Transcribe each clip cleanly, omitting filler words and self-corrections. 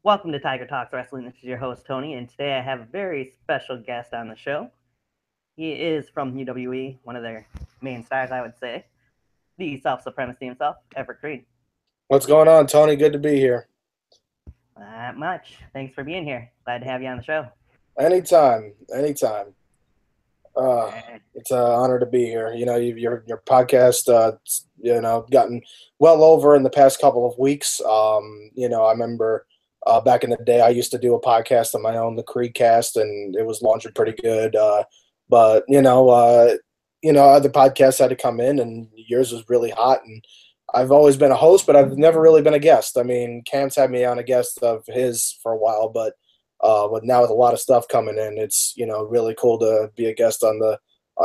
Welcome to Tiger Talks Wrestling. This is your host, Tony, and today I have a very special guest on the show. He is from UWE, one of their main stars, I would say. The self-supremacy himself, Everett Crede. What's going on, Tony? Good to be here. Not much. Thanks for being here. Glad to have you on the show. Anytime, anytime. Uh, Uh, it's an honor to be here. Your podcast, gotten well over in the past couple of weeks. I remember back in the day, I used to do a podcast on my own, the Creekcast, and it was launching pretty good. But other podcasts had to come in, and yours was really hot. And I've always been a host, but I've never really been a guest. I mean, Cam's had me on a guest of his for a while, but now with a lot of stuff coming in, it's really cool to be a guest on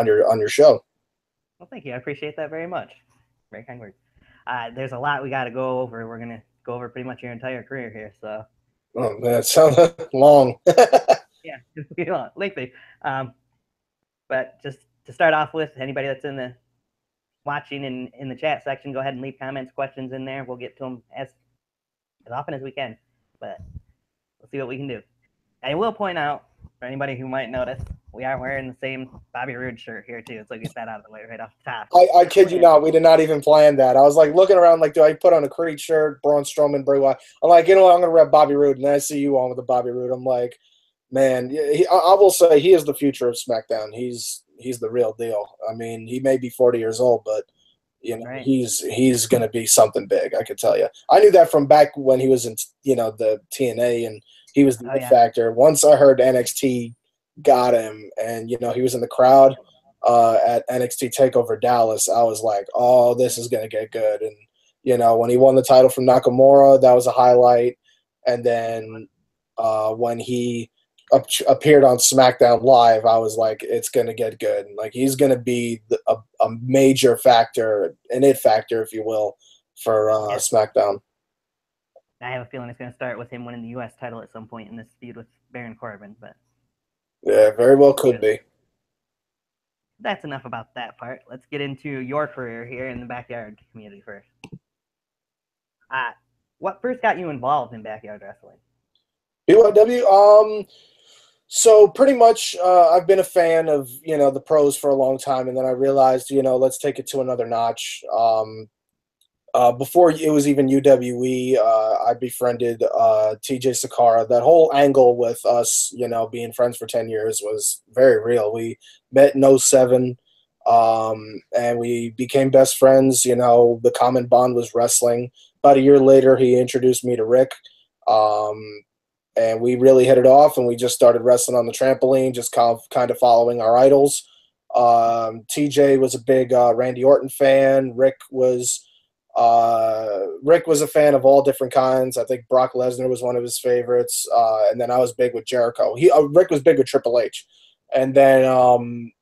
your show. well, thank you. I appreciate that very much. Very kind words. There's a lot we got to go over. We're going to go over pretty much your entire career here, so. Oh man, it sounds long. Yeah, lengthy. But just to start off with, anybody that's in the watching in the chat section, go ahead and leave comments, questions in there. We'll get to them as often as we can, but we'll see what we can do. I will point out, for anybody who might notice, we are wearing the same Bobby Roode shirt here, too, so get that out of the way right off the top. I kid you not, we did not even plan that. I was like looking around, like, do I put on a Creed shirt, Braun Strowman, Bray Wyatt? I'm like, I'm going to rep Bobby Roode, and then I see you on with the Bobby Roode. I'm like, man, I will say he is the future of SmackDown. He's the real deal. I mean, he may be 40 years old, but Right. he's going to be something big. I could tell you. I knew that from back when he was in the TNA, and he was the Oh, yeah. factor. Once I heard NXT got him, and he was in the crowd at NXT Takeover Dallas, I was like, oh, this is going to get good. And when he won the title from Nakamura, that was a highlight. And then when he appeared on SmackDown Live, I was like, it's going to get good. Like, he's going to be a major factor, an it factor, if you will, for Yes. SmackDown. I have a feeling it's going to start with him winning the U.S. title at some point in this feud with Baron Corbin, but Yeah, very well could be. that's enough about that part. Let's get into your career here in the backyard community first. What first got you involved in backyard wrestling? BYW. So pretty much, I've been a fan of the pros for a long time, and then I realized let's take it to another notch. Before it was even UWE, I befriended TJ Sakara. That whole angle with us, being friends for 10 years was very real. We met in 07, and we became best friends. The common bond was wrestling. About a year later, he introduced me to Rick, and we really hit it off, and we just started wrestling on the trampoline, just kind of following our idols. TJ was a big Randy Orton fan. Rick was a fan of all different kinds. I think Brock Lesnar was one of his favorites. And then I was big with Jericho. Rick was big with Triple H. And then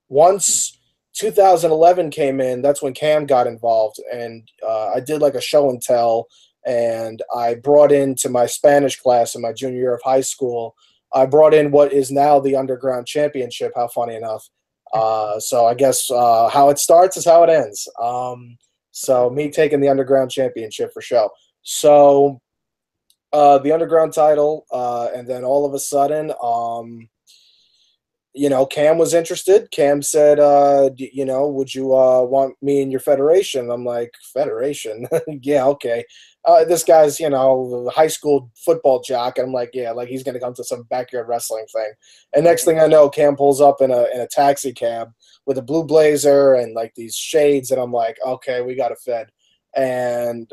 once 2011 came in, that's when Cam got involved. And I did like a show and tell. And I brought into my Spanish class in my junior year of high school, I brought in what is now the Underground Championship. How funny enough. So I guess how it starts is how it ends. So me taking the Underground Championship for show. So the Underground title, and then all of a sudden, Cam was interested. Cam said, would you want me in your federation? I'm like, federation? Yeah, okay. This guy's, high school football jock. And I'm like, yeah, like he's going to come to some backyard wrestling thing. And next thing I know, Cam pulls up in a taxi cab with a blue blazer and like these shades. And I'm like, okay, we got a fed. And,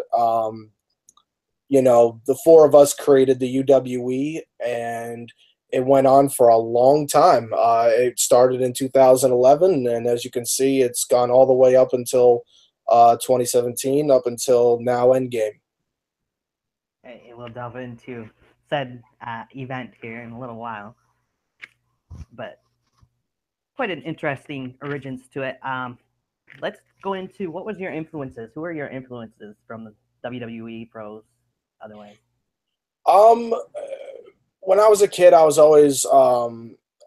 the four of us created the UWE, and it went on for a long time. It started in 2011, and as you can see, it's gone all the way up until 2017, up until now Endgame. We'll delve into said event here in a little while, but quite an interesting origins to it. Let's go into what was your influences. Who are your influences from the WWE pros, otherwise? When I was a kid, I was always,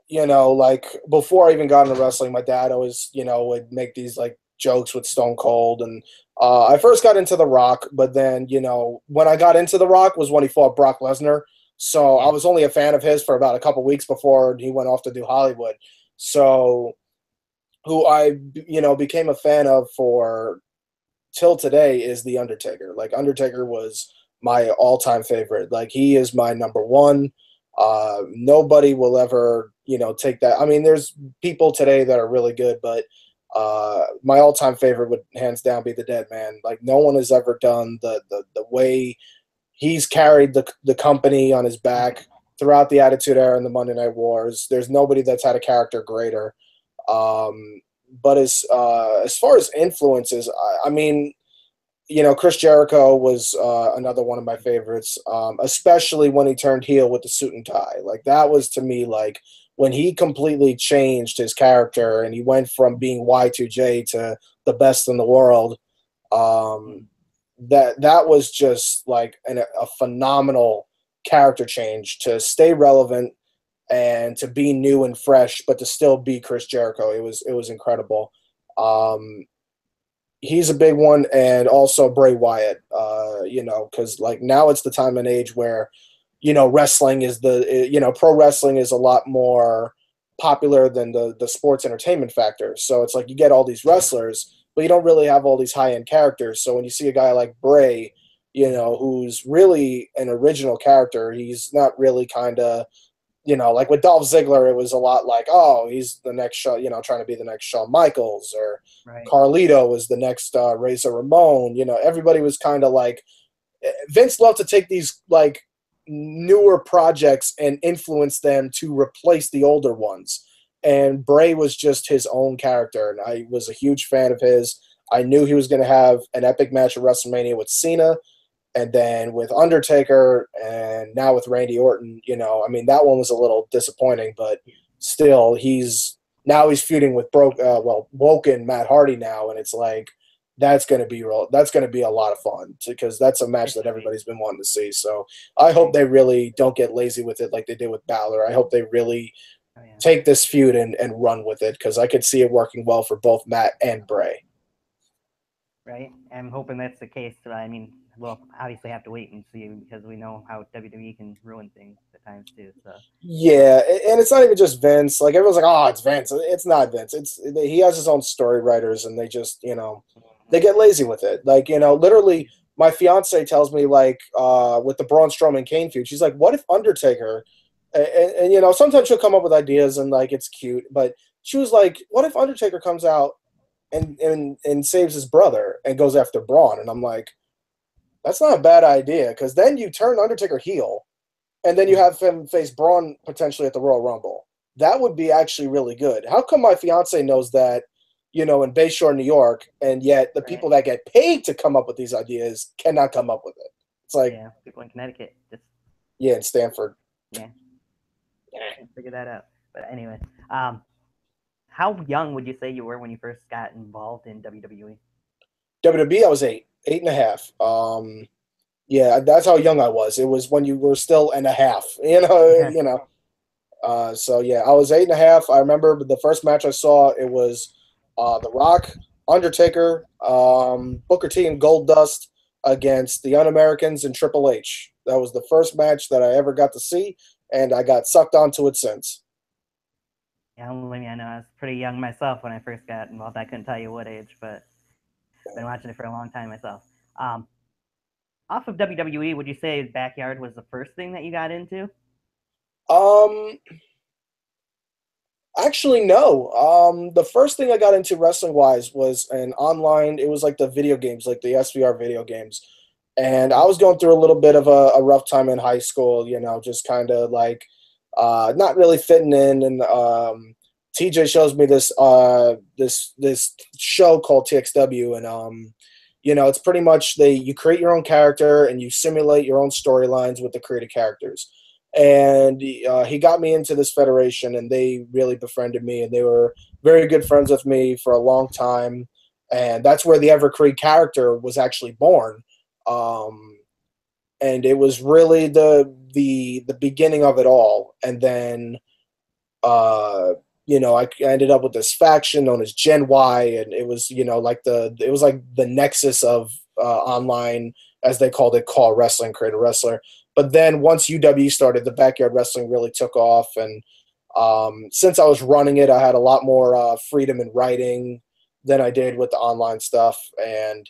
like before I even got into wrestling, my dad always, would make these like jokes with Stone Cold, and I first got into The Rock, but then, when I got into The Rock was when he fought Brock Lesnar. So I Yeah. was only a fan of his for about a couple weeks before he went off to do Hollywood. So who I, became a fan of for till today is The Undertaker. Like, Undertaker was my all-time favorite. Like, he is my number one. Nobody will ever, take that. I mean, there's people today that are really good, but my all-time favorite would hands down be the Dead Man. Like, no one has ever done the way he's carried the company on his back throughout the Attitude Era and the Monday Night Wars. There's nobody that's had a character greater. But as far as influences, I mean, Chris Jericho was another one of my favorites, especially when he turned heel with the suit and tie. Like, that was, to me, like, when he completely changed his character and he went from being Y2J to the best in the world. That was just like a phenomenal character change to stay relevant and to be new and fresh, but to still be Chris Jericho. It was incredible. He's a big one, and also Bray Wyatt. Because like now it's the time and age where, wrestling is pro wrestling is a lot more popular than the sports entertainment factor. So it's like you get all these wrestlers, but you don't really have all these high end characters. So when you see a guy like Bray, who's really an original character, he's not really kind of, like with Dolph Ziggler, it was a lot like, oh, he's the next show, trying to be the next Shawn Michaels, or Right. Carlito was the next Razor Ramon. Everybody was kind of like, Vince loved to take these like newer projects and influence them to replace the older ones. And Bray was just his own character, and I was a huge fan of his. I knew he was going to have an epic match at WrestleMania with Cena, and then with Undertaker, and now with Randy Orton. I mean, that one was a little disappointing, but still, he's feuding with Woken Matt Hardy now, and it's like that's going to be real. That's going to be a lot of fun because that's a match that everybody's been wanting to see. So I hope they really don't get lazy with it like they did with Balor. I hope they really Oh, yeah. take this feud and run with it, because I could see it working well for both Matt and Bray. Right. I'm hoping that's the case. I mean, we'll obviously have to wait and see because we know how WWE can ruin things at times too. So Yeah, and it's not even just Vince. Like, everyone's like, "Oh, it's Vince." It's not Vince. He has his own story writers, and they just, they get lazy with it. Like, literally, my fiance tells me, like, with the Braun Strowman Kane feud, she's like, "What if Undertaker?" And sometimes she'll come up with ideas, and like it's cute, but she was like, "What if Undertaker comes out and saves his brother and goes after Braun?" And I'm like, "That's not a bad idea, because then you turn Undertaker heel." And then you have him face Braun potentially at the Royal Rumble. That would be actually really good. How come my fiance knows that, in Bayshore, New York, and yet the right. people that get paid to come up with these ideas cannot come up with it? It's like, Yeah, people in Connecticut just yeah, in Stanford. yeah can't figure that out. But anyway, um, how young would you say you were when you first got involved in WWE? WWE, I was eight and a half. Yeah, that's how young I was. It was when you were still and a half, Yeah. So yeah, I was eight and a half. I remember the first match I saw. It was The Rock, Undertaker, Booker T, and Goldust against the Un-Americans and Triple H. That was the first match that I ever got to see, and I got sucked onto it since. Yeah, believe me, I know I was pretty young myself when I first got involved. I couldn't tell you what age, but I've been watching it for a long time myself. Um, Off of WWE, would you say Backyard was the first thing that you got into? Um, Actually, no. The first thing I got into wrestling wise was an online. It was like the video games, like the SVR video games, and I was going through a little bit of a rough time in high school. Just kind of like not really fitting in. And TJ shows me this show called TXW, and it's pretty much you create your own character and you simulate your own storylines with the created characters. And he got me into this federation, and they really befriended me, and they were very good friends with me for a long time. And that's where the Everett Crede character was actually born. And it was really the beginning of it all. And then I ended up with this faction known as Gen Y, and it was, like the nexus of online, as they called it, call wrestling, create a wrestler. But then once UW started, the backyard wrestling really took off, and since I was running it, I had a lot more freedom in writing than I did with the online stuff, and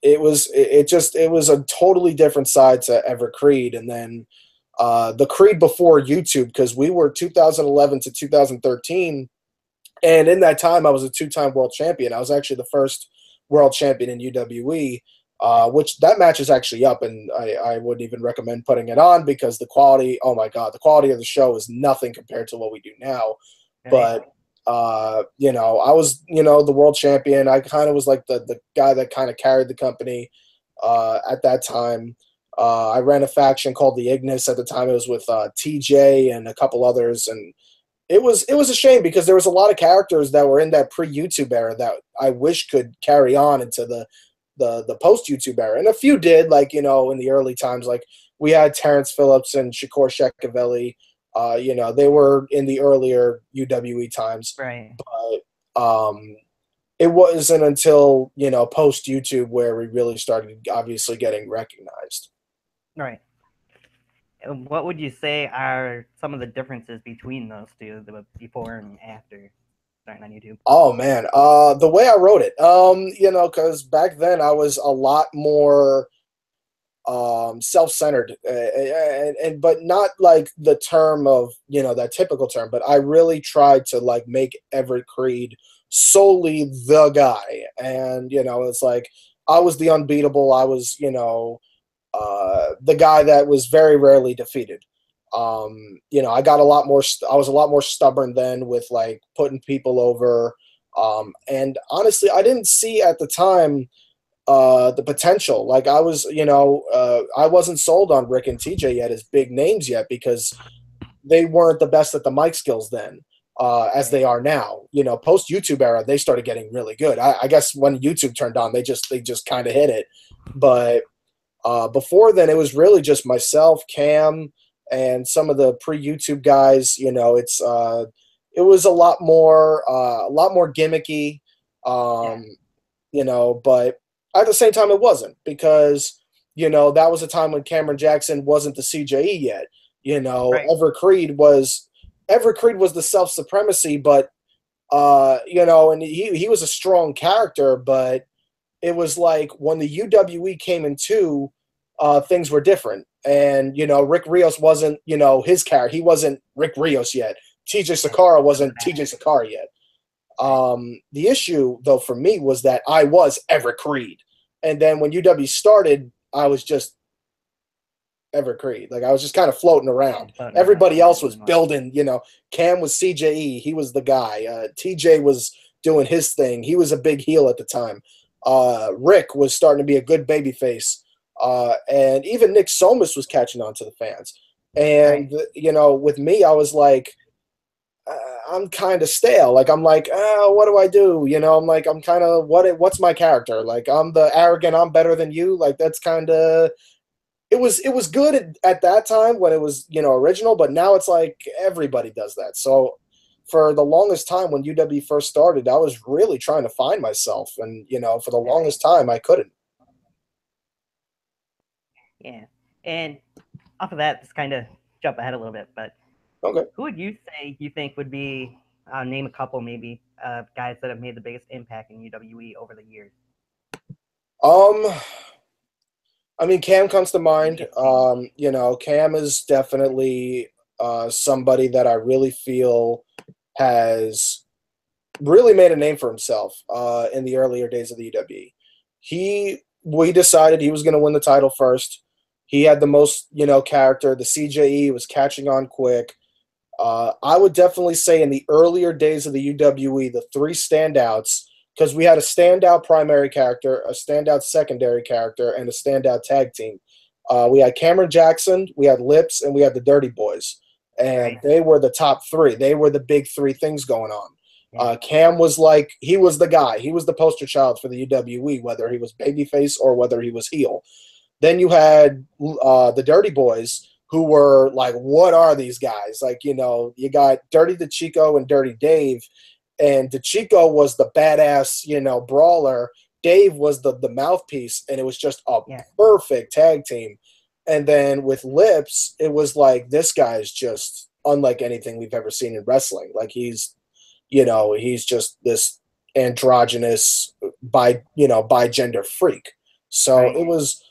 it was a totally different side to Everett Crede, and then the Crede before YouTube, because we were 2011 to 2013, and in that time I was a two-time world champion. I was actually the first world champion in UWE, which that match is actually up, and I wouldn't even recommend putting it on because the quality, oh my god, the quality of the show is nothing compared to what we do now. Right. But I was, the world champion. I kind of was like the guy that kind of carried the company at that time. I ran a faction called the Ignis at the time. It was with TJ and a couple others, and it was a shame because there was a lot of characters that were in that pre-YouTube era that I wish could carry on into the post-YouTube era, and a few did, like in the early times, like we had Terrence Phillips and Shakur Shekavelli. They were in the earlier UWE times, Right. but it wasn't until post YouTube where we really started obviously getting recognized. Right. What would you say are some of the differences between those two, the before and after starting on YouTube? Oh man, the way I wrote it, because back then I was a lot more self-centered, and but not like the term of that typical term, but I really tried to like make Everett Crede solely the guy, and it's like I was the unbeatable. I was the guy that was very rarely defeated. I got a lot more. I was a lot more stubborn then with like putting people over. And honestly, I didn't see at the time the potential. Like I was, I wasn't sold on Rick and TJ yet as big names yet because they weren't the best at the mic skills then. As they are now, post YouTube era, they started getting really good. I guess when YouTube turned on, they just kind of hit it. But before then, it was really just myself, Cam, and some of the pre-YouTube guys. It was a lot more gimmicky, but at the same time, it wasn't because that was a time when Cameron Jackson wasn't the CJE yet. Right. Everett Crede was the self-supremacy, but and he was a strong character, but it was like when the UWE came into, things were different. And, Rick Rios wasn't, his character. He wasn't Rick Rios yet. TJ Sakara wasn't TJ Sakara yet. The issue, though, for me was that I was Everett Crede. And then when UW started, I was just Everett Crede. Like, I was just kind of floating around. Everybody else was building, Cam was CJE. He was the guy. TJ was doing his thing. He was a big heel at the time. Rick was starting to be a good babyface. And even Nick Somas was catching on to the fans. And, with me, I was like, I'm kind of stale. Like, I'm like, what do I do? I'm like, I'm kind of, what's my character? Like, I'm the arrogant, I'm better than you. Like, that's kind of, it was good at that time when it was, original, but now it's like everybody does that. So for the longest time when UW first started, I was really trying to find myself. And, for the longest time, I couldn't. Yeah. And off of that, just kind of jump ahead a little bit, but okay, who would you say you think would be, name a couple maybe, guys that have made the biggest impact in UWE over the years? I mean, Cam comes to mind. Cam is definitely somebody that I really feel has really made a name for himself in the earlier days of the UWE. We decided he was going to win the title first. He had the most, character. The CJE was catching on quick. I would definitely say in the earlier days of the UWE, the three standouts, because we had a standout primary character, a standout secondary character, and a standout tag team. We had Cameron Jackson, we had Lips, and we had the Dirty Boys. And they were the top three. They were the big three things going on. Cam was like, he was the guy. He was the poster child for the UWE, whether he was babyface or whether he was heel. Then you had the Dirty Boys, who were like, what are these guys? Like, you know, you got Dirty DeChico and Dirty Dave, and DeChico was the badass, you know, brawler. Dave was the mouthpiece, and it was just a Yeah. perfect tag team. And then with Lips, it was like, this guy's just unlike anything we've ever seen in wrestling. Like, he's, you know, he's just this androgynous by gender freak. So Right. it was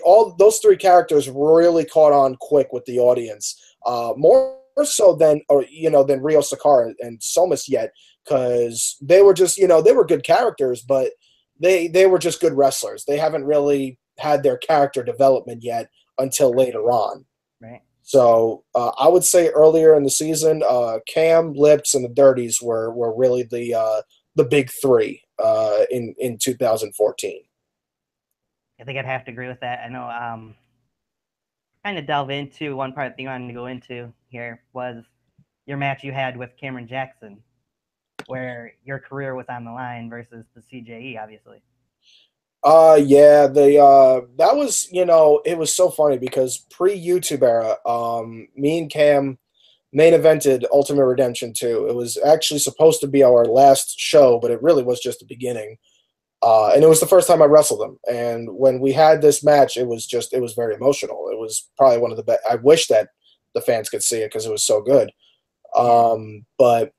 all those three characters really caught on quick with the audience, more so than than Rio Sakara and Somas yet, because they were just, you know, they were good characters, but they were just good wrestlers. They haven't really had their character development yet until later on. Right. So I would say earlier in the season, Cam, Lips, and the Dirties were really the big three in 2014. I think I'd have to agree with that. I know. Kind of delve into one part that you wanted to go into here was your match you had with Cameron Jackson, where your career was on the line versus the CJE, obviously. Yeah, that was, you know, it was so funny because pre-YouTube era, me and Cam main evented Ultimate Redemption 2. It was actually supposed to be our last show, but it really was just the beginning. And it was the first time I wrestled him. And when we had this match, it was very emotional. It was probably one of the best. I wish that the fans could see it because it was so good. But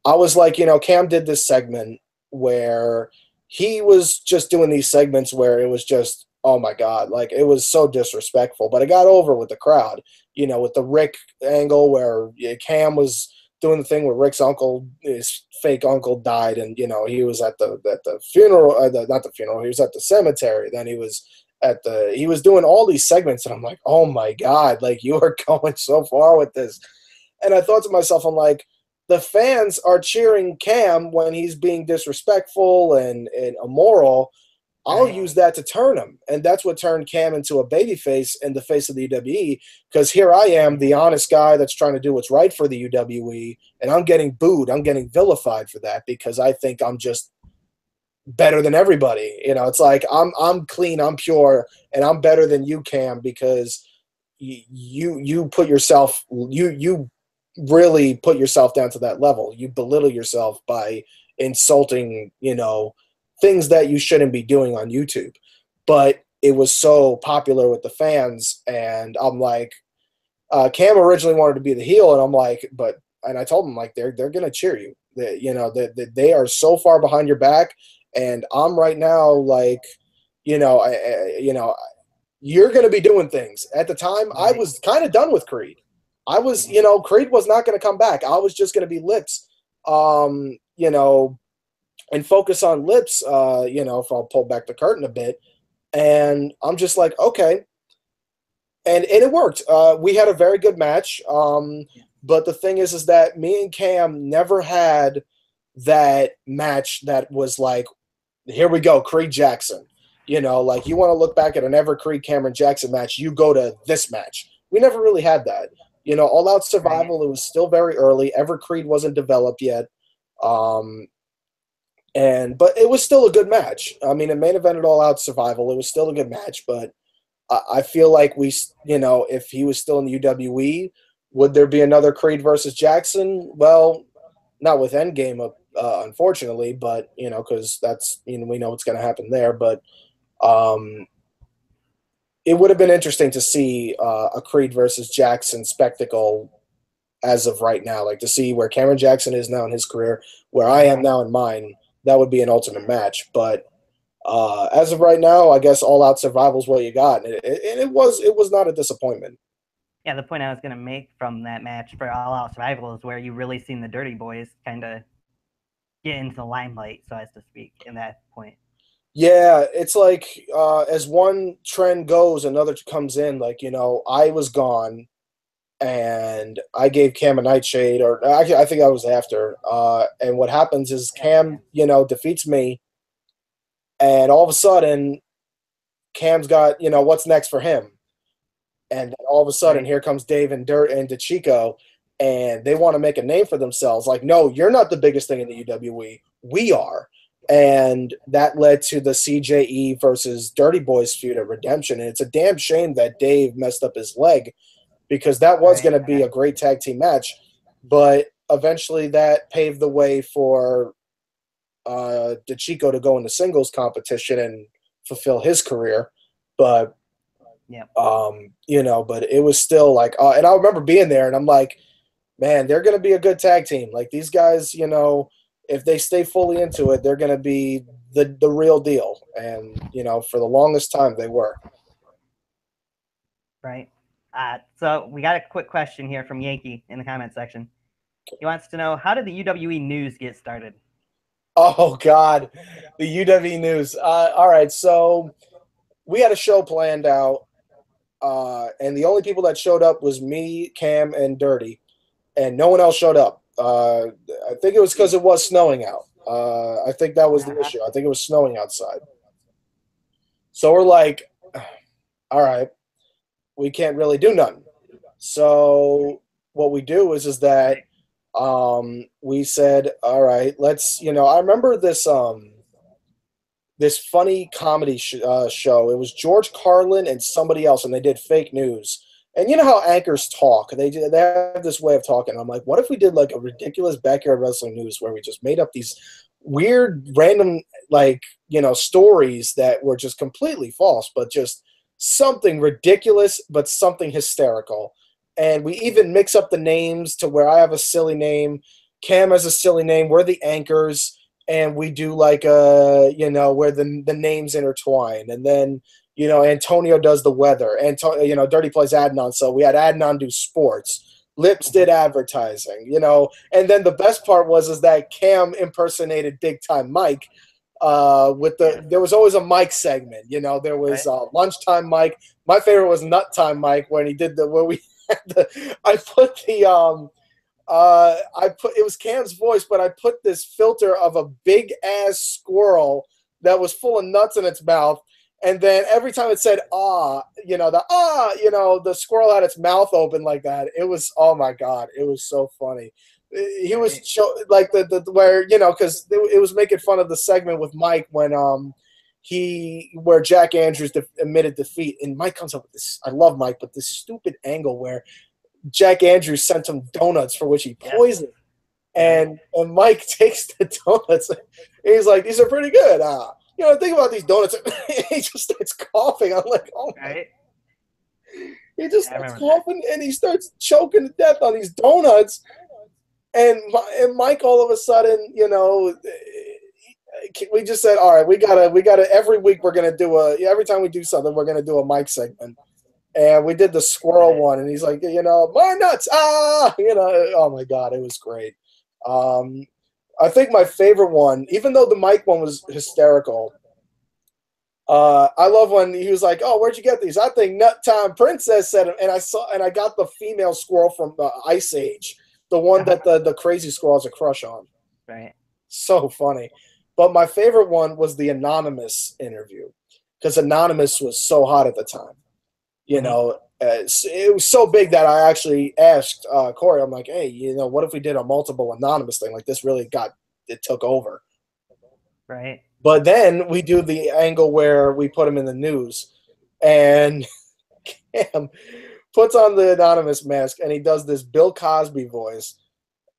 I was like, you know, Cam did this segment where he was just doing these segments where it was just, oh my God, like it was so disrespectful. But it got over with the crowd, you know, with the Rick angle where Cam was doing the thing where Rick's uncle, his fake uncle, died, and you know he was at the funeral, not the funeral, he was at the cemetery. Then he was doing all these segments, and I'm like, oh my God, like you are going so far with this. And I thought to myself, I'm like, the fans are cheering Cam when he's being disrespectful and immoral. I'll use that to turn him. And that's what turned Cam into a babyface and the face of the UWE, because here I am, the honest guy that's trying to do what's right for the UWE, and I'm getting booed. I'm getting vilified for that because I think I'm just better than everybody. You know, it's like I'm clean, I'm pure, and I'm better than you, Cam, because you put yourself you really put yourself down to that level. You belittle yourself by insulting, you know, things that you shouldn't be doing on YouTube. But it was so popular with the fans, and I'm like, Cam originally wanted to be the heel, and I'm like, and I told him, like, they're gonna cheer you. They are so far behind your back, and I'm right now, like, you're gonna be doing things. At the time, I was kind of done with Creed. I was, Creed was not going to come back. I was just going to be Lips, and focus on Lips, if I'll pull back the curtain a bit. And I'm just like, okay. And it worked. We had a very good match. But the thing is that me and Cam never had that match that was like, here we go, Creed Jackson. Like you want to look back at an Everett Crede Cameron Jackson match, you go to this match. We never really had that. All Out Survival, it was still very early. Everett Crede wasn't developed yet. But it was still a good match. I mean, it main evented All Out Survival. It was still a good match, but I feel like if he was still in the UWE, would there be another Crede versus Jackson? Well, not with Endgame, unfortunately, but, because that's, we know what's going to happen there. But it would have been interesting to see a Crede versus Jackson spectacle as of right now, like to see where Cameron Jackson is now in his career, where I am now in mine. That would be an ultimate match. But as of right now, I guess All Out Survival is what you got, and it was not a disappointment. Yeah, the point I was going to make from that match for All Out Survival is where you really seen the Dirty Boys kind of get into the limelight, so as to speak, in that point. Yeah, it's like as one trend goes, another comes in. Like, I was gone, and I gave Cam a nightshade, or actually, I think I was after. And what happens is Cam, defeats me, and all of a sudden, Cam's got, what's next for him? And then all of a sudden, here comes Dave and Dirt and DeChico, and they want to make a name for themselves. Like, no, you're not the biggest thing in the UWE. We are. And that led to the CJE versus Dirty Boys feud at Redemption. And it's a damn shame that Dave messed up his leg, because that was going to be a great tag team match. But eventually that paved the way for DeChico to go into singles competition and fulfill his career. But, Yeah. but it was still like, and I remember being there and I'm like, man, they're going to be a good tag team. Like these guys, if they stay fully into it, they're going to be the real deal. And, for the longest time they were. Right. So we got a quick question here from Yankee in the comment section. He wants to know, how did the UWE news get started? Oh, God, the UWE news. All right, so we had a show planned out, and the only people that showed up was me, Cam, and Dirty, and no one else showed up. I think it was because it was snowing out. I think that was the issue. I think it was snowing outside. So we're like, all right, we can't really do nothing. So what we do is that we said, all right, let's, I remember this this funny comedy show. It was George Carlin and somebody else, and they did fake news. And you know how anchors talk? They have this way of talking. I'm like, what if we did like a ridiculous backyard wrestling news where we just made up these weird, random, stories that were just completely false, but just something ridiculous, but something hysterical. And we even mix up the names to where I have a silly name, Cam has a silly name, we're the anchors, and we do like where the names intertwine. And then, Antonio does the weather. Dirty plays Adnan, so we had Adnan do sports. Lips did advertising, And then the best part was that Cam impersonated Big Time Mike. There was always a Mike segment, there was lunchtime Mike. My favorite was Nut Time Mike when he did where we had it was Cam's voice, but I put this filter of a big ass squirrel that was full of nuts in its mouth. And then every time it said, the squirrel had its mouth open like that. It was, oh my God, it was so funny. He was like where, because it was making fun of the segment with Mike when where Jack Andrews admitted defeat. And Mike comes up with this, I love Mike, but this stupid angle where Jack Andrews sent him donuts for which he poisoned. And Mike takes the donuts and he's like, these are pretty good. Think about these donuts. He just starts coughing. I'm like, oh my. He just starts coughing and he starts choking to death on these donuts. And Mike, all of a sudden, we just said, all right, we gotta. Every week we're gonna do every time we do something, we're gonna do a Mike segment. And we did the squirrel one, and he's like, my nuts, oh my God, it was great. I think my favorite one, even though the Mike one was hysterical, I love when he was like, oh, where'd you get these? I think Nut Time Princess said it, and I got the female squirrel from Ice Age, the one that the crazy squirrel has a crush on. Right. So funny. But my favorite one was the Anonymous interview, because Anonymous was so hot at the time. It was so big that I actually asked Corey, I'm like, hey, what if we did a multiple Anonymous thing? Like this really it took over. Right. But then we do the angle where we put him in the news, and Cam puts on the Anonymous mask and he does this Bill Cosby voice.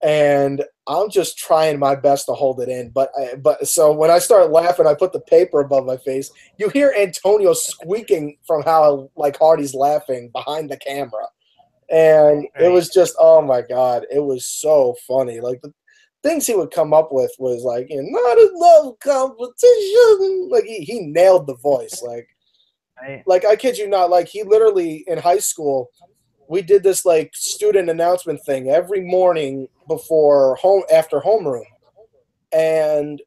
And I'm just trying my best to hold it in. But so when I start laughing, I put the paper above my face. You hear Antonio squeaking from how hard he's laughing behind the camera. And it was just, oh my God, it was so funny. Like the things he would come up with was like, not a love competition. Like he nailed the voice. Like I kid you not, like he literally in high school, we did this student announcement thing every morning after homeroom. And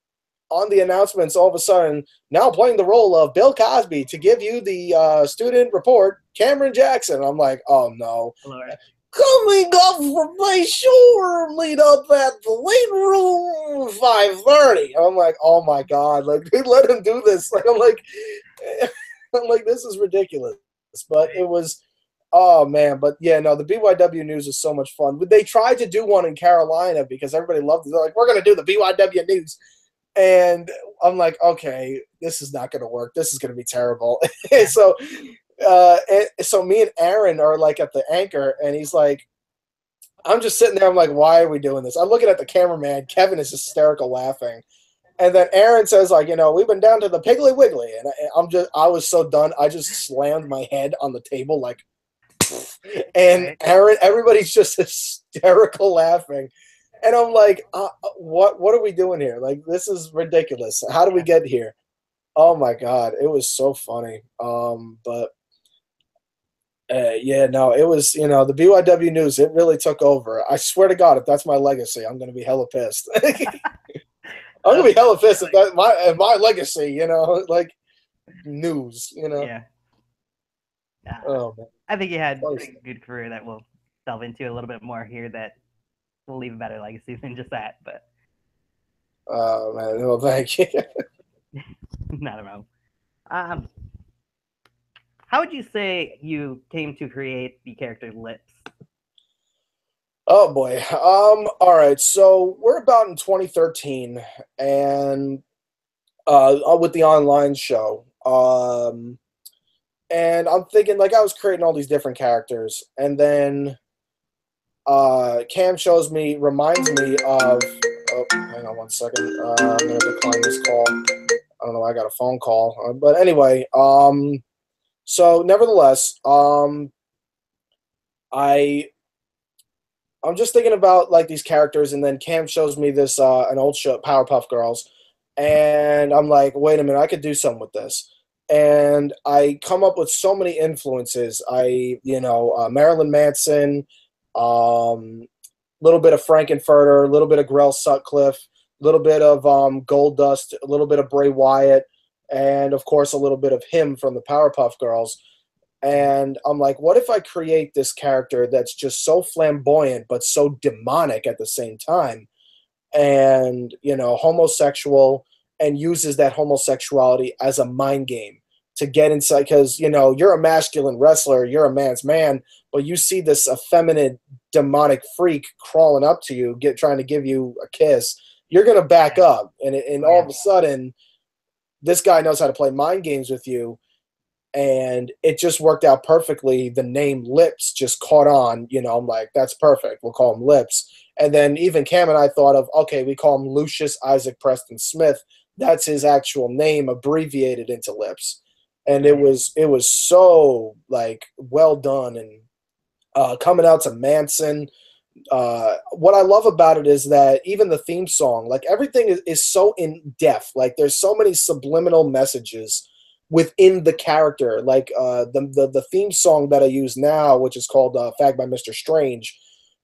on the announcements, all of a sudden, now playing the role of Bill Cosby to give you the student report, Cameron Jackson. I'm like, oh no. Lord. Coming up from my shore, meet up at the late room 5:30. I'm like, oh my God. They let him do this. I'm like, this is ridiculous. But it was, oh man, but yeah, no, the BYW news is so much fun. But they tried to do one in Carolina because everybody loved it. They're like, we're going to do the BYW news. And I'm like, okay, this is not going to work. This is going to be terrible. Yeah. So, so me and Aaron are like at the anchor, and he's like, I'm just sitting there. I'm like, why are we doing this? I'm looking at the cameraman. Kevin is hysterical laughing. And then Aaron says, like, we've been down to the Piggly Wiggly. And I was so done. I just slammed my head on the table, like, and Right. Aaron, everybody's just hysterical laughing. And I'm like, what are we doing here? Like, this is ridiculous. How do we Yeah. get here? Oh my God. It was so funny. But yeah, no, it was, the BYW news, it really took over. I swear to God, if that's my legacy, I'm going to be hella pissed. I'm gonna be hella pissed if that my legacy, like news. Yeah. Oh man, I think you had a good career that we'll delve into a little bit more here that will leave a better legacy than just that, but oh man, well thank you. not a problem. Um, how would you say you came to create the character Lips? Oh boy. All right. So we're about in 2013, and with the online show. And I'm thinking like I was creating all these different characters, and then Cam reminds me of. Oh, hang on one second. I'm gonna decline this call. I don't know. I got a phone call, but anyway. So nevertheless, I I'm just thinking about like these characters, and then Cam shows me this an old show, Powerpuff Girls, and I'm like, wait a minute, I could do something with this. And I come up with so many influences. Marilyn Manson, little bit of Frankenfurter, a little bit of Grell Sutcliffe, a little bit of Gold Dust, a little bit of Bray Wyatt, and of course a little bit of him from the Powerpuff Girls. And I'm like, what if I create this character that's just so flamboyant but so demonic at the same time, and homosexual, and uses that homosexuality as a mind game to get inside, because you're a masculine wrestler, you're a man's man, but you see this effeminate demonic freak crawling up to you, trying to give you a kiss, you're gonna back up, and all of a sudden this guy knows how to play mind games with you. And it just worked out perfectly. The name Lips just caught on. I'm like, that's perfect. We'll call him Lips. And then even Cam and I thought of, okay, we call him Lucius Isaac Preston Smith. That's his actual name, abbreviated into Lips. And it was so like well done, and coming out to Manson. What I love about it is that even the theme song, like everything is so in depth. Like there's so many subliminal messages within the character. Like the theme song that I use now, which is called "Fag" by Mr. Strange.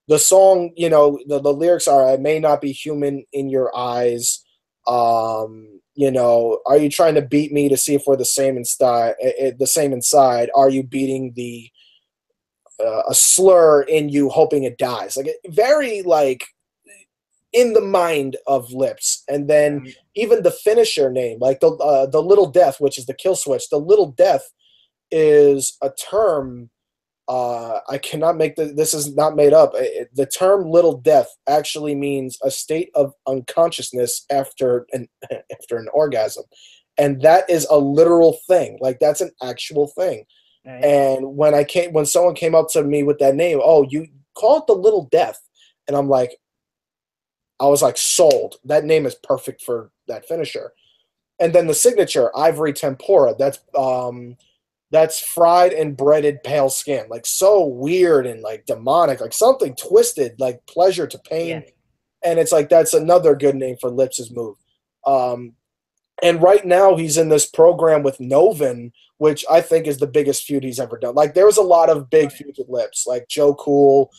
The song, the lyrics are, "I may not be human in your eyes. Are you trying to beat me to see if we're the same inside? The same inside? Are you beating a slur in you, hoping it dies?" Like very like in the mind of Lips. And then even the finisher name, like the Little Death, which is the kill switch. The Little Death is a term. I cannot make this is not made up. The term Little Death actually means a state of unconsciousness after an after an orgasm, and that is a literal thing. Like that's an actual thing. Right. And when someone came up to me with that name, oh, you call it the Little Death, and I was like, sold. That name is perfect for that finisher. And then the signature, Ivory Tempura. That's fried and breaded pale skin. Like so weird and like demonic, like something twisted, like pleasure to pain. Yeah. And it's like that's another good name for Lips' move. And right now he's in this program with Novin, which I think is the biggest feud he's ever done. Like there was a lot of big feuds with Lips, like Joe Cool,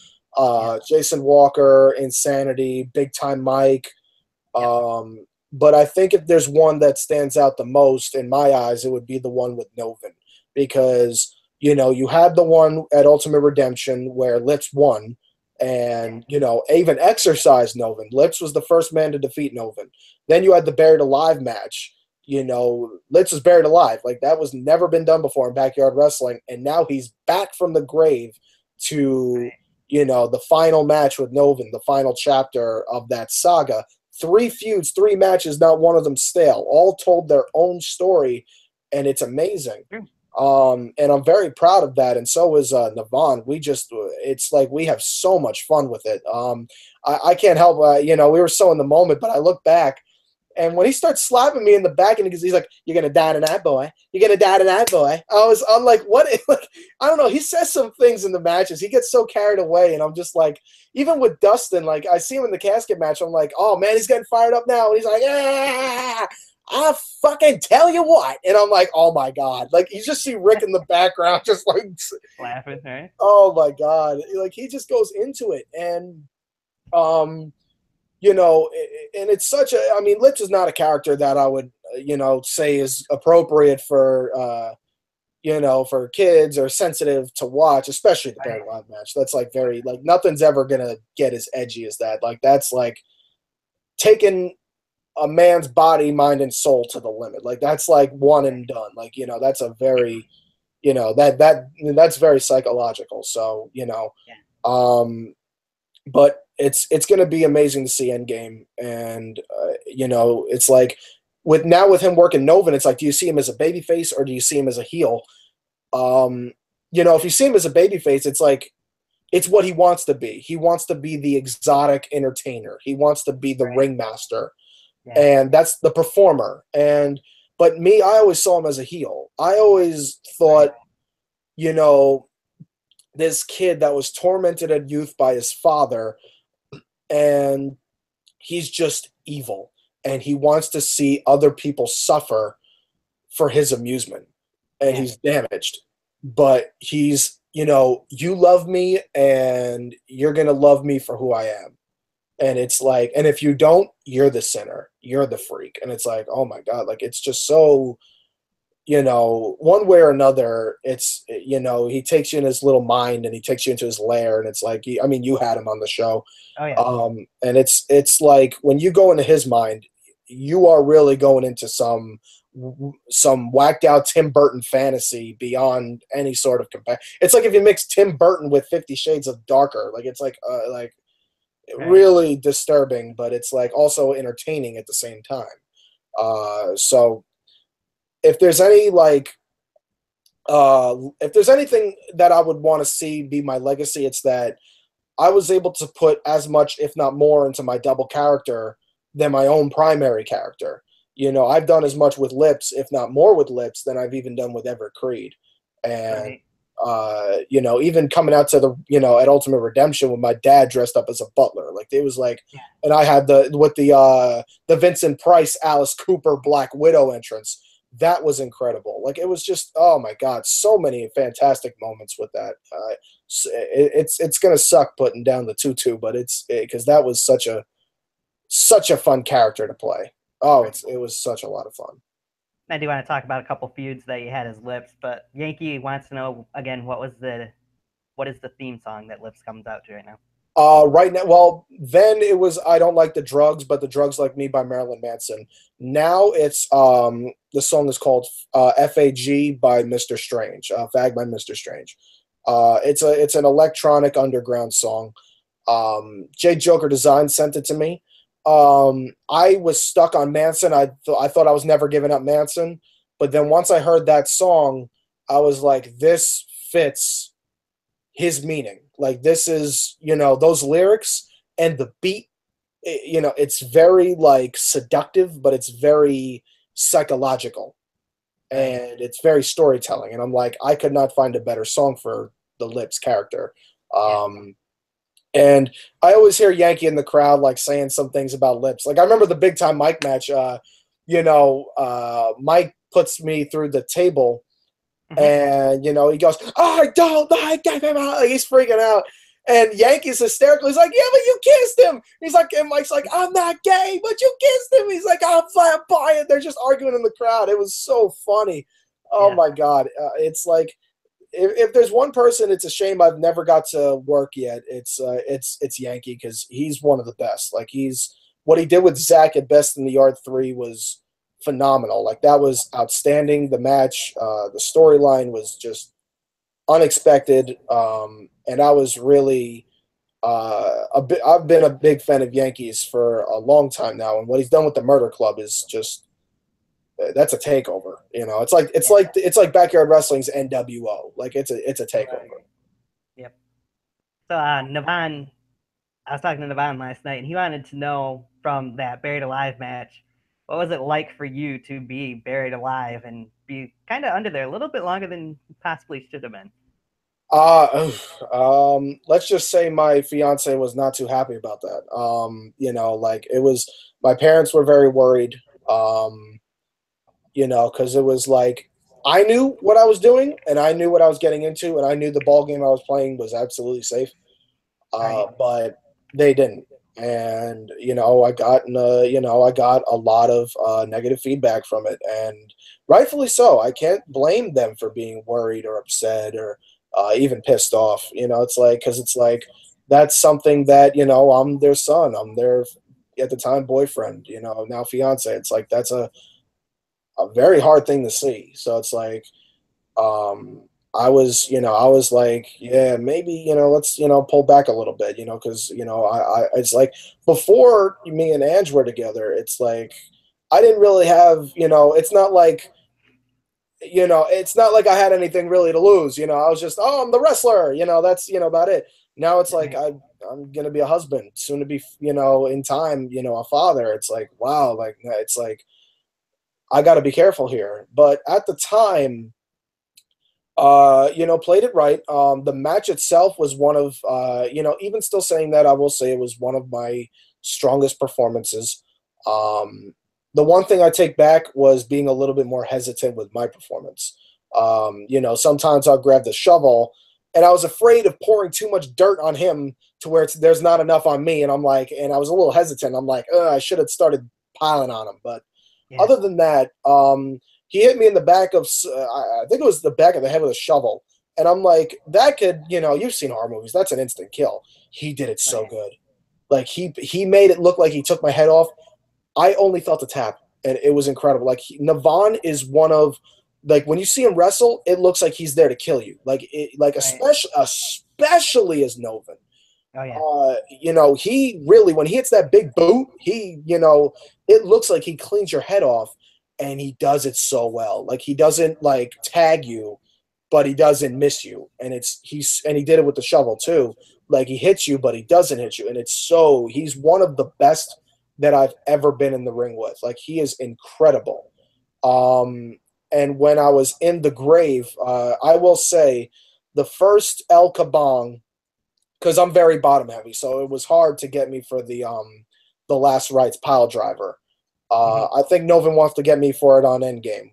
Jason Walker, Insanity, Big Time Mike. But I think if there's one that stands out the most in my eyes, it would be the one with Novin, because you had the one at Ultimate Redemption where Lips won, and even exercised Novin. Lips was the first man to defeat Novin. Then you had the Buried Alive match. Lips was buried alive. Like that was never been done before in backyard wrestling, and now he's back from the grave to the final match with Novin, the final chapter of that saga, 3 feuds, 3 matches, not one of them stale. All told their own story, and it's amazing. True. And I'm very proud of that, and so is Navon. It's like we have so much fun with it. I can't help, we were so in the moment, but I look back, and when he starts slapping me in the back, and he's like, "You're gonna die tonight, boy. You're gonna die tonight, boy." I'm like, "What?" Like, I don't know. He says some things in the matches. He gets so carried away, and I'm just like, even with Dustin, like I see him in the casket match. I'm like, "Oh man, he's getting fired up now," and he's like, "Yeah, I fucking tell you what," and I'm like, "Oh my god!" Like you just see Rick in the background, just like Laughing, right? oh my god, like he just goes into it, and um and it's such a, I mean, Lips is not a character that I would, say is appropriate for kids or sensitive to watch, especially the Barry Windham match. That's like very, like, nothing's ever going to get as edgy as that. Like, that's like taking a man's body, mind, and soul to the limit. Like, that's like one and done. Like, that's a very, that's very psychological. So, but it's going to be amazing to see Endgame, and it's like with him working Nova, it's like, do you see him as a babyface or do you see him as a heel? If you see him as a babyface, it's like it's what he wants to be. He wants to be the exotic entertainer. He wants to be the ringmaster, and that's the performer. But me, I always saw him as a heel. I always thought, this kid that was tormented at youth by his father, and he's just evil, and he wants to see other people suffer for his amusement, and he's damaged, but he's, you love me and you're going to love me for who I am. And it's like, and if you don't, you're the sinner, you're the freak. And it's like, oh my God, like, it's just so, one way or another, it's, he takes you in his little mind and he takes you into his lair, and it's like, I mean, you had him on the show. Oh yeah. And it's like when you go into his mind, you are really going into some whacked out Tim Burton fantasy beyond any sort of compare. It's like if you mix Tim Burton with 50 Shades of Darker, like it's like really disturbing, but it's like also entertaining at the same time. So if there's any if there's anything that I would want to see be my legacy, it's that I was able to put as much, if not more, into my double character than my own primary character. I've done as much with Lips, if not more with Lips, than I've even done with Everett Crede. And, even coming out to the, at Ultimate Redemption with my dad dressed up as a butler, like it was like, and I had the Vincent Price, Alice Cooper, Black Widow entrance. That was incredible. Like, it was just, oh my God, so many fantastic moments with that. It's going to suck putting down the tutu, but because that was such a fun character to play. Oh, it was such a lot of fun. I do want to talk about a couple feuds that you had as Lips, but Yankee wants to know again, what is the theme song that Lips comes out to right now? Right now, well, then it was "I Don't Like the Drugs, but the Drugs Like Me" by Marilyn Manson. Now it's the song is called "FAG" by Mr. Strange, "Fag" by Mr. Strange. It's an electronic underground song. J Joker Design sent it to me. I was stuck on Manson. I thought I was never giving up Manson, but then once I heard that song, I was like, this fits his meaning. Like, this is, those lyrics and the beat, it's very like seductive, but it's very psychological, and it's very storytelling. And I'm like, I could not find a better song for the Lips character. And I always hear Yankee in the crowd, like, saying some things about Lips. Like, I remember the Big Time Mike match, Mike puts me through the table, and, he goes, "I don't like him." Like, he's freaking out. And Yankee's hysterical. He's like, "Yeah, but you kissed him." He's like, and Mike's like, "I'm not gay, but you kissed him." He's like, "I'm flamboyant." They're just arguing in the crowd. It was so funny. Oh, my God. It's like, if there's one person, it's a shame I've never got to work yet. It's Yankee, because he's one of the best. Like, what he did with Zach at Best in the Yard 3 was phenomenal. Like, that was outstanding. The match, the storyline was just unexpected, and I was really I've been a big fan of Yankees for a long time now, and what he's done with the Murder Club is just that's a takeover. You know, Yeah. it's like backyard wrestling's NWO. Like it's a takeover. Yep. So Navan, I was talking to Navan last night, and he wanted to know from that buried alive match, what was it like for you to be buried alive and be kind of under there a little bit longer than you possibly should have been? Let's just say my fiance was not too happy about that. You know, like it was, my parents were very worried. You know, because it was like I knew what I was doing and I knew what I was getting into and I knew the ball game I was playing was absolutely safe. Right. But they didn't. And I got a lot of negative feedback from it, and rightfully so. I can't blame them for being worried or upset or even pissed off. You know, it's like because it's like that's something that I'm their son, I'm their at the time boyfriend, now fiance. It's like that's a very hard thing to see. So it's like um, I was like, yeah, maybe, let's, pull back a little bit, because, it's like before me and Ange were together, it's like, I didn't really have, it's not like I had anything really to lose, I was just, oh, I'm the wrestler, that's, about it. Now it's like, Right. I'm going to be a husband, soon to be, in time, a father. It's like, wow, like, it's like, I got to be careful here. But at the time, played it right. The match itself was one of, even still saying that, I will say it was one of my strongest performances. The one thing I take back was being a little bit more hesitant with my performance. Sometimes I'll grab the shovel, and I was afraid of pouring too much dirt on him to where there's not enough on me. And I'm like, and I was a little hesitant. I'm like, I should have started piling on him. But Yeah. other than that, he hit me in the back of, I think it was the back of the head with a shovel. And I'm like, that could, you've seen horror movies. That's an instant kill. He did it Oh so yeah. good. Like he made it look like he took my head off. I only felt a tap, and it was incredible. Like Navon is one of, like when you see him wrestle, it looks like he's there to kill you. Like Right. especially as Novin. Oh yeah. He really, when he hits that big boot, it looks like he cleans your head off, and he does it so well. Like he doesn't like tag you, but he doesn't miss you. And he did it with the shovel too. Like he hits you, but he doesn't hit you. And he's one of the best that I've ever been in the ring with. Like he is incredible. And when I was in the grave, I will say the first El Kabong, because I'm very bottom heavy, so it was hard to get me for the last rights pile driver. Hmm. I think Novin wants to get me for it on Endgame.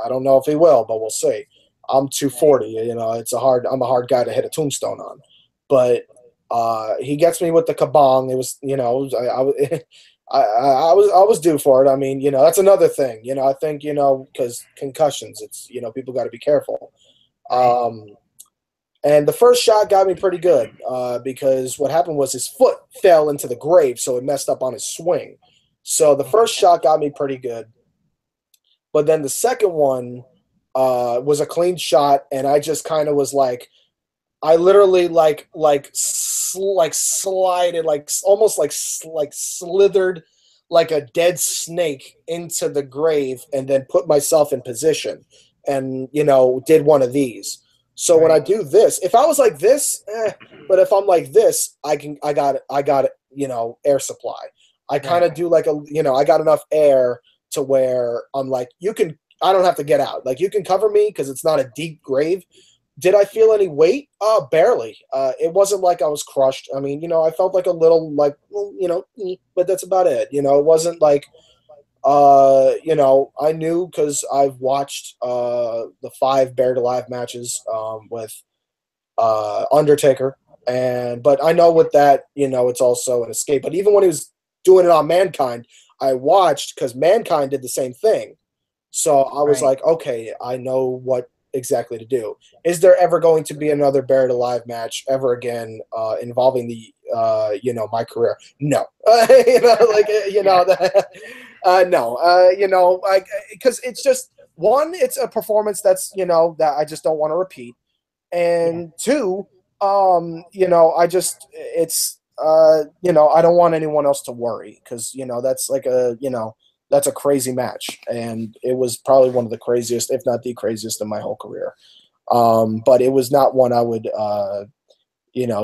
I don't know if he will, but we'll see. I'm Right. 240. I'm a hard guy to hit a tombstone on. But he gets me with the kabong. It was, I was due for it. I mean, that's another thing. I think because concussions, it's people got to be careful. Right. Um, and the first shot got me pretty good because what happened was his foot fell into the grave, so it messed up on his swing. So the first Okay. shot got me pretty good. But then the second one was a clean shot, and I just kind of was like, I literally like slided, like almost like slithered like a dead snake into the grave, and then put myself in position, and did one of these. So when I Right. do this, if I was like this, but if I'm like this, I got it, air supply. I kind Right. of do like I got enough air to where I'm like, I don't have to get out. Like you can cover me because it's not a deep grave. Did I feel any weight? Barely. It wasn't like I was crushed. I mean, I felt like a little like, but that's about it. It wasn't like, I knew because I've watched the 5 Buried Alive matches with Undertaker, but I know with that, it's also an escape. But even when he was doing it on Mankind, I watched because Mankind did the same thing. So I was Right. like, okay, I know what exactly to do. Is there ever going to be another Buried Alive match ever again involving my career? No, Yeah. no, like because it's just one, it's a performance that's that I just don't want to repeat, Yeah. and two, I just I don't want anyone else to worry because that's like that's a crazy match, and it was probably one of the craziest, if not the craziest, in my whole career. But it was not one I would,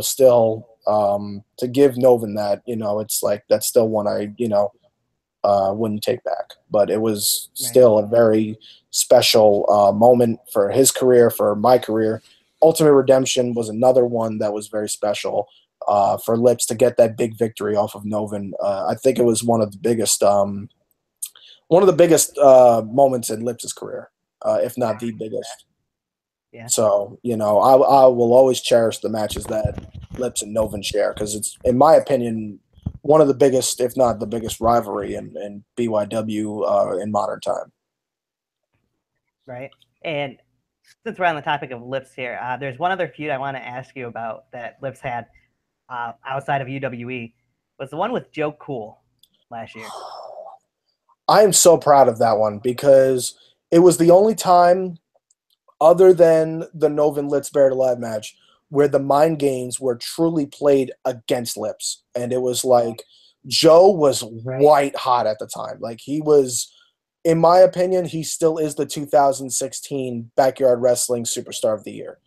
still to give Novin that, it's like that's still one I, wouldn't take back. But it was Right. still a very special moment for his career, for my career. Ultimate Redemption was another one that was very special for Lips to get that big victory off of Novin. I think it was one of the biggest moments in Lips' career, if not the biggest. Yeah. So, I will always cherish the matches that Lips and Novin share because it's, in my opinion, one of the biggest, if not the biggest rivalry in BYW in modern time. Right. And since we're on the topic of Lips here, there's one other feud I want to ask you about that Lips had outside of UWE. Was the one with Joe Cool last year. I am so proud of that one because it was the only time, other than the Novin Lips Buried Alive match, where the mind games were truly played against Lips. And it was like Joe was white hot at the time. Like he was, in my opinion, he still is the 2016 Backyard Wrestling Superstar of the Year.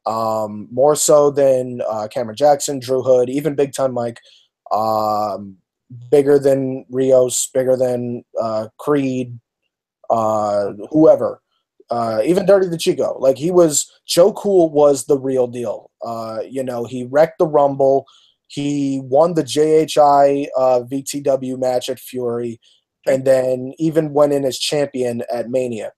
More so than Cameron Jackson, Drew Hood, even Big Time Mike. Um, Bigger than Rios, bigger than Creed, whoever. Even Dirty the Chico. Like Joe Cool was the real deal. He wrecked the Rumble. He won the JHI VTW match at Fury, and then even went in as champion at Mania.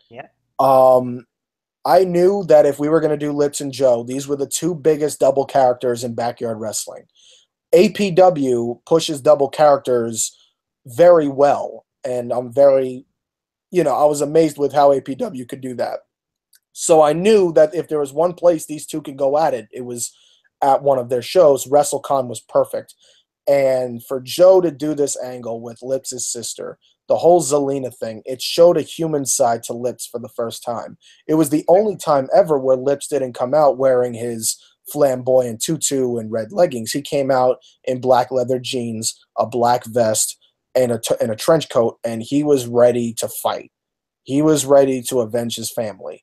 Yeah. I knew that if we were going to do Lips and Joe, these were the two biggest double characters in backyard wrestling. APW pushes double characters very well, and I'm very, I was amazed with how APW could do that. So I knew that if there was one place these two could go at it, it was at one of their shows. WrestleCon was perfect. And for Joe to do this angle with Lips' sister, the whole Zelina thing, it showed a human side to Lips for the first time. It was the only time ever where Lips didn't come out wearing his flamboyant tutu and red leggings. He came out in black leather jeans, a black vest, and a trench coat, and he was ready to fight. He was ready to avenge his family.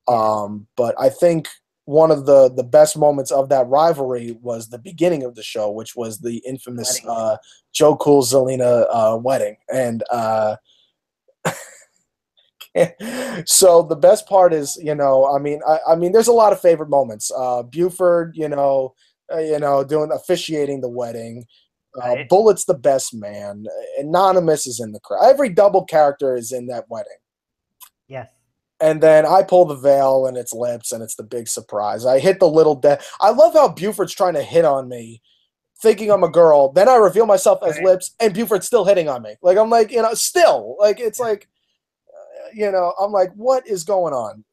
But I think one of the best moments of that rivalry was the beginning of the show, which was the infamous Joe Cool Zelina wedding. And so the best part is, I mean, there's a lot of favorite moments. Buford, doing officiating the wedding. Bullet's the best man. Anonymous is in the crowd. Every double character is in that wedding. Yes. And then I pull the veil, and it's Lips, and it's the big surprise. I hit the little I love how Buford's trying to hit on me, thinking I'm a girl. Then I reveal myself as Lips, and Buford's still hitting on me. Like, I'm like, still. Like, it's like, I'm like, what is going on?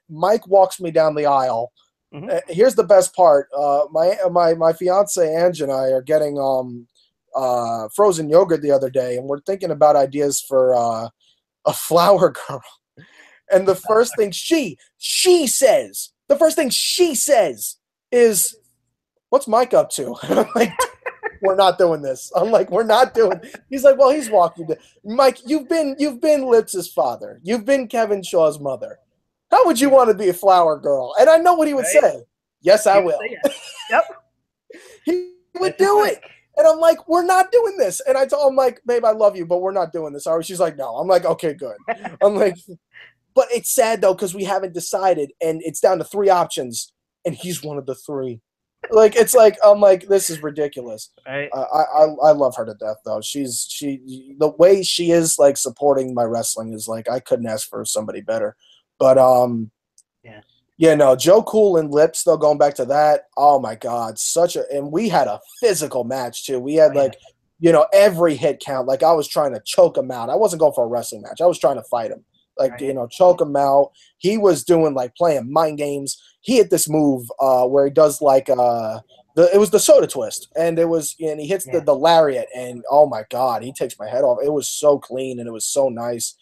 Mike walks me down the aisle. Here's the best part. My fiance, Ange, and I are getting frozen yogurt the other day, and we're thinking about ideas for a flower girl. And the first thing she says, is, "What's Mike up to?" I'm like, "We're not doing this." I'm like, "We're not doing." He's like, "Well, he's walking to Mike. You've been Lips' father. You've been Kevin Shaw's mother. How would you want to be a flower girl?" And I know what he would say. "Yes, I will." Yep. He would do it. And I'm like, "We're not doing this." And I told him, like, "Babe, I love you, but we're not doing this." She's like, "No." I'm like, "Okay, good." I'm like, but it's sad though because we haven't decided, and it's down to 3 options, and he's one of the 3. Like, it's like, I'm like, this is ridiculous. Right. I love her to death though. The way she is, like, supporting my wrestling is like, I couldn't ask for somebody better. But yeah, no, Joe Cool and Lips though, going back to that, oh my God, and we had a physical match too. We had every hit count. Like, I was trying to choke him out. I wasn't going for a wrestling match. I was trying to fight him. Like, choke him out. He was doing, like, playing mind games. He hit this move where he does, like, it was the soda twist. And and he hits the lariat. And, oh, my God, he takes my head off. It was so clean, and it was so nice.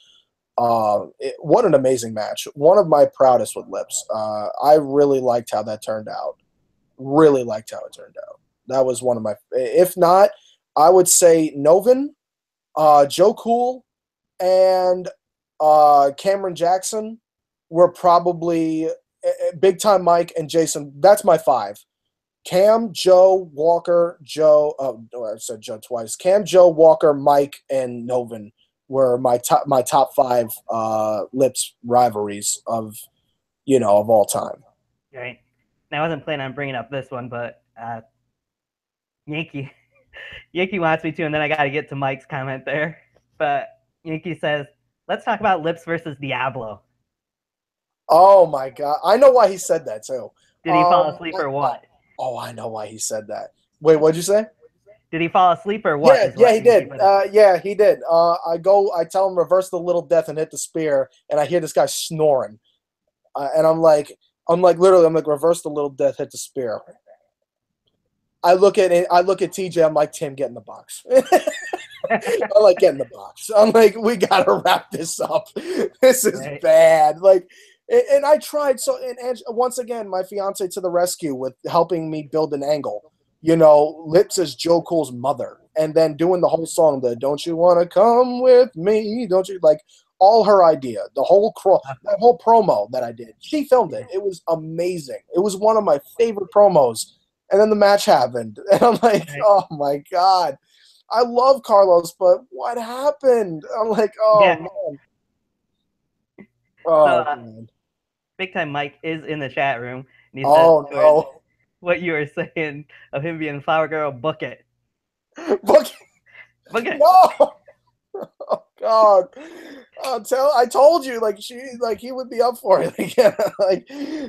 What an amazing match. One of my proudest with Lips. I really liked how that turned out. Really liked how it turned out. That was one of my. If not, I would say Novin, Joe Cool, and Cameron Jackson were probably Big Time Mike and Jason. That's my five. Cam, Joe, Walker, Joe. Oh, I said Joe twice. Cam, Joe, Walker, Mike, and Novin were my top five Lips rivalries of of all time. Right. Now, I wasn't planning on bringing up this one, but Yankee Yankee wants me to, and then I got to get to Mike's comment there. But Yankee says, "Let's talk about Lips versus Diablo." Oh my god, I know why he said that too. Did he fall asleep or what? Oh, I know why he said that. Wait, what'd you say? Did he fall asleep or what? Yeah, he did. Yeah, he did. I tell him reverse the little death and hit the spear, and I hear this guy snoring, and I'm like, literally, I'm like, reverse the little death, hit the spear. I look at TJ. I'm like, Tim, get in the box. I'm like, get in the box. I'm like, we gotta wrap this up. This is bad. Like, and I tried so. And once again, my fiance to the rescue with helping me build an angle. Lips is Joe Cool's mother, and then doing the whole song, the "Don't you want to come with me? Don't you?" Like all her idea, the whole that whole promo that I did. She filmed it. It was amazing. It was one of my favorite promos. And then the match happened, and I'm like, oh my god. I love Carlos, but what happened? I'm like, oh man. Oh, man. Big Time Mike is in the chat room, and he says, no. What you were saying of him being Flower Girl, book it. Book it. No. Oh God. I told you, he would be up for it.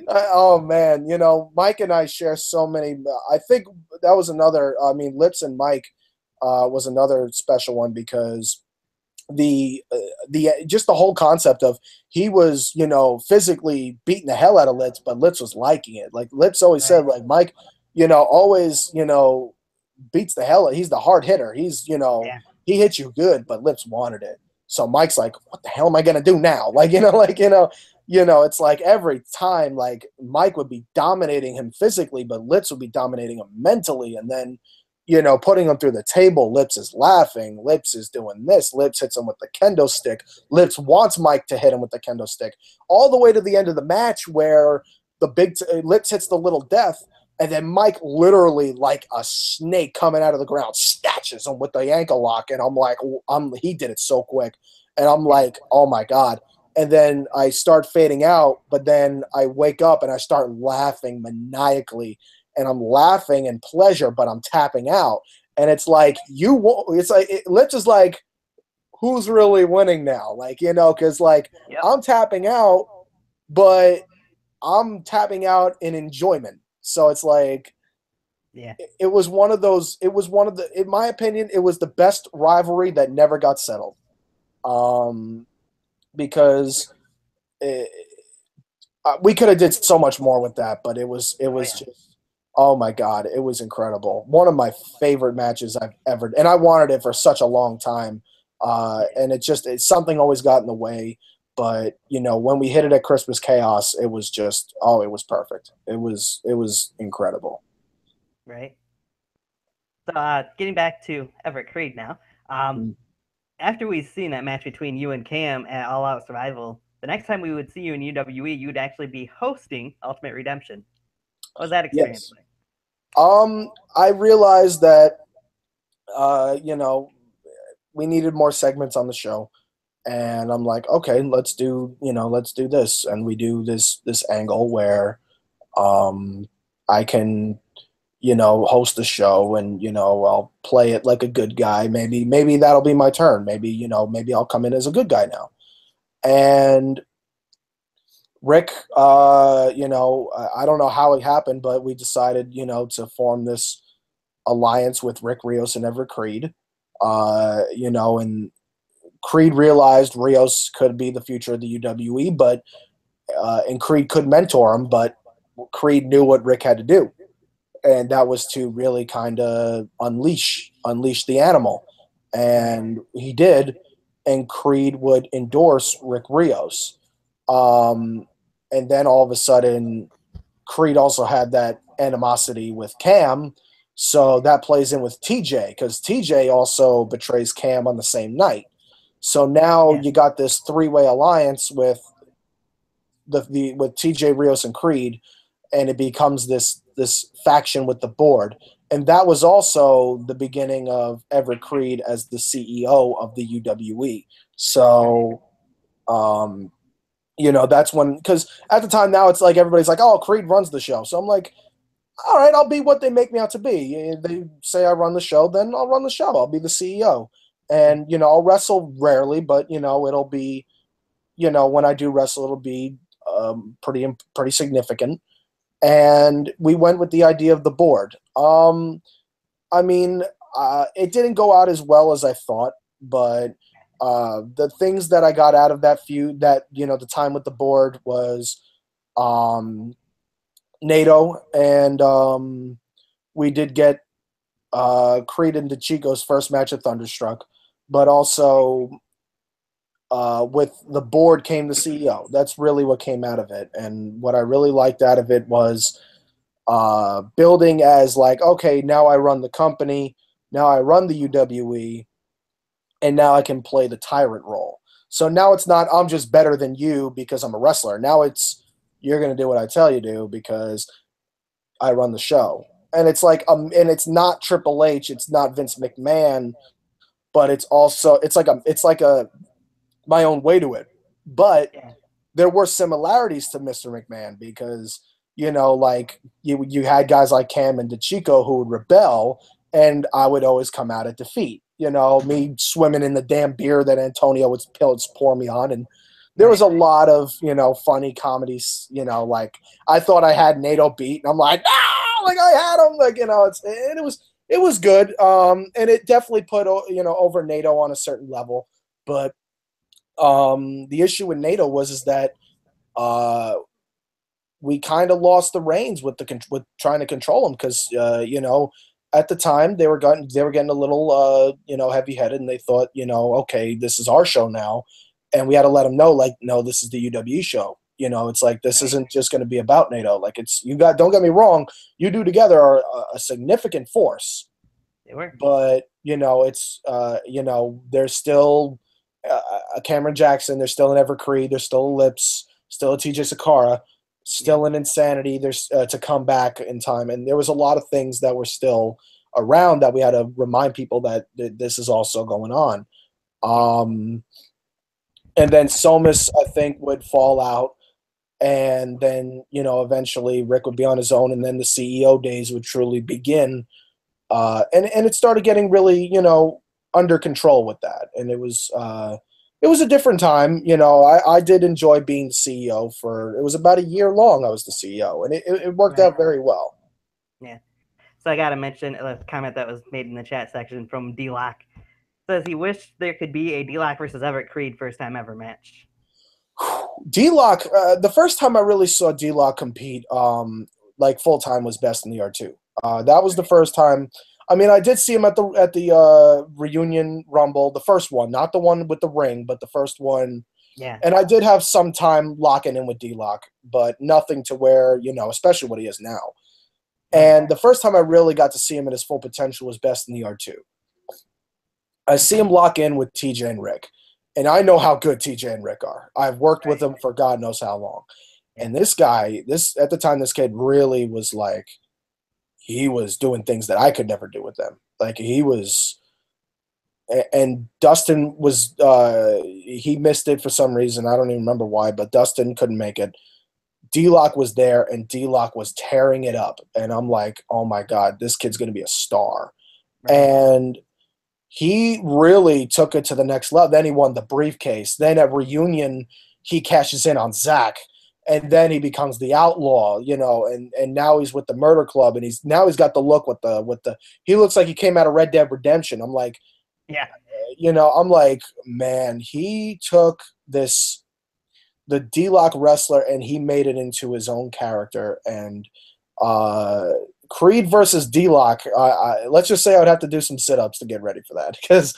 Oh man, Mike and I share so many. I think that was another. I mean, Lips and Mike was another special one because the just the whole concept of he was physically beating the hell out of Lips, but Lips was liking it. Like Lips always said, like Mike, always beats the hell. He's the hard hitter. He's he hits you good, but Lips wanted it. So Mike's like, what the hell am I gonna do now? It's like every time, like Mike would be dominating him physically, but Lips would be dominating him mentally, and then putting him through the table. Lips is laughing. Lips is doing this. Lips hits him with the kendo stick. Lips wants Mike to hit him with the kendo stick, all the way to the end of the match where the Lips hits the little death. And then Mike literally, like a snake coming out of the ground, snatches him with the ankle lock. And I'm like, he did it so quick. And I'm like, oh my God. And then I start fading out, but then I wake up and I start laughing maniacally. And I'm laughing in pleasure, but I'm tapping out. And it's like, Lips is like, who's really winning now? Because I'm tapping out, but I'm tapping out in enjoyment. So it's like, it was one of those. It was one of the, in my opinion, it was the best rivalry that never got settled. Because we could have did so much more with that, but it was just, oh my God, it was incredible. One of my favorite matches I've ever, and I wanted it for such a long time. And it's something always got in the way. But when we hit it at Christmas Chaos, it was just it was perfect. It was incredible. Right. So getting back to Everett Crede now. After we've seen that match between you and Cam at All Out Survival, the next time we would see you in UWE, you would actually be hosting Ultimate Redemption. What was that experience like? I realized that we needed more segments on the show. And I'm like, okay, let's do this. And we do this angle where I can, host the show and, I'll play it like a good guy. Maybe that'll be my turn. Maybe I'll come in as a good guy now. And Rick, I don't know how it happened, but we decided, to form this alliance with Rick Rios and Everett Crede, and Crede realized Rios could be the future of the UWE, and Crede could mentor him, but Crede knew what Rick had to do. And that was to really kind of unleash the animal. And he did, and Crede would endorse Rick Rios. And then all of a sudden, Crede also had that animosity with Cam, So that plays in with TJ because TJ also betrays Cam on the same night. So now Yeah. you got this three-way alliance with the with TJ Rios and Creed, and it becomes this faction with the board. And that was also the beginning of Everett Crede as the CEO of the UWE. So, um, that's when, because at the time now it's like everybody's like, oh, Creed runs the show. So I'm like, all right, I'll be what they make me out to be. They say I run the show, then I'll run the show. I'll be the CEO. And, I'll wrestle rarely, but, it'll be, when I do wrestle, it'll be pretty significant. And we went with the idea of the board. I mean, it didn't go out as well as I thought, but the things that I got out of that feud, that the time with the board was NATO, and we did get Creed and DeChico's first match at Thunderstruck, but also with the board came the CEO. That's really what came out of it, and what I really liked out of it was building as like, okay, now I run the company, now I run the UWE, and now I can play the tyrant role. So now it's not I'm just better than you because I'm a wrestler. Now it's you're going to do what I tell you to because I run the show. And it's like and it's not Triple H, it's not Vince McMahon, but it's like a my own way to it. But Yeah. there were similarities to Mr. McMahon because like you had guys like Cam and DeChico who would rebel, and I would always come out at defeat. Me swimming in the damn beer that Antonio would pour me on, and there was Right. a lot of funny comedies. Like I thought I had NATO beat, and I'm like, no, like I had him, like it was good, and it definitely put over NATO on a certain level, but the issue with NATO was that uh, we kind of lost the reins with trying to control them because at the time they were getting a little heavy headed, and they thought okay, this is our show now, and we had to let them know like, no, this is the UW show. It's like this Right. isn't just going to be about NATO. Like it's you got don't get me wrong, you two together are a significant force, They were. but it's there's still a Cameron Jackson, there's still an Everett Crede, there's still a Lips, still a TJ Sakara, Yeah. still an Insanity. There's to come back in time, and there was a lot of things that were still around that we had to remind people that this is also going on. Um, and then Somas, I think, would fall out, and then eventually Rick would be on his own, and then the CEO days would truly begin. And it started getting really under control with that, and it was a different time. I did enjoy being the CEO for it was about a year long. I was the CEO, and it worked Right. out very well. Yeah. So I got to mention a comment that was made in the chat section from D-Lock. Says he wished there could be a D-Lock versus Everett Crede first time ever match. D-Lock, the first time I really saw D-Lock compete, like full time, was Best in the R2. That was the first time. I mean, I did see him at the reunion Rumble, the first one, not the one with the ring, but the first one. Yeah. And I did have some time locking in with D-Lock, but nothing to where, especially what he is now. And the first time I really got to see him at his full potential was Best in the R2. I see him lock in with TJ and Rick. And I know how good TJ and Rick are. I've worked with them for God knows how long. And this guy, at the time, this kid really was like, he was doing things that I could never do with them. Like he was, and Dustin was, he missed it for some reason. I don't even remember why, but Dustin couldn't make it. D-Lock was there, and D-Lock was tearing it up. And I'm like, oh my God, this kid's going to be a star. Right. And he really took it to the next level. Then he won the briefcase. Then at reunion, he cashes in on Zach, and then he becomes the outlaw, and now he's with the Murder Club, and he's got the look with the he looks like he came out of Red Dead Redemption. I'm like, Yeah. I'm like, man, he took the D-Lock wrestler and he made it into his own character. And Creed versus D-Lock, let's just say I would have to do some sit-ups to get ready for that because,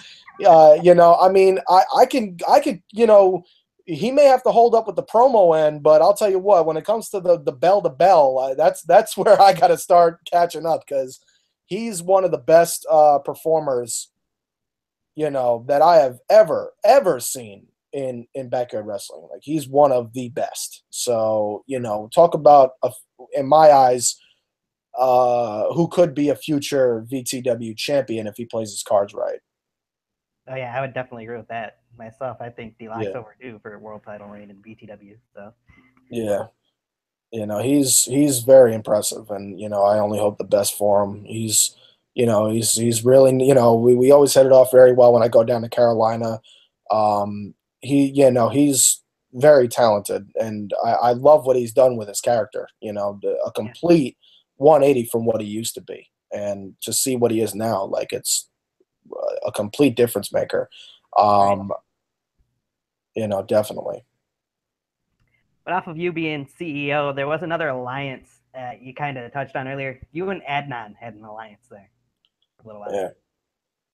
I mean, I could, he may have to hold up with the promo end, but I'll tell you what, when it comes to the bell to bell, that's where I got to start catching up because he's one of the best performers, that I have ever seen in backyard wrestling. Like, he's one of the best. So, talk about, in my eyes, who could be a future VTW champion if he plays his cards right. Oh yeah, I would definitely agree with that myself. I think D-Lock's Yeah. overdue for a world title reign in BTW. So Yeah. He's very impressive, and I only hope the best for him. He's really, we always hit it off very well when I go down to Carolina. He's very talented, and I love what he's done with his character. A complete 180 from what he used to be, and to see what he is now, like, it's a complete difference maker. right. Definitely. But off of you being CEO, there was another alliance you kind of touched on earlier. You and Adnan had an alliance there for a little while. Yeah.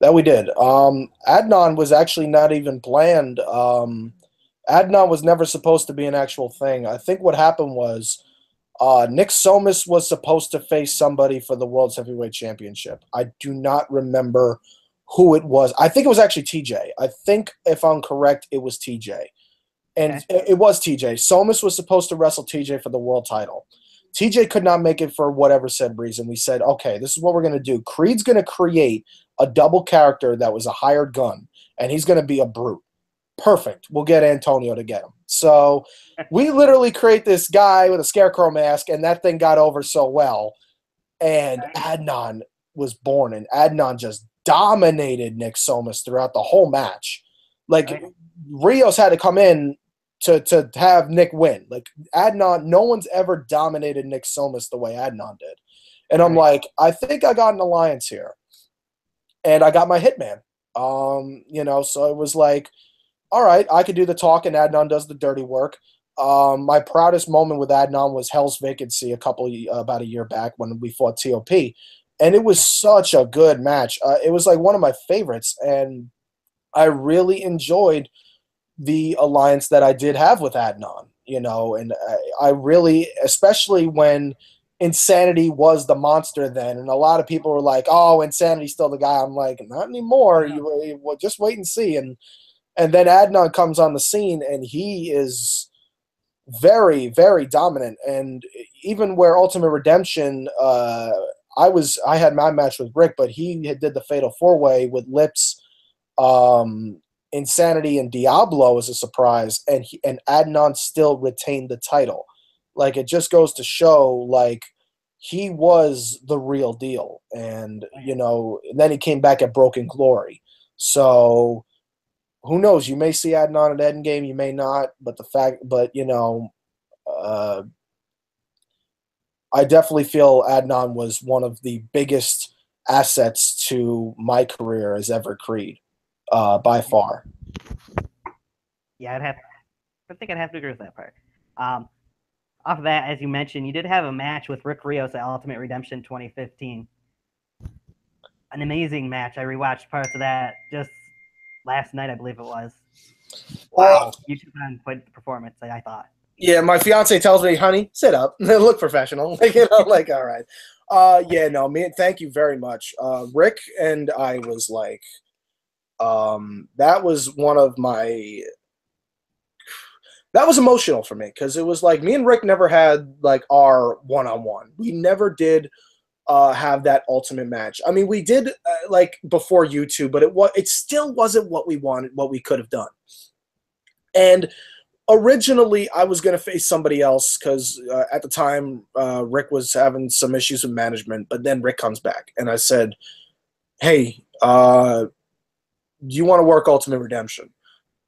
That we did. Adnan was actually not even planned. Adnan was never supposed to be an actual thing. I think what happened was Nick Somas was supposed to face somebody for the World's Heavyweight Championship. I do not remember who it was. I think it was actually TJ. I think, if I'm correct, it was TJ. And it was TJ. Somas was supposed to wrestle TJ for the world title. TJ could not make it for whatever said reason. We said, okay, this is what we're going to do. Creed's going to create a double character that was a hired gun, and he's going to be a brute. Perfect. We'll get Antonio to get him. So we literally create this guy with a scarecrow mask, and that thing got over so well. And Adnan was born, and Adnan just dominated Nick Somas throughout the whole match. Like, Rios had to come in to have Nick win. Like, Adnan, no one's ever dominated Nick Somas the way Adnan did. And I'm like, I think I got an alliance here. And I got my hitman. So it was like, all right, I could do the talk and Adnan does the dirty work. My proudest moment with Adnan was Hell's Vacancy about a year back when we fought TOP. And it was such a good match. It was like one of my favorites. And I really enjoyed the alliance that I did have with Adnan, and I really, especially when Insanity was the monster then, and a lot of people were like, oh, Insanity's still the guy. I'm like, not anymore. You just wait and see. And then Adnan comes on the scene, and he is very, very dominant. And even where Ultimate Redemption, I had my match with Rick, but he did the Fatal 4-Way with Lips, Insanity, and Diablo as a surprise, and Adnan still retained the title. Like, it just goes to show, like, he was the real deal. And, and then he came back at Broken Glory. So who knows? You may see Adnan at Endgame, you may not, I definitely feel Adnan was one of the biggest assets to my career as Everett Crede. By far. Yeah, I think I'd have to agree with that part. Off of that, as you mentioned, you did have a match with Rick Rios at Ultimate Redemption 2015. An amazing match. I rewatched parts of that just last night, I believe it was. Wow, you took on quite the performance, I thought. Yeah, my fiance tells me, honey, sit up. Look professional. Like, all right. Man, thank you very much. Rick and I was like, that was emotional for me, because it was like me and Rick never had like our one-on-one. We never did have that ultimate match. I mean, we did like before YouTube, but it still wasn't what we wanted, what we could have done. And originally I was going to face somebody else because at the time Rick was having some issues with management, but then Rick comes back and I said, hey, do you want to work Ultimate Redemption?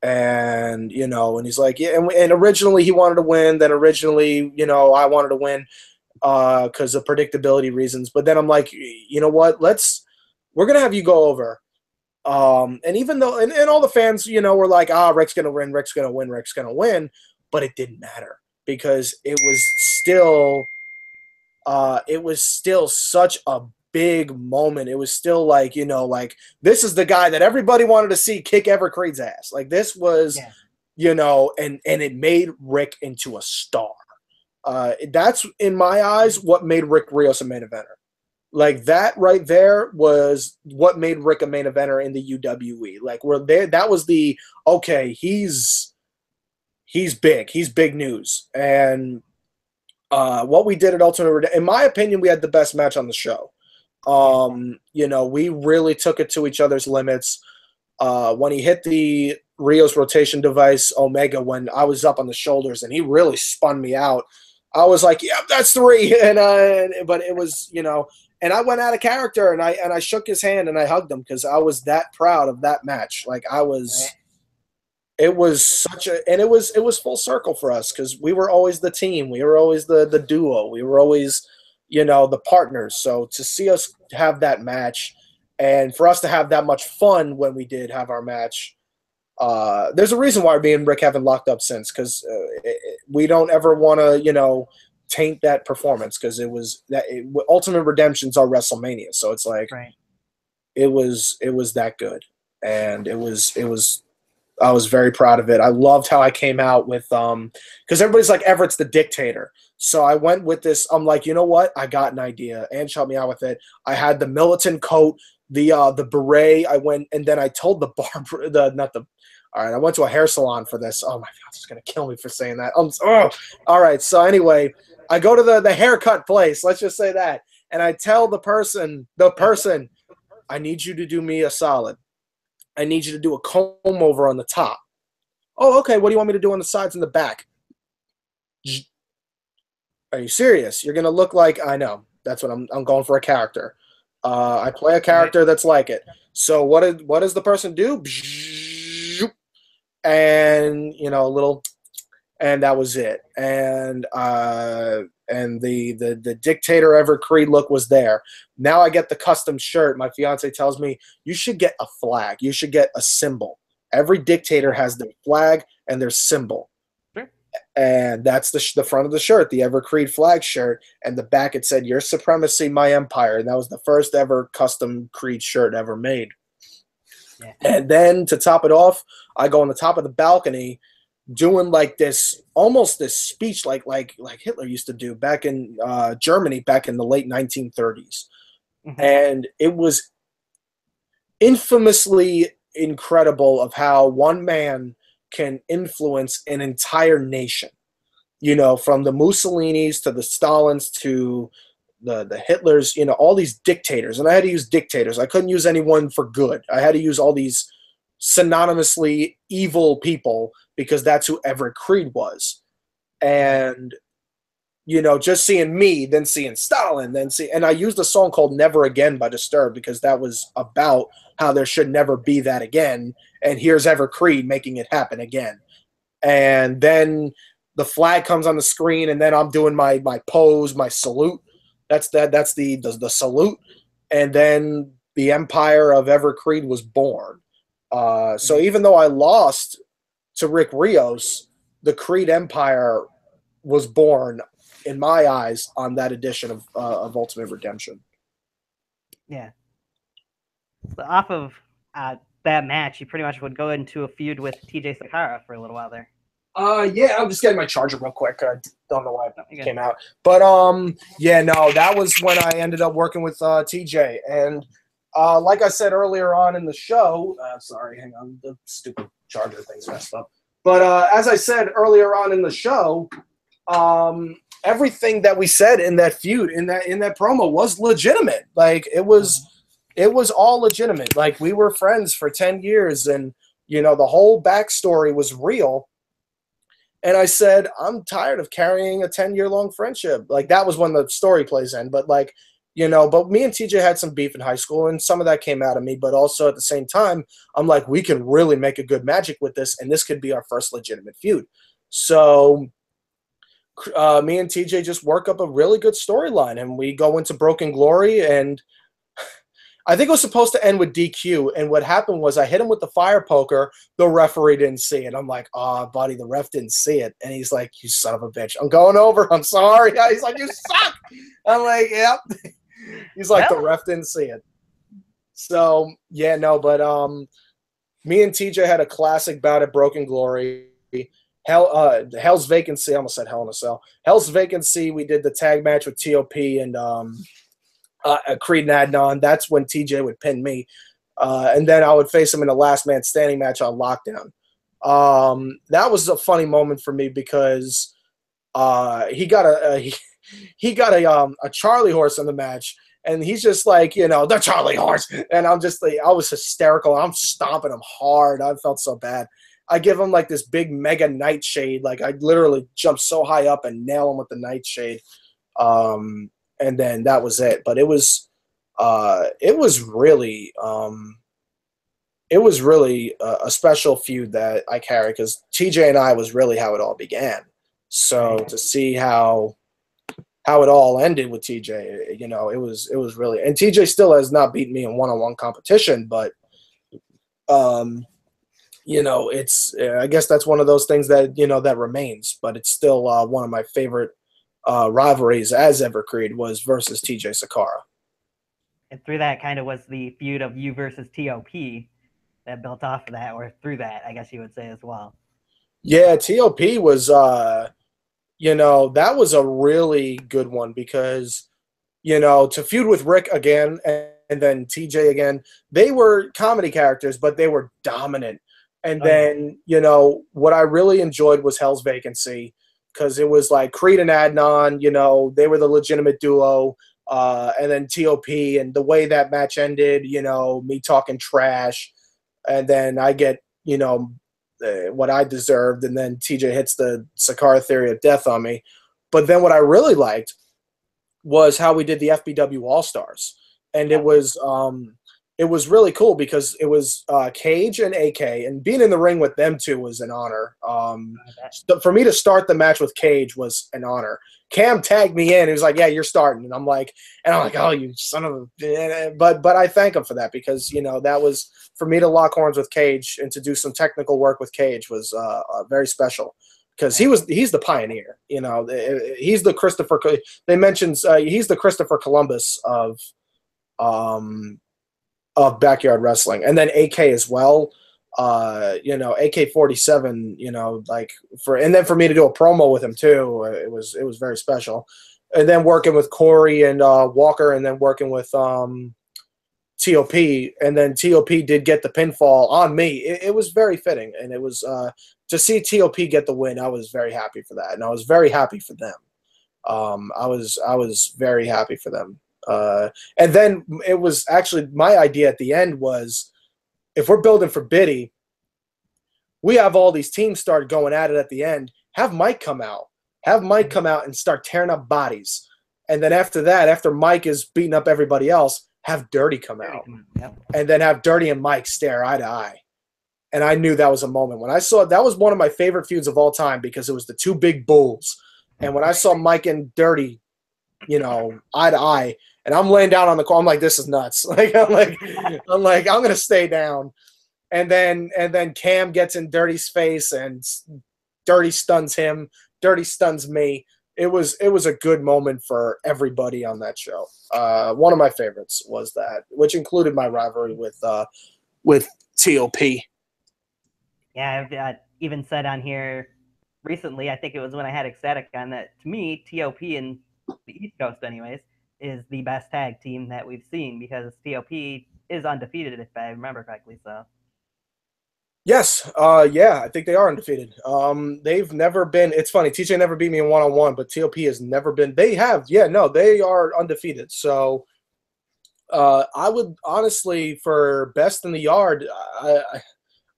And, and he's like, yeah. And originally he wanted to win. Then originally, I wanted to win because of predictability reasons. But then I'm like, you know what? We're going to have you go over. And even though, and all the fans, were like, Rick's going to win, Rick's going to win, Rick's going to win. But it didn't matter because it was still such a big moment. It was still like, like, this is the guy that everybody wanted to see kick Everett Crede's ass. Like, this was, and it made Rick into a star. That's, in my eyes, what made Rick Rios a main eventer. Like that right there was what made Rick a main eventer in the UWE. Like we're there. That was the okay. He's big. He's big news. And what we did at Ultimate, in my opinion, we had the best match on the show. You know, we really took it to each other's limits. When he hit the Rio's rotation device, Omega, when I was up on the shoulders, and he really spun me out. I was like, "Yep, that's 3." But it was, you know, and I went out of character, and I shook his hand and I hugged him because I was that proud of that match. Like I was. It was such a, and it was full circle for us because we were always the team, we were always the duo, we were always, you know, the partners. So to see us have that match, and for us to have that much fun when we did have our match, there's a reason why me and Rick haven't locked up since, because we don't ever want to, you know, taint that performance, because it was that Ultimate Redemption's our WrestleMania, so it's like it was that good, and it was. I was very proud of it. I loved how I came out with because everybody's like, Everett's the dictator. So I went with this. I'm like, you know what? I got an idea. And helped me out with it. I had the militant coat, the beret. I went, and then I told the barber, all right, I went to a hair salon for this. Oh my God, it's gonna kill me for saying that. All right. So anyway, I go to the haircut place. Let's just say that, and I tell the person, I need you to do me a solid. I need you to do a comb over on the top. Oh, okay. What do you want me to do on the sides and the back? Are you serious? You're gonna look like, I know. That's what I'm going for, a character. I play a character that's like it. So what does the person do? And you know, a little, and that was it. And the dictator Everett Crede look was there. Now I get the custom shirt. My fiance tells me, you should get a flag. You should get a symbol. Every dictator has their flag and their symbol. Sure. And that's the front of the shirt, the Everett Crede flag shirt. And the back it said, "Your Supremacy, my empire." And that was the first ever custom Creed shirt ever made. Yeah. And then to top it off, I go on the top of the balcony doing like this, almost this speech like Hitler used to do back in Germany back in the late 1930s. Mm-hmm. And it was infamously incredible of how one man can influence an entire nation. You know, from the Mussolinis to the Stalins to the Hitlers, you know, all these dictators. And I had to use dictators. I couldn't use anyone for good. I had to use all these synonymously evil people, because that's who Everett Crede was. And, you know, just seeing me, then seeing Stalin, and I used a song called Never Again by Disturbed, because that was about how there should never be that again. And here's Everett Crede making it happen again. And then the flag comes on the screen, and then I'm doing my pose, my salute. That's the salute. And then the empire of Everett Crede was born. So even though I lost to Rick Rios, the Creed Empire was born, in my eyes, on that edition of Ultimate Redemption. Yeah. So off of that match, you pretty much would go into a feud with TJ Sakara for a little while there. Yeah, I'm just getting my charger real quick. I don't know why it came out. But, yeah, no, that was when I ended up working with TJ. And like I said earlier on in the show, sorry, hang on, the stupid charger thing's messed up. But as I said earlier on in the show, everything that we said in that feud, in that promo, was legitimate. Like it was all legitimate. Like we were friends for 10 years, and you know the whole backstory was real. And I said, I'm tired of carrying a 10-year-long friendship. Like that was when the story plays in. But like, you know, but me and TJ had some beef in high school, and some of that came out of me. But also at the same time, I'm like, we can really make a good magic with this, and this could be our first legitimate feud. So me and TJ just work up a really good storyline, and we go into Broken Glory, and I think it was supposed to end with DQ, and what happened was I hit him with the fire poker. The referee didn't see it. I'm like, oh, buddy, the ref didn't see it. And he's like, you son of a bitch. I'm going over. I'm sorry. He's like, you suck. I'm like, yep. He's like, the ref didn't see it. So, yeah, no, but me and TJ had a classic bout at Broken Glory. Hell's Vacancy. I almost said Hell in a Cell. Hell's Vacancy, we did the tag match with TOP and Creed and Adnan. That's when TJ would pin me. And then I would face him in a last man standing match on Lockdown. That was a funny moment for me because he got he got a Charlie horse in the match, and he's just like, the Charlie horse, and I'm just like, I was hysterical. I'm stomping him hard. I felt so bad. I give him like this big mega nightshade. Like I literally jumped so high up and nail him with the nightshade. And then that was it. But it was really a special feud that I carry because TJ and I was really how it all began. So to see how it all ended with TJ, it was really, and TJ still has not beaten me in one-on-one competition, but it's I guess that's one of those things that that remains, but it's still one of my favorite rivalries as Everett Crede was versus TJ Sakara. And through that kind of was the feud of you versus TOP that built off of that, or through that, I guess you would say as well. Yeah, TOP was that was a really good one because to feud with Rick again and then TJ again, they were comedy characters, but they were dominant. And then, what I really enjoyed was Hell's Vacancy because it was like Creed and Adnan, they were the legitimate duo. And then TOP and the way that match ended, me talking trash. And then I get, what I deserved. And then TJ hits the Sakara theory of death on me. But then what I really liked was how we did the FBW All-Stars. And it was really cool because it was Cage and AK, and being in the ring with them two was an honor. For me to start the match with Cage was an honor. Cam tagged me in. He was like, "Yeah, you're starting," and I'm like, "Oh, you son of a!" But I thank him for that because that was for me to lock horns with Cage and to do some technical work with Cage was very special because he's the pioneer. He's the Christopher. They mentioned he's the Christopher Columbus of backyard wrestling, and then AK as well. AK-47, and then for me to do a promo with him too, it was very special. And then working with Corey and Walker, and then working with TOP, and then TOP did get the pinfall on me. It was very fitting, and it was to see TOP get the win. I was very happy for that, and I was very happy for them. I was very happy for them. And then it was actually my idea at the end was, if we're building for BITY, we have all these teams start going at it at the end. Have Mike come out. Have Mike come out and start tearing up bodies. And then after that, after Mike is beating up everybody else, have Dirty come out. Yep. And then have Dirty and Mike stare eye to eye. And I knew that was a moment. When I saw that was one of my favorite feuds of all time because it was the two big bulls. And when I saw Mike and Dirty, eye to eye, and I'm laying down on the corner. I'm like, this is nuts. I'm gonna stay down. And then Cam gets in Dirty's face, and Dirty stuns him. Dirty stuns me. It was a good moment for everybody on that show. One of my favorites was that, which included my rivalry with TOP. Yeah, I've even said on here recently. I think it was when I had Ecstatic on that. To me, TOP and the East Coast, anyways, is the best tag team that we've seen because TOP is undefeated, if I remember correctly. So, yes, I think they are undefeated. They've never been. It's funny, TJ never beat me in one-on-one, but TOP has never been. They have, they are undefeated. So, I would honestly, for best in the yard,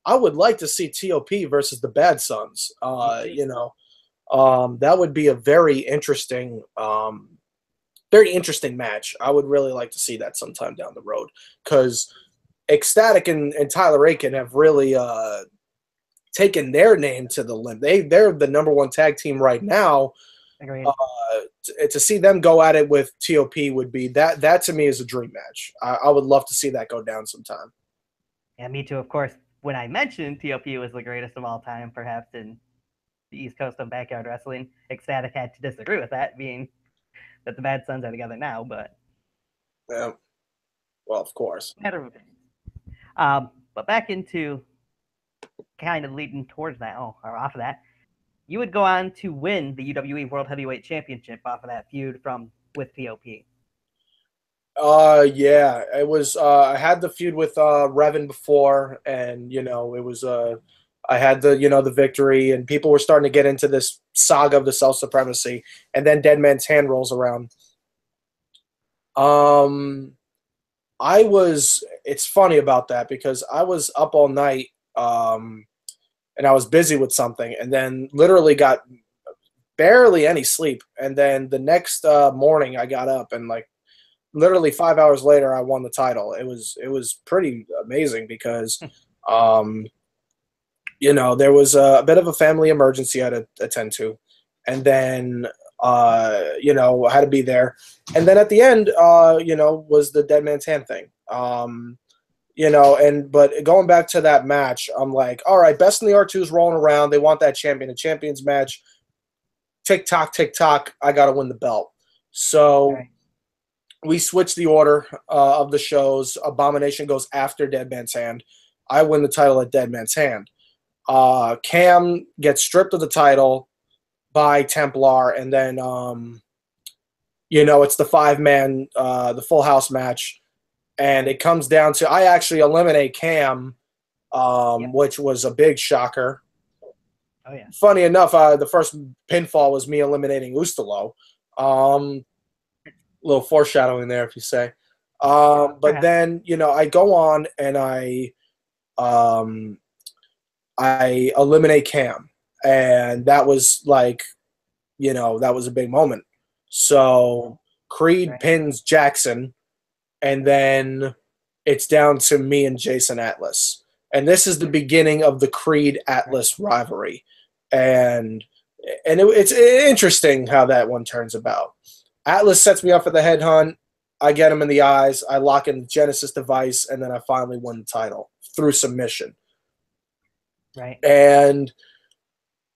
I would like to see TOP versus the Bad Sons. That would be a very interesting match. I would really like to see that sometime down the road because Ecstatic and Tyler Aiken have really taken their name to the limb. They're the number one tag team right now. agreed. To see them go at it with TOP would be that to me is a dream match. I would love to see that go down sometime. Yeah, me too. Of course, when I mentioned TOP was the greatest of all time, perhaps in the East Coast of backyard wrestling, Ecstatic had to disagree with that, being that the Bad Sons are together now. But Yeah, well, of course. matter of opinion. But back into kind of leading towards that, or off of that, you would go on to win the UWE World Heavyweight Championship off of that feud with TOP. Yeah, it was. I had the feud with Revan before, and it was. I had the victory, and people were starting to get into this saga of the self supremacy, and then Dead Man's Hand rolls around. Um, I was. It's funny about that because I was up all night, and I was busy with something, and then literally got barely any sleep, and then the next morning I got up and like literally 5 hours later, I won the title. It was pretty amazing because, um, there was a bit of a family emergency I had to attend to, and then I had to be there, and then at the end, was the Dead Man's Hand thing. But going back to that match, I'm like, all right, Best in the R2 is rolling around. They want that champion, a champions match. Tick tock, tick tock. I got to win the belt. So. Right. We switch the order of the shows. Abomination goes after Dead Man's Hand. I win the title at Dead Man's Hand. Cam gets stripped of the title by Templar, and then it's the 5-man, the Full House match, and it comes down to I actually eliminate Cam, which was a big shocker. Oh yeah. Funny enough, the first pinfall was me eliminating Ustalo. Little foreshadowing there, if you say. But then, I go on and I eliminate Cam, and that was like, that was a big moment. So Creed pins Jackson, and then it's down to me and Jason Atlas, and this is the beginning of the Creed Atlas rivalry, and it's interesting how that one turns about. Atlas sets me up for the headhunt. I get him in the eyes. I lock in the Genesis device, and then I finally won the title through submission. Right. And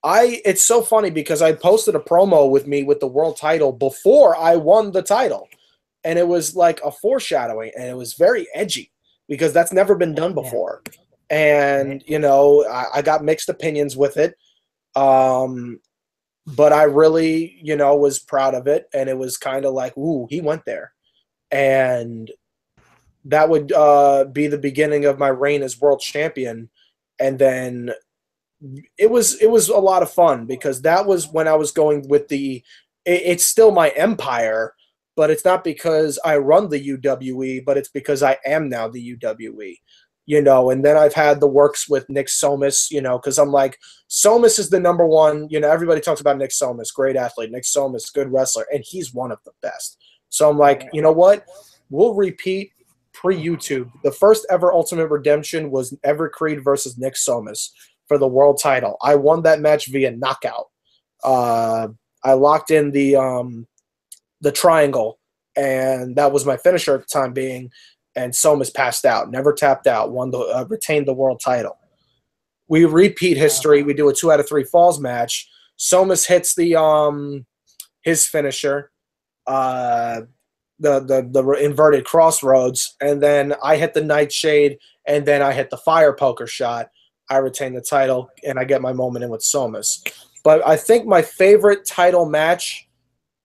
it's so funny because I posted a promo with me with the world title before I won the title. And it was like a foreshadowing, and it was very edgy because that's never been done before. Yeah. And, I got mixed opinions with it. But I really, was proud of it, and it was kind of like, ooh, he went there. And that would be the beginning of my reign as world champion. And then it was a lot of fun because that was when I was going with it's still my empire, but it's not because I run the UWE, but it's because I am now the UWE. And then I've had the works with Nick Somas, because I'm like, Somas is the number one, everybody talks about Nick Somas, great athlete, Nick Somas, good wrestler, and he's one of the best. So I'm like, you know what? We'll repeat pre-YouTube. The first ever Ultimate Redemption was Everett Crede versus Nick Somas for the world title. I won that match via knockout. I locked in the triangle, and that was my finisher at the time being, and Somas passed out, never tapped out, retained the world title. We repeat history. We do a 2 out of 3 falls match. Somas hits his finisher, the inverted crossroads, and then I hit the nightshade, and then I hit the fire poker shot. I retain the title, and I get my moment in with Somas. But I think my favorite title match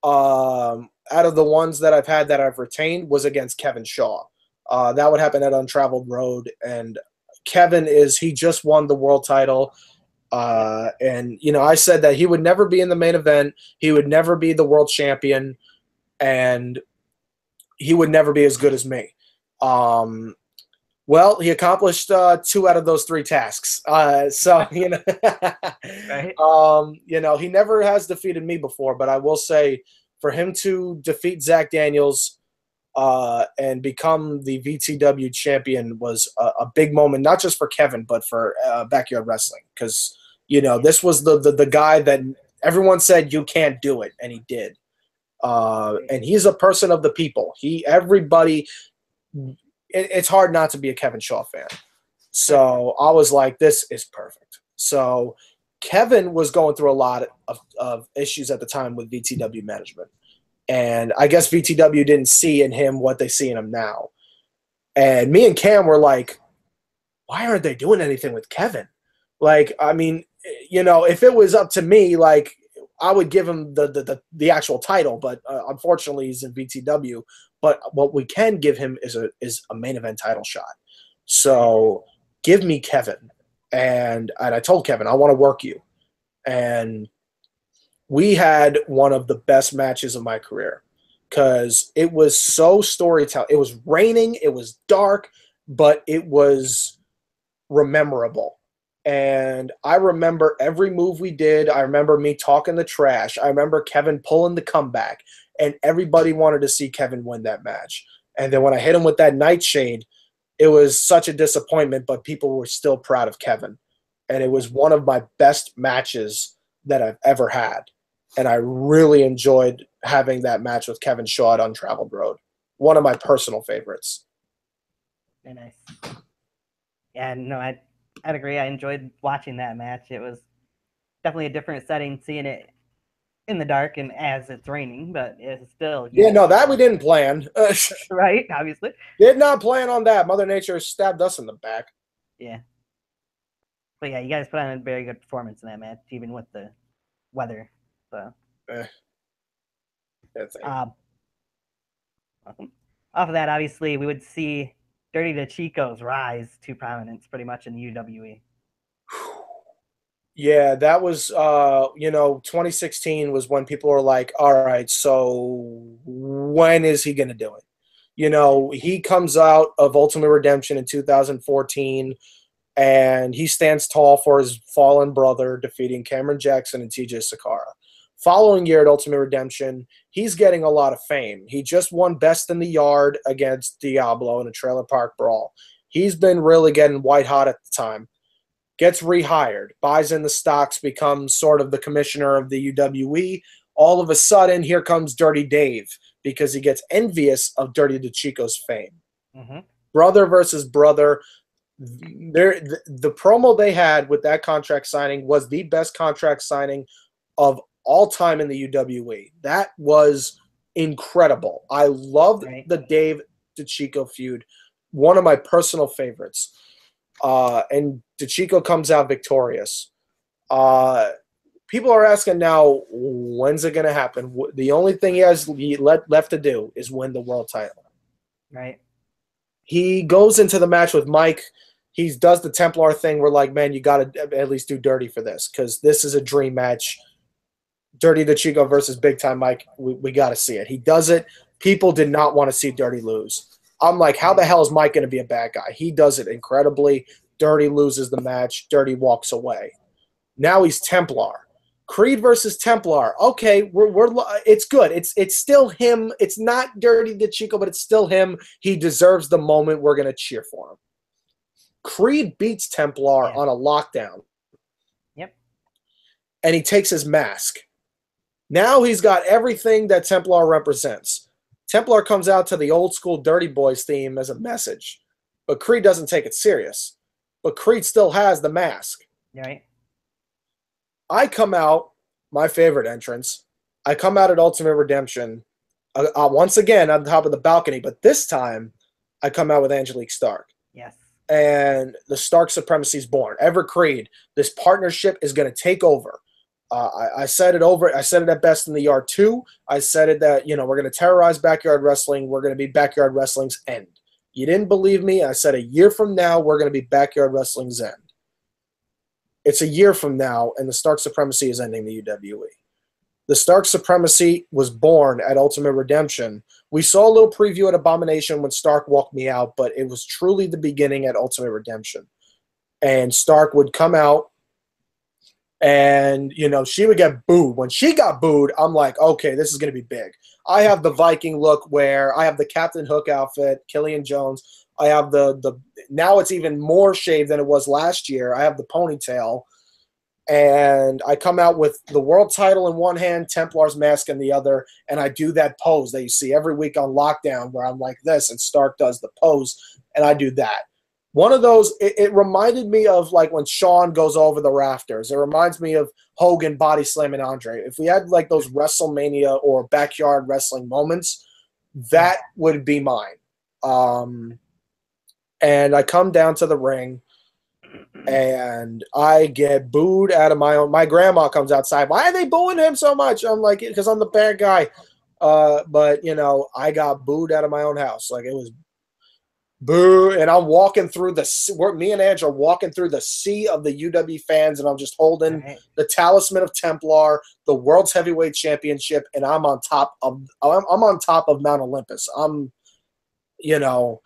out of the ones that I've had that I've retained was against Kevin Shaw. That would happen at Untraveled Road, and Kevin he just won the world title, and I said that he would never be in the main event, he would never be the world champion, and he would never be as good as me. Well, he accomplished 2 out of those 3 tasks. So Right. he never has defeated me before, but I will say for him to defeat Zach Daniels and become the VTW champion was a big moment, not just for Kevin, but for Backyard Wrestling. Because, this was the guy that everyone said you can't do it, and he did. And he's a person of the people. It's hard not to be a Kevin Shaw fan. So I was like, this is perfect. So Kevin was going through a lot of issues at the time with VTW management. And I guess VTW didn't see in him what they see in him now. And me and Cam were like, why aren't they doing anything with Kevin? Like, I mean, if it was up to me, like, I would give him the actual title, but unfortunately he's in BTW. But what we can give him is a main event title shot. So give me Kevin. And I told Kevin, I want to work you. And we had one of the best matches of my career because it was so storytelling. It was raining, it was dark, but it was rememberable. And I remember every move we did. I remember me talking the trash. I remember Kevin pulling the comeback, and everybody wanted to see Kevin win that match. And then when I hit him with that nightshade, it was such a disappointment, but people were still proud of Kevin. And it was one of my best matches that I've ever had. And I really enjoyed having that match with Kevin Shaw at Untraveled Road. One of my personal favorites. Very nice. Yeah, no, I'd agree. I enjoyed watching that match. It was definitely a different setting, seeing it in the dark and as it's raining, but it's still. Yeah, no, that we didn't plan. Right, obviously. Did not plan on that. Mother Nature stabbed us in the back. Yeah. But yeah, you guys put on a very good performance in that match, even with the weather. So. Awesome. Off of that, obviously, we would see Dirty DeChico's rise to prominence pretty much in the UWE. Yeah, that was 2016 was when people were like, all right, so when is he going to do it? He comes out of Ultimate Redemption in 2014, and he stands tall for his fallen brother, defeating Cameron Jackson and TJ Sakara. Following year at Ultimate Redemption, he's getting a lot of fame. He just won Best in the Yard against Diablo in a Trailer Park Brawl. He's been really getting white hot at the time. Gets rehired, buys in the stocks, becomes sort of the commissioner of the UWE. All of a sudden, here comes Dirty Dave because he gets envious of Dirty DeChico's fame. Mm-hmm. Brother versus brother. The promo they had with that contract signing was the best contract signing of all time in the UWE. That was incredible. I loved the Dave DeChico feud. One of my personal favorites. And DeChico comes out victorious. People are asking now, when's it going to happen? The only thing he has left to do is win the world title. Right. He goes into the match with Mike. He does the Templar thing. We're like, man, you got to at least do Dirty for this because this is a dream match. Dirty DeChico versus Big Time Mike. We got to see it. He does it. People did not want to see Dirty lose. I'm like, how the hell is Mike going to be a bad guy? He does it incredibly. Dirty loses the match. Dirty walks away. Now he's Templar. Crede versus Templar. Okay, it's good. It's still him. It's not Dirty DeChico, but it's still him. He deserves the moment. We're going to cheer for him. Crede beats Templar on a lockdown. Yep. And he takes his mask. Now he's got everything that Templar represents. Templar comes out to the old school Dirty Boys theme as a message. But Crede doesn't take it serious. But Crede still has the mask. Right. I come out, my favorite entrance. I come out at Ultimate Redemption, once again on top of the balcony, but this time I come out with Angelique Stark. Yes. And the Stark Supremacy is born. Everett Crede, this partnership is going to take over. I said it I said it at Best in the Yard 2. I said it that, we're going to terrorize backyard wrestling. We're going to be backyard wrestling's end. You didn't believe me. I said a year from now, we're going to be backyard wrestling's end. It's a year from now, and the Stark Supremacy is ending the UWE. The Stark Supremacy was born at Ultimate Redemption. We saw a little preview at Abomination when Stark walked me out, but it was truly the beginning at Ultimate Redemption. And Stark would come out, and, she would get booed. When she got booed, I'm like, okay, this is going to be big. I have the Viking look where I have the Captain Hook outfit, Killian Jones. I have the now it's even more shaved than it was last year. I have the ponytail. And I come out with the world title in one hand, Templar's mask in the other, and I do that pose that you see every week on Lockdown where I'm like this, and Stark does the pose, and I do that. One of those, it reminded me of like when Shawn goes over the rafters. It reminds me of Hogan body slamming Andre. If we had like those WrestleMania or backyard wrestling moments, that would be mine. And I come down to the ring, and I get booed out of my own. My grandma comes outside. Why are they booing him so much? I'm like, because I'm the bad guy. But you know, I got booed out of my own house. Like it was boo, and I'm walking through me and Ange are walking through the sea of the UW fans, and I'm just holding the Talisman of Templar, the World's Heavyweight Championship, and I'm on top of Mount Olympus. You know,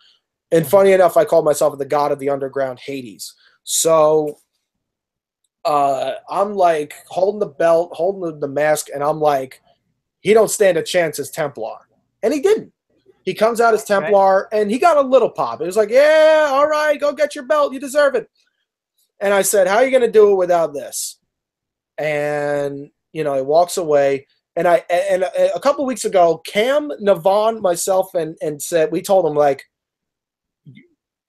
and funny enough, I called myself the god of the underground Hades. So I'm like holding the belt, holding the mask, and I'm like, he don't stand a chance as Templar. And he didn't. He comes out as Templar, and he got a little pop. It was like, yeah, all right, go get your belt. You deserve it. And I said, how are you going to do it without this? And, you know, he walks away. And a couple of weeks ago, Cam, Navon, myself, and said, we told him, like,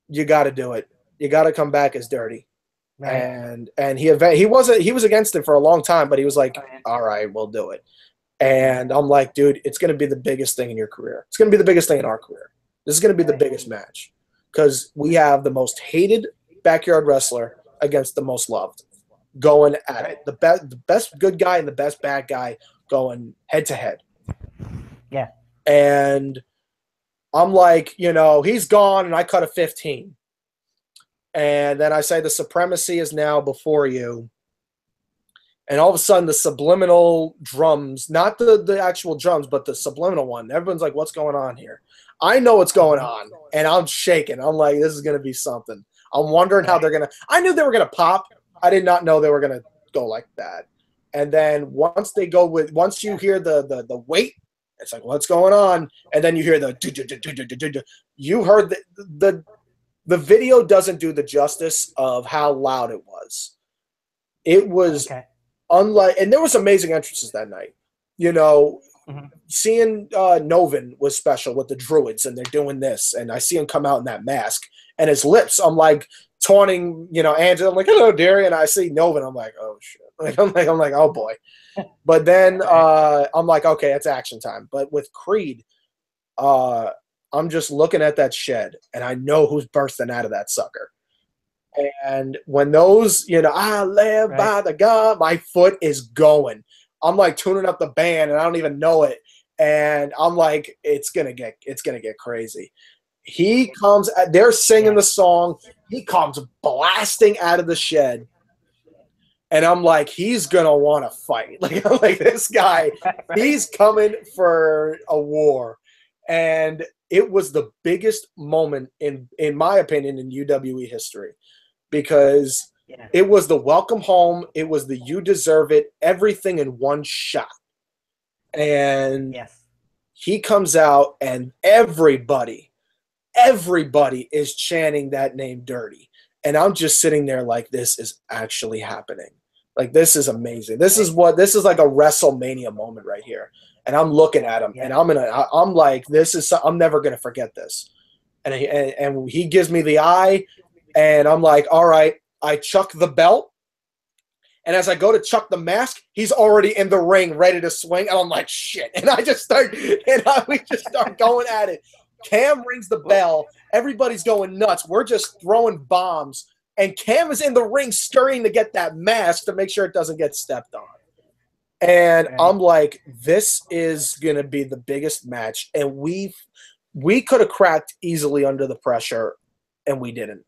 you got to do it. You got to come back as Dirty. Right. And he was against it for a long time, but he was like, all right, we'll do it. And I'm like, dude, it's going to be the biggest thing in your career. It's going to be the biggest thing in our career. This is going to be the biggest match because we have the most hated backyard wrestler against the most loved going at it. The best good guy and the best bad guy going head to head. Yeah. And I'm like, you know, he's gone and I cut a 15. And then I say the Supremacy is now before you. And all of a sudden, the subliminal drums, not the actual drums, but the subliminal one. Everyone's like, what's going on here? I know what's going on, and I'm shaking. I'm like, this is going to be something. I'm wondering how they're going to – I knew they were going to pop. I did not know they were going to go like that. And then once you hear the weight, it's like, what's going on? And then you hear the – you heard the video doesn't do the justice of how loud it was. It was unlike, and there was amazing entrances that night. You know, seeing Novin was special with the Druids, and they're doing this, and I see him come out in that mask, and his lips, I'm like taunting, you know, Angela. I'm like, hello, dearie, and I see Novin. I'm like, oh shit. I'm like, oh boy. But then I'm like, okay, it's action time. But with Crede, I'm just looking at that shed, and I know who's bursting out of that sucker. And when those, you know, I live by the gun, my foot is going. I'm like tuning up the band, and I don't even know it. And I'm like, it's gonna get crazy. He comes, they're singing the song. He comes blasting out of the shed, and I'm like, he's gonna want to fight. Like, I'm like, this guy, he's coming for a war. And it was the biggest moment in my opinion in UWE history. Because it was the welcome home, it was the you deserve it, everything in one shot. And he comes out, and everybody is chanting that name Dirty. And I'm just sitting there like, this is actually happening. Like, this is amazing. This is like a WrestleMania moment right here. And I'm looking at him, and I'm like, I'm never gonna forget this. And he gives me the eye. And I'm like, all right, I chuck the belt. And as I go to chuck the mask, he's already in the ring ready to swing. And I'm like, shit. And we just start going at it. Cam rings the bell. Everybody's going nuts. We're just throwing bombs. And Cam is in the ring scurrying to get that mask to make sure it doesn't get stepped on. And I'm like, this is going to be the biggest match. And we could have cracked easily under the pressure, and we didn't.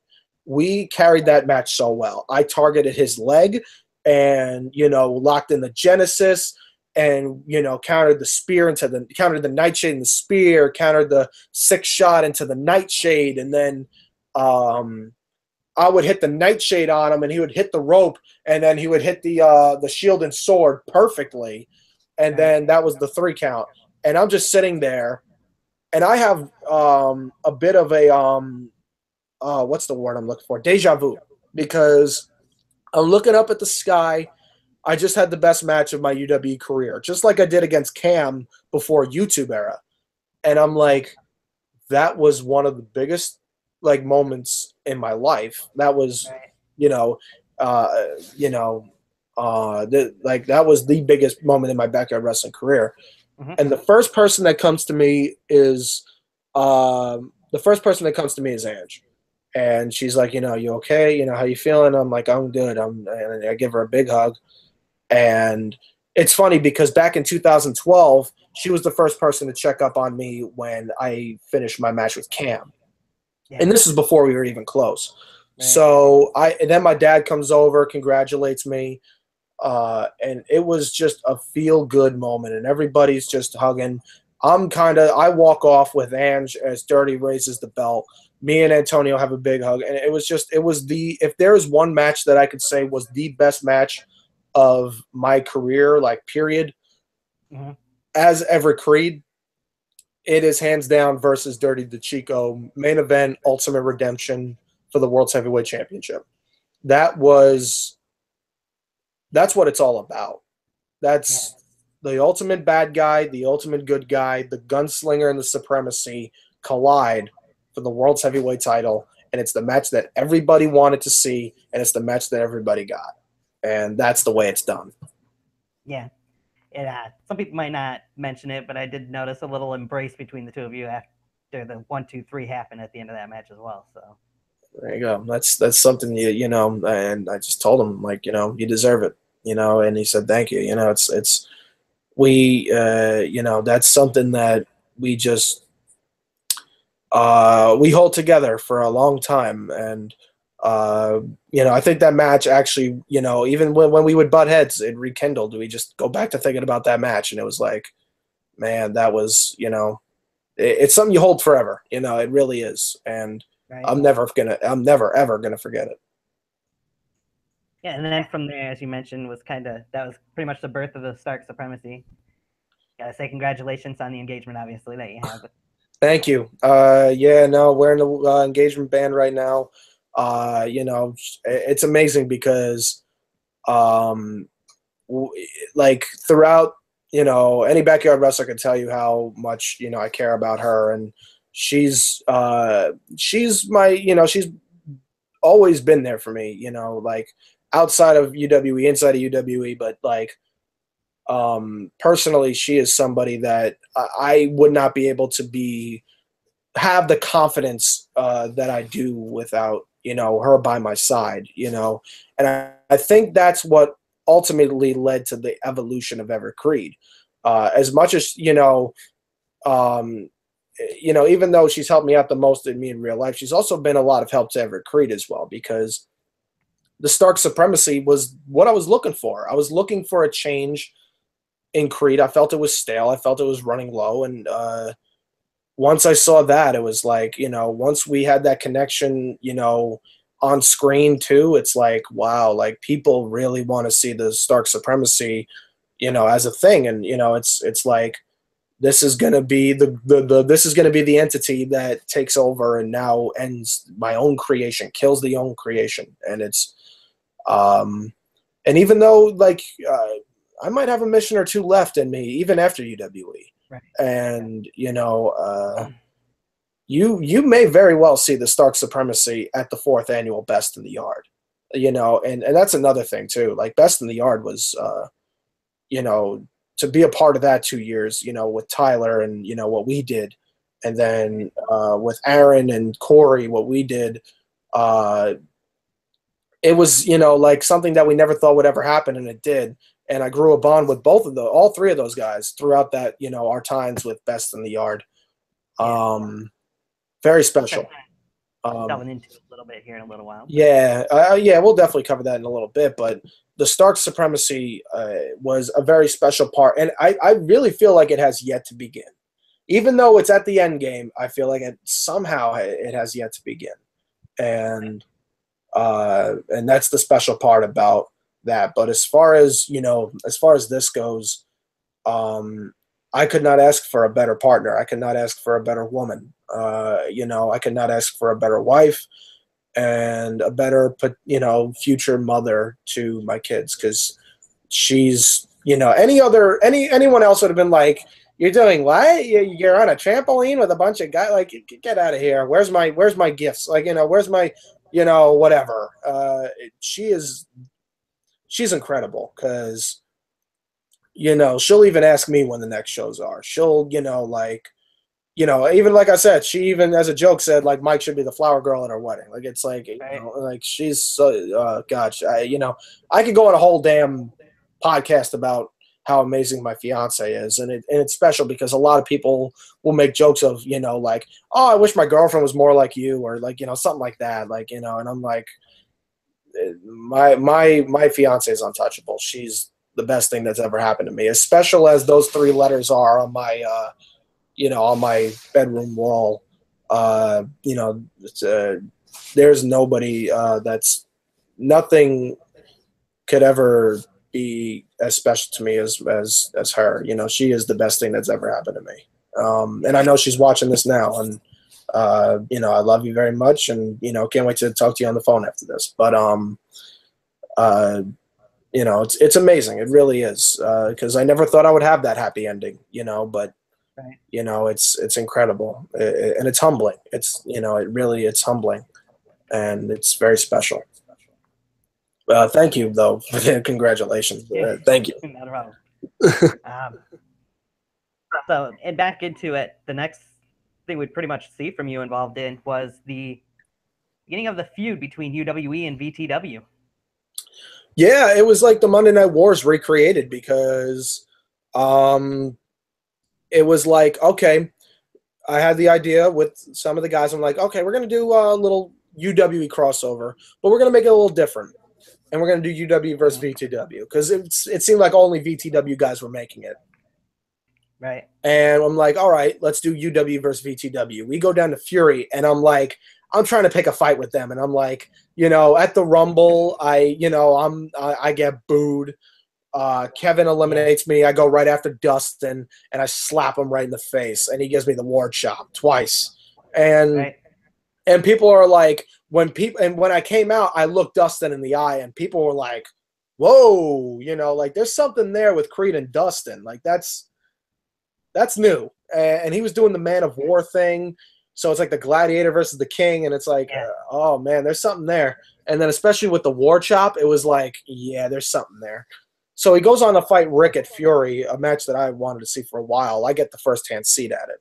We carried that match so well. I targeted his leg and, you know, locked in the Genesis and, you know, countered the Nightshade in the spear, countered the 6-shot into the Nightshade. And then I would hit the Nightshade on him, and he would hit the rope, and then he would hit the shield and sword perfectly. And then that was the 3 count. And I'm just sitting there, and I have a bit of a what's the word I'm looking for? Deja vu. Because I'm looking up at the sky. I just had the best match of my UW career, just like I did against Cam before YouTube era. And I'm like, that was one of the biggest like moments in my life. That was, that was the biggest moment in my backyard wrestling career. And the first person that comes to me is Ange. And she's like, you okay? How you feeling? I'm like, I'm good. And I give her a big hug. And it's funny because back in 2012, she was the first person to check up on me when I finished my match with Cam. Yeah. And this is before we were even close. Right. So and then my dad comes over, congratulates me. And it was just a feel good moment, and everybody's just hugging. I walk off with Ange as Dirty raises the belt. Me and Antonio have a big hug, and if there is one match that I could say was the best match of my career, like period, Mm-hmm. as Everett Crede, it is hands down versus Dirty DeChico, main event, Ultimate Redemption for the World's Heavyweight Championship. That was that's what it's all about. Yeah. That's the ultimate bad guy, the ultimate good guy, the gunslinger and the supremacy collide for the world's heavyweight title. And it's the match that everybody wanted to see, and it's the match that everybody got. And that's the way it's done. Yeah. Some people might not mention it, but I did notice a little embrace between the two of you after the 1, 2, 3 happened at the end of that match as well. So There you go. That's something and I just told him, like, you deserve it, and he said thank you. It's we that's something that we just we hold together for a long time. And I think that match actually, even when we would butt heads, it rekindled. We just go back to thinking about that match, and it was like, man, that was, it's something you hold forever. It really is. And right. I'm never ever gonna forget it. Yeah, and then from there, as you mentioned, that was pretty much the birth of the Stark Supremacy. Gotta say congratulations on the engagement, obviously, that you have. Thank you. Yeah, no, we're in the engagement band right now. It's amazing because, um, like throughout, any backyard wrestler can tell you how much I care about her, and she's she's always been there for me. Like outside of UWE, inside of UWE, but like personally, she is somebody that I would not be able to have the confidence that I do without her by my side. And I think that's what ultimately led to the evolution of Everett Crede. As much as um, even though she's helped me out the most in me in real life, she's also been a lot of help to Everett Crede as well, because the Stark Supremacy was what I was looking for. I was looking for a change in Creed. I felt it was stale. I felt it was running low. And once I saw that, it was like, once we had that connection, on screen too, it's like, wow, like people really want to see the Stark Supremacy, as a thing. And, it's like, this is going to be this is going to be the entity that takes over and now ends my own creation, kills the own creation. And it's, and even though like, I might have a mission or two left in me, even after UWE. Right. And you may very well see the Stark Supremacy at the 4th annual Best in the Yard. And that's another thing too. Like Best in the Yard was, to be a part of that 2 years, with Tyler and what we did, and then with Aaron and Corey, what we did. It was like something that we never thought would ever happen, and it did. And I grew a bond with all 3 of those guys throughout that, our times with Best in the Yard. Very special. Delving into it a little bit here in a little while. Yeah, we'll definitely cover that in a little bit. But the Stark Supremacy was a very special part, and I really feel like it has yet to begin. Even though it's at the end game, I feel like it has yet to begin, and that's the special part about that. But as far as this goes, I could not ask for a better partner. I could not ask for a better woman. I could not ask for a better wife and a better, future mother to my kids, because she's, anyone else would have been like, "You're doing what? You're on a trampoline with a bunch of guys? Like, get out of here. Where's my gifts? Like, where's my, whatever." She's incredible, because she'll even ask me when the next shows are. She'll, you know, even like I said, she even as a joke said like Mike should be the flower girl at her wedding. Like it's like you Right. know, like she's so gosh, you know, I could go on a whole damn podcast about how amazing my fiance is, and it's special because a lot of people will make jokes of you know like oh I wish my girlfriend was more like you or like you know something like that like you know, and I'm like my fiance is untouchable. She's the best thing that's ever happened to me, as special as those three letters are on my you know, on my bedroom wall. You know, there's nobody that's nothing could ever be as special to me as her. You know, she is the best thing that's ever happened to me. And I know she's watching this now, and you know, I love you very much, and you know, can't wait to talk to you on the phone after this. But uh, you know, it's amazing. It really is because I never thought I would have that happy ending. You know, but Right. you know it's incredible and it's humbling. It's you know it's humbling and it's very special. Thank you though. Congratulations. Yeah. Thank you. Not a problem. Um, so, and back into it, the next thing we'd pretty much see from you involved in was the beginning of the feud between UWE and VTW. Yeah, it was like the Monday Night Wars recreated because um it was like okay, I had the idea with some of the guys. I'm like, okay, we're gonna do a little UWE crossover, but we're gonna make it a little different, and we're gonna do UW versus VTW because it seemed like only VTW guys were making it. Right. And I'm like, all right, let's do UW versus VTW. We go down to Fury, and I'm like, I'm trying to pick a fight with them, and I'm like, you know, at the Rumble, I get booed. Kevin eliminates me. I go right after Dustin, and I slap him right in the face, and he gives me the ward chop twice. And Right. and people are like, when I came out, I looked Dustin in the eye, and people were like, whoa, you know, like there's something there with Creed and Dustin, like that's new. And he was doing the Man of War thing. So it's like the gladiator versus the king. And it's like, Yeah. oh, man, there's something there. And then especially with the war chop, it was like, yeah, there's something there. So he goes on to fight Rick at Fury, a match that I wanted to see for a while. I get the first-hand seat at it.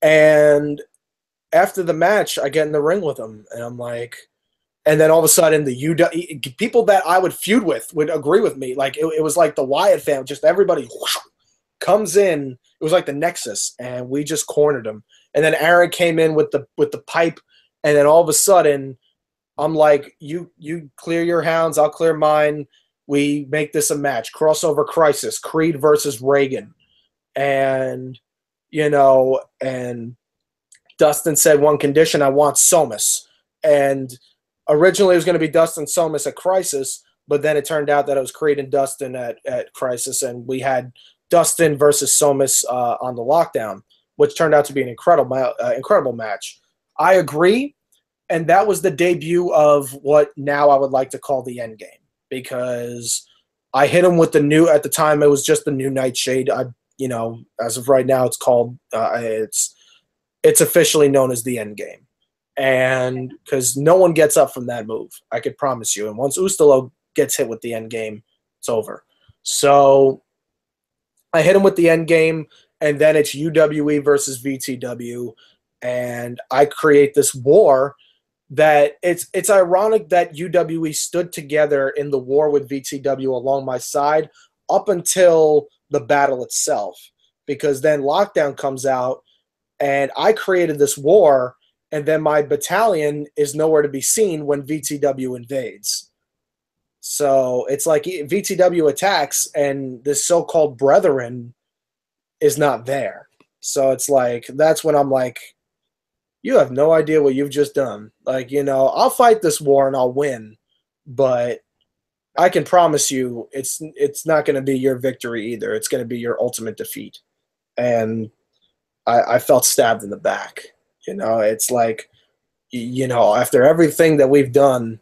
And after the match, I get in the ring with him. And I'm like, and then all of a sudden, people that I would feud with would agree with me. Like, it was like the Wyatt family, just everybody whoosh, comes in. It was like the Nexus, and we just cornered him. And then Aaron came in with the pipe, and then all of a sudden, I'm like, you clear your hounds, I'll clear mine. We make this a match. Crossover Crisis, Creed versus Reagan. And, you know, and Dustin said one condition, I want Somas. And originally it was going to be Dustin Somas at Crisis, but then it turned out that it was Creed and Dustin at Crisis, and we had Dustin versus Somas on the Lockdown, which turned out to be an incredible match. I agree, and that was the debut of what now I would like to call the End Game, because I hit him with the new. At the time, it was just the new Nightshade. As of right now, it's called it's officially known as the End Game, and because no one gets up from that move, I could promise you. And once Ustalo gets hit with the End Game, it's over. So I hit him with the End Game, and then it's UWE versus VTW, and I create this war that it's ironic that UWE stood together in the war with VTW along my side up until the battle itself, because then Lockdown comes out and I created this war, and then my battalion is nowhere to be seen when VTW invades. So it's like VTW attacks and this so-called brethren is not there. So it's like, that's when I'm like, you have no idea what you've just done. Like, I'll fight this war and I'll win, but I can promise you it's not going to be your victory either. It's going to be your ultimate defeat. And I felt stabbed in the back. It's like, after everything that we've done,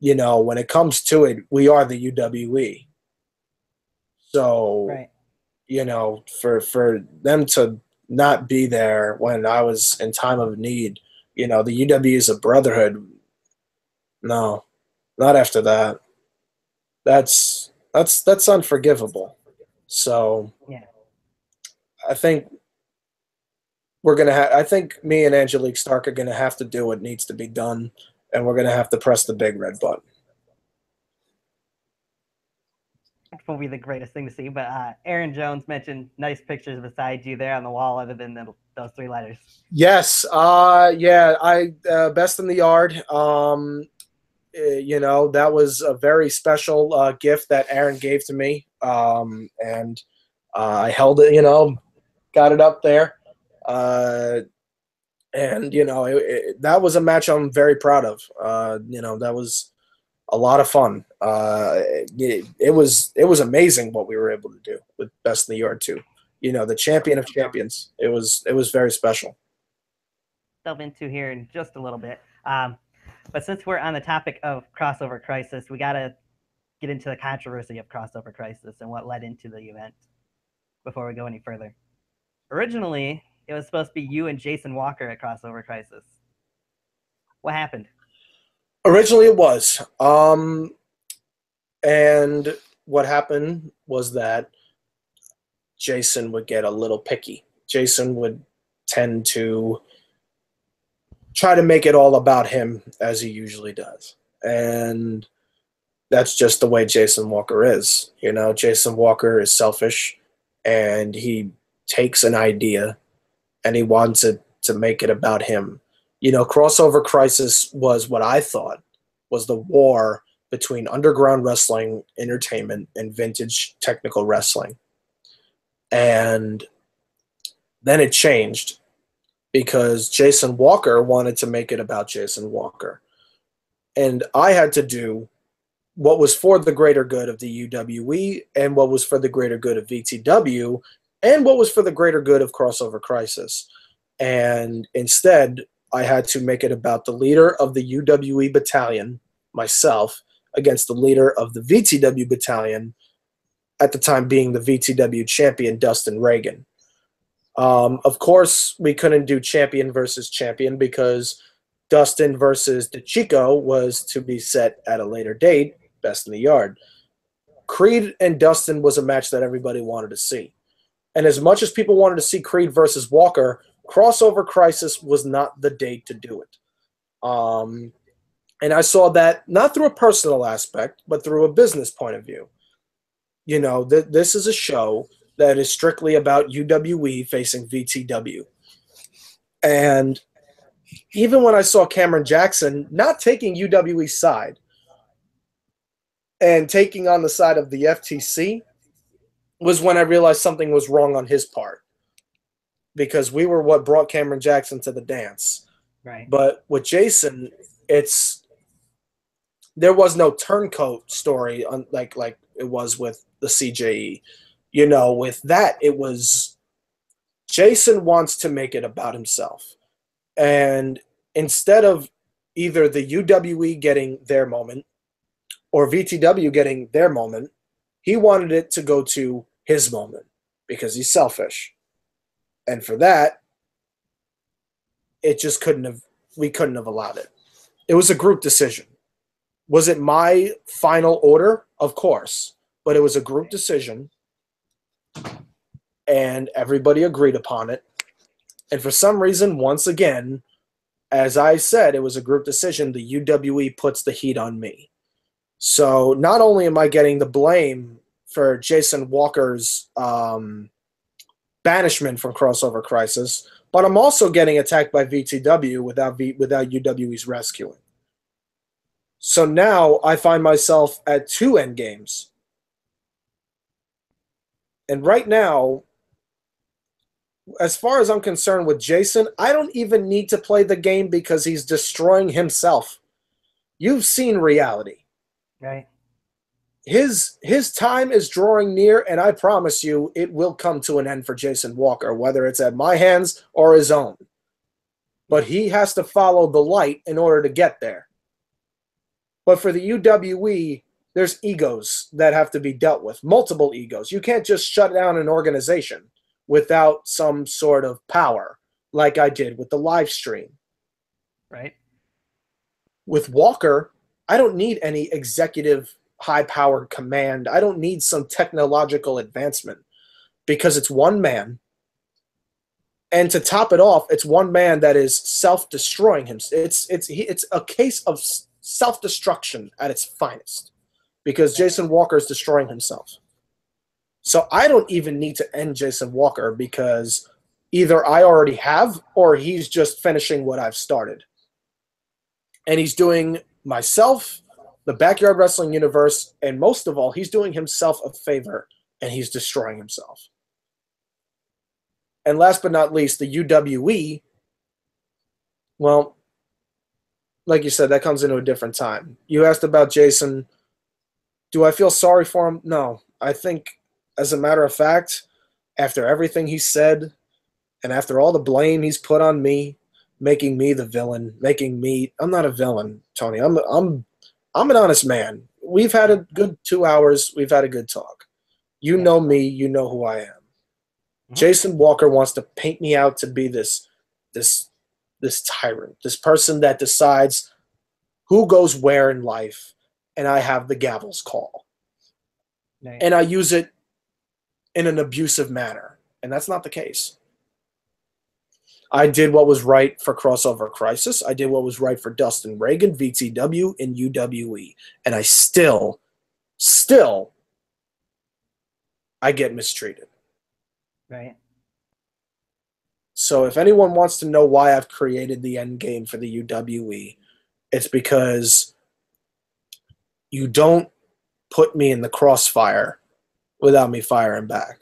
when it comes to it, we are the UWE. So, Right. For them to not be there when I was in time of need, the UWE is a brotherhood. No, not after that. That's unforgivable. So Yeah. I think we're gonna have. I think me and Angelique Stark are gonna have to do what needs to be done, and we're gonna have to press the big red button. It will be the greatest thing to see. But Aaron Jones mentioned nice pictures beside you there on the wall, other than those three letters. Yes. Yeah. I best in the yard. You know, that was a very special gift that Aaron gave to me, and I held it. You know, got it up there. And you know that was a match I'm very proud of. You know, that was a lot of fun. It was amazing what we were able to do with Best in the Yard too. You know, the champion of champions. It was very special. Delve into here in just a little bit. But since we're on the topic of Crossover Crisis, we gotta get into the controversy of Crossover Crisis and what led into the event before we go any further. Originally, it was supposed to be you and Jason Walker at Crossover Crisis. What happened? Originally, it was. And what happened was that Jason would get a little picky. Jason would tend to try to make it all about him, as he usually does. And that's just the way Jason Walker is. You know, Jason Walker is selfish, and he takes an idea and he wants it to make it about him. You know, Crossover Crisis was what I thought was the war between underground wrestling entertainment and vintage technical wrestling. And then it changed because Jason Walker wanted to make it about Jason Walker. And I had to do what was for the greater good of the UWE and what was for the greater good of VTW and what was for the greater good of Crossover Crisis. And instead, I had to make it about the leader of the UWE battalion, myself, against the leader of the VTW battalion, at the time being the VTW champion, Dustin Reagan. Of course, we couldn't do champion versus champion because Dustin versus DeChico was to be set at a later date, Best in the Yard. Crede and Dustin was a match that everybody wanted to see. And as much as people wanted to see Crede versus Walker, Crossover Crisis was not the date to do it. And I saw that not through a personal aspect, but through a business point of view. You know, this is a show that is strictly about UWE facing VTW. And even when I saw Cameron Jackson not taking UWE's side and taking on the side of the FTC was when I realized something was wrong on his part. Because we were what brought Cameron Jackson to the dance. Right. But with Jason, there was no turncoat story like it was with the CJE. You know, with that, it was Jason wants to make it about himself. And instead of either the UWE getting their moment or VTW getting their moment, he wanted it to go to his moment because he's selfish. And for that, we couldn't have allowed it. It was a group decision. Was it my final order? Of course. But it was a group decision. And everybody agreed upon it. And for some reason, once again, as I said, it was a group decision. The UWE puts the heat on me. So not only am I getting the blame for Jason Walker's banishment from Crossover Crisis, but I'm also getting attacked by VTW without UWE's rescuing. So now I find myself at 2 endgames. And right now, as far as I'm concerned with Jason, I don't even need to play the game because he's destroying himself. You've seen reality. Right. His time is drawing near, and I promise you it will come to an end for Jason Walker, whether it's at my hands or his own. But he has to follow the light in order to get there. But for the UWE, there's egos that have to be dealt with, multiple egos. You can't just shut down an organization without some sort of power, like I did with the live stream. Right. With Walker, I don't need any executive high-powered command. I don't need some technological advancement because it's one man And to top it off, it's one man that is self-destroying himself. It's a case of self-destruction at its finest, because Jason Walker is destroying himself. So I don't even need to end Jason Walker, because either I already have, or he's just finishing what I've started. And he's doing myself, the Backyard Wrestling universe, and most of all, he's doing himself a favor, and he's destroying himself. And last but not least, the UWE, well, like you said, that comes into a different time. You asked about Jason. Do I feel sorry for him? No. I think, as a matter of fact, after everything he said, and after all the blame he's put on me, making me the villain, I'm not a villain, Tony. I'm an honest man. We've had a good 2 hours. We've had a good talk. You know me. You know who I am. Jason Walker wants to paint me out to be this tyrant, this person that decides who goes where in life, and I have the gavel's call. Nice. And I use it in an abusive manner, and that's not the case. I did what was right for Crossover Crisis. I did what was right for Dustin Reagan, VTW, and UWE. And I still, I get mistreated. Right. So if anyone wants to know why I've created the end game for the UWE, it's because you don't put me in the crossfire without me firing back.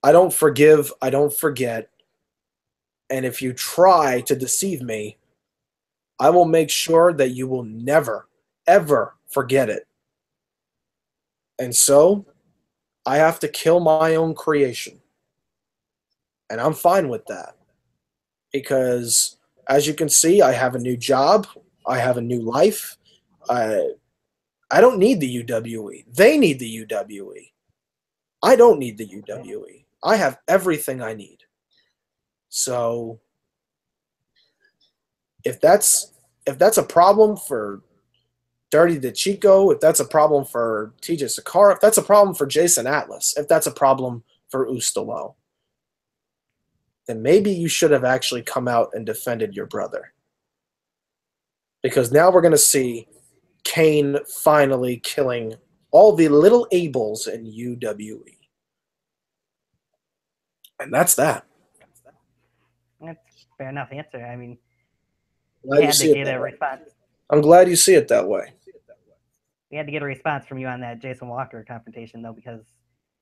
I don't forgive, I don't forget. And if you try to deceive me, I will make sure that you will never, ever forget it. And so I have to kill my own creation. And I'm fine with that, because as you can see, I have a new job. I have a new life. I don't need the UWE. They need the UWE. I don't need the UWE. I have everything I need. So if that's a problem for Dirty the Chico, if that's a problem for TJ Sakara, if that's a problem for Jason Atlas, if that's a problem for Ustalo, then maybe you should have actually come out and defended your brother. Because now we're going to see Kane finally killing all the little Abels in UWE. And that's that. That's a fair enough answer. I mean, we had to get a response. I'm glad you see it that way. We had to get a response from you on that Jason Walker confrontation, though, because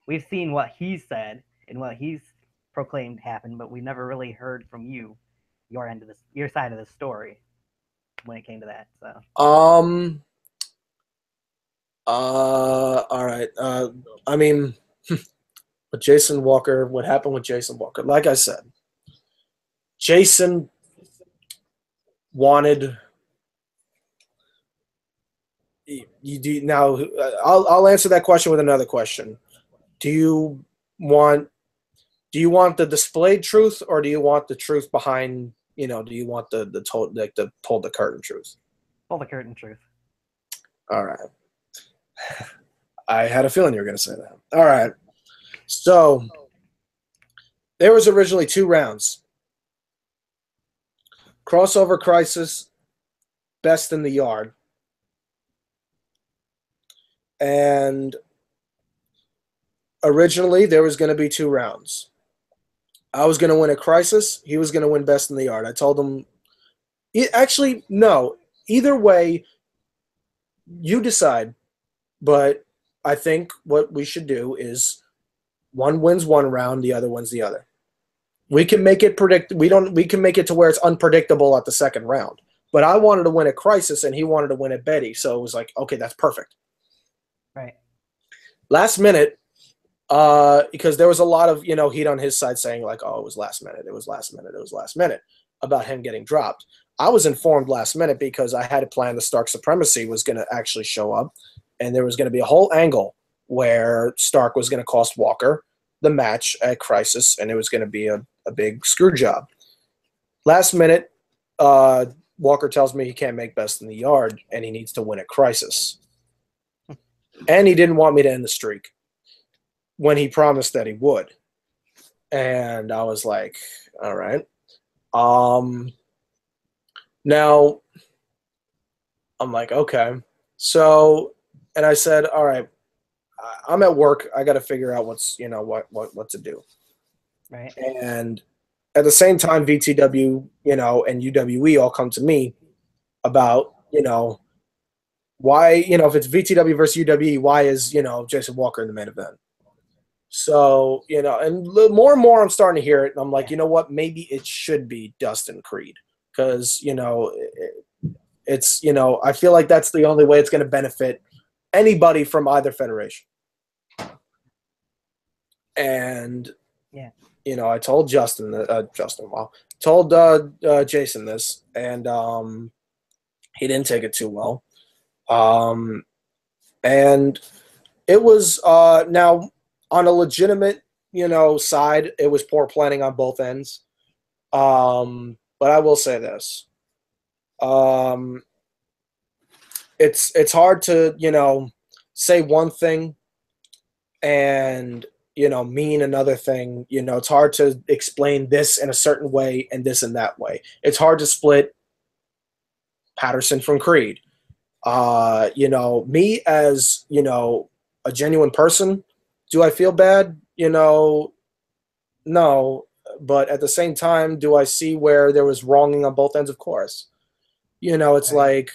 we've seen what he said and what he's proclaimed happened, but we never really heard from you, your end of this, your side of the story when it came to that. So all right. I mean, with Jason Walker, what happened with Jason Walker? Like I said, Jason wanted you do now. I'll answer that question with another question. Do you want the displayed truth, or do you want the truth behind? Do you want the pull the curtain truth? Pull the curtain truth. All right. I had a feeling you were going to say that. All right. So there was originally 2 rounds. Crossover Crisis, Best in the Yard. And originally there was going to be 2 rounds. I was going to win a Crisis. He was going to win Best in the Yard. I told him, actually, no. Either way, you decide. But I think what we should do is one wins one round, the other wins the other. We can make it we can make it to where it's unpredictable at the second round. But I wanted to win a Crisis, and he wanted to win at BITY, so it was like, okay, that's perfect. Right. Last minute, because there was a lot of heat on his side saying like, oh, it was last minute, about him getting dropped. I was informed last minute because I had a plan. The Stark Supremacy was going to actually show up, and there was going to be a whole angle where Stark was going to cost Walker the match at Crisis, and it was going to be a big screw job. Last minute, Walker tells me he can't make Best in the Yard, and he needs to win at Crisis. And he didn't want me to end the streak when he promised that he would. And I was like, All right. Now I'm like, okay. So, and I said, all right, I'm at work. I got to figure out what's, what to do. Right. And at the same time, VTW, and UWE all come to me about, why, if it's VTW versus UWE, why is, Jason Walker in the main event? So, and more and more I'm starting to hear it. And I'm like, you know what? Maybe it should be Dustin Creed. Because, it's, I feel like that's the only way it's going to benefit anybody from either federation. And, Yeah. I told Jason this, and he didn't take it too well. And it was now on a legitimate, side, it was poor planning on both ends. But I will say this. It's hard to, say one thing and, mean another thing. It's hard to explain this in a certain way and this in that way. It's hard to split Patterson from Creed. Me as, a genuine person, do I feel bad? No. But at the same time, do I see where there was wronging on both ends? Of course. It's Right. like,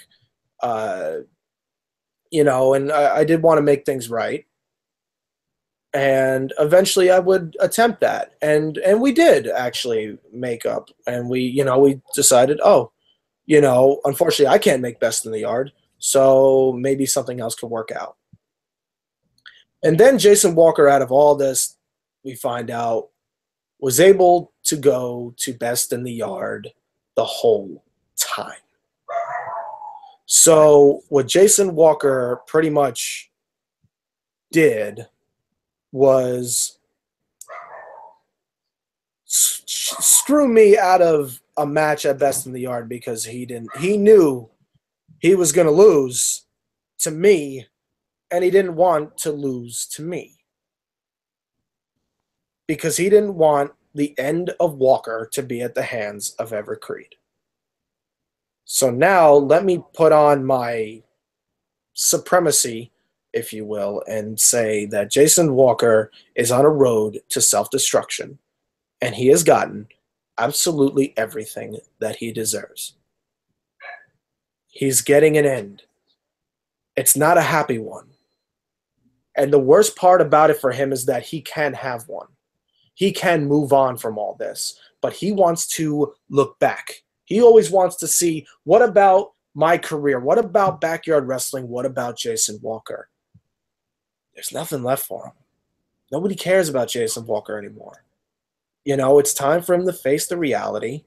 and I did want to make things right. And eventually I would attempt that. And we did actually make up. And we decided, unfortunately I can't make best in the yard. So maybe something else could work out. And then Jason Walker, out of all this, we find out, was able to go to best in the yard the whole time. So what Jason Walker pretty much did was screw me out of a match at best in the yard because he knew he was going to lose to me, and he didn't want to lose to me because he didn't want the end of Walker to be at the hands of Everett Crede. So now let me put on my supremacy, if you will, and say that Jason Walker is on a road to self-destruction, and he has gotten absolutely everything that he deserves. He's getting an end. It's not a happy one. And the worst part about it for him is that he can have one. He can move on from all this, but he wants to look back. He always wants to see, what about my career? What about backyard wrestling? What about Jason Walker? There's nothing left for him. Nobody cares about Jason Walker anymore. It's time for him to face the reality,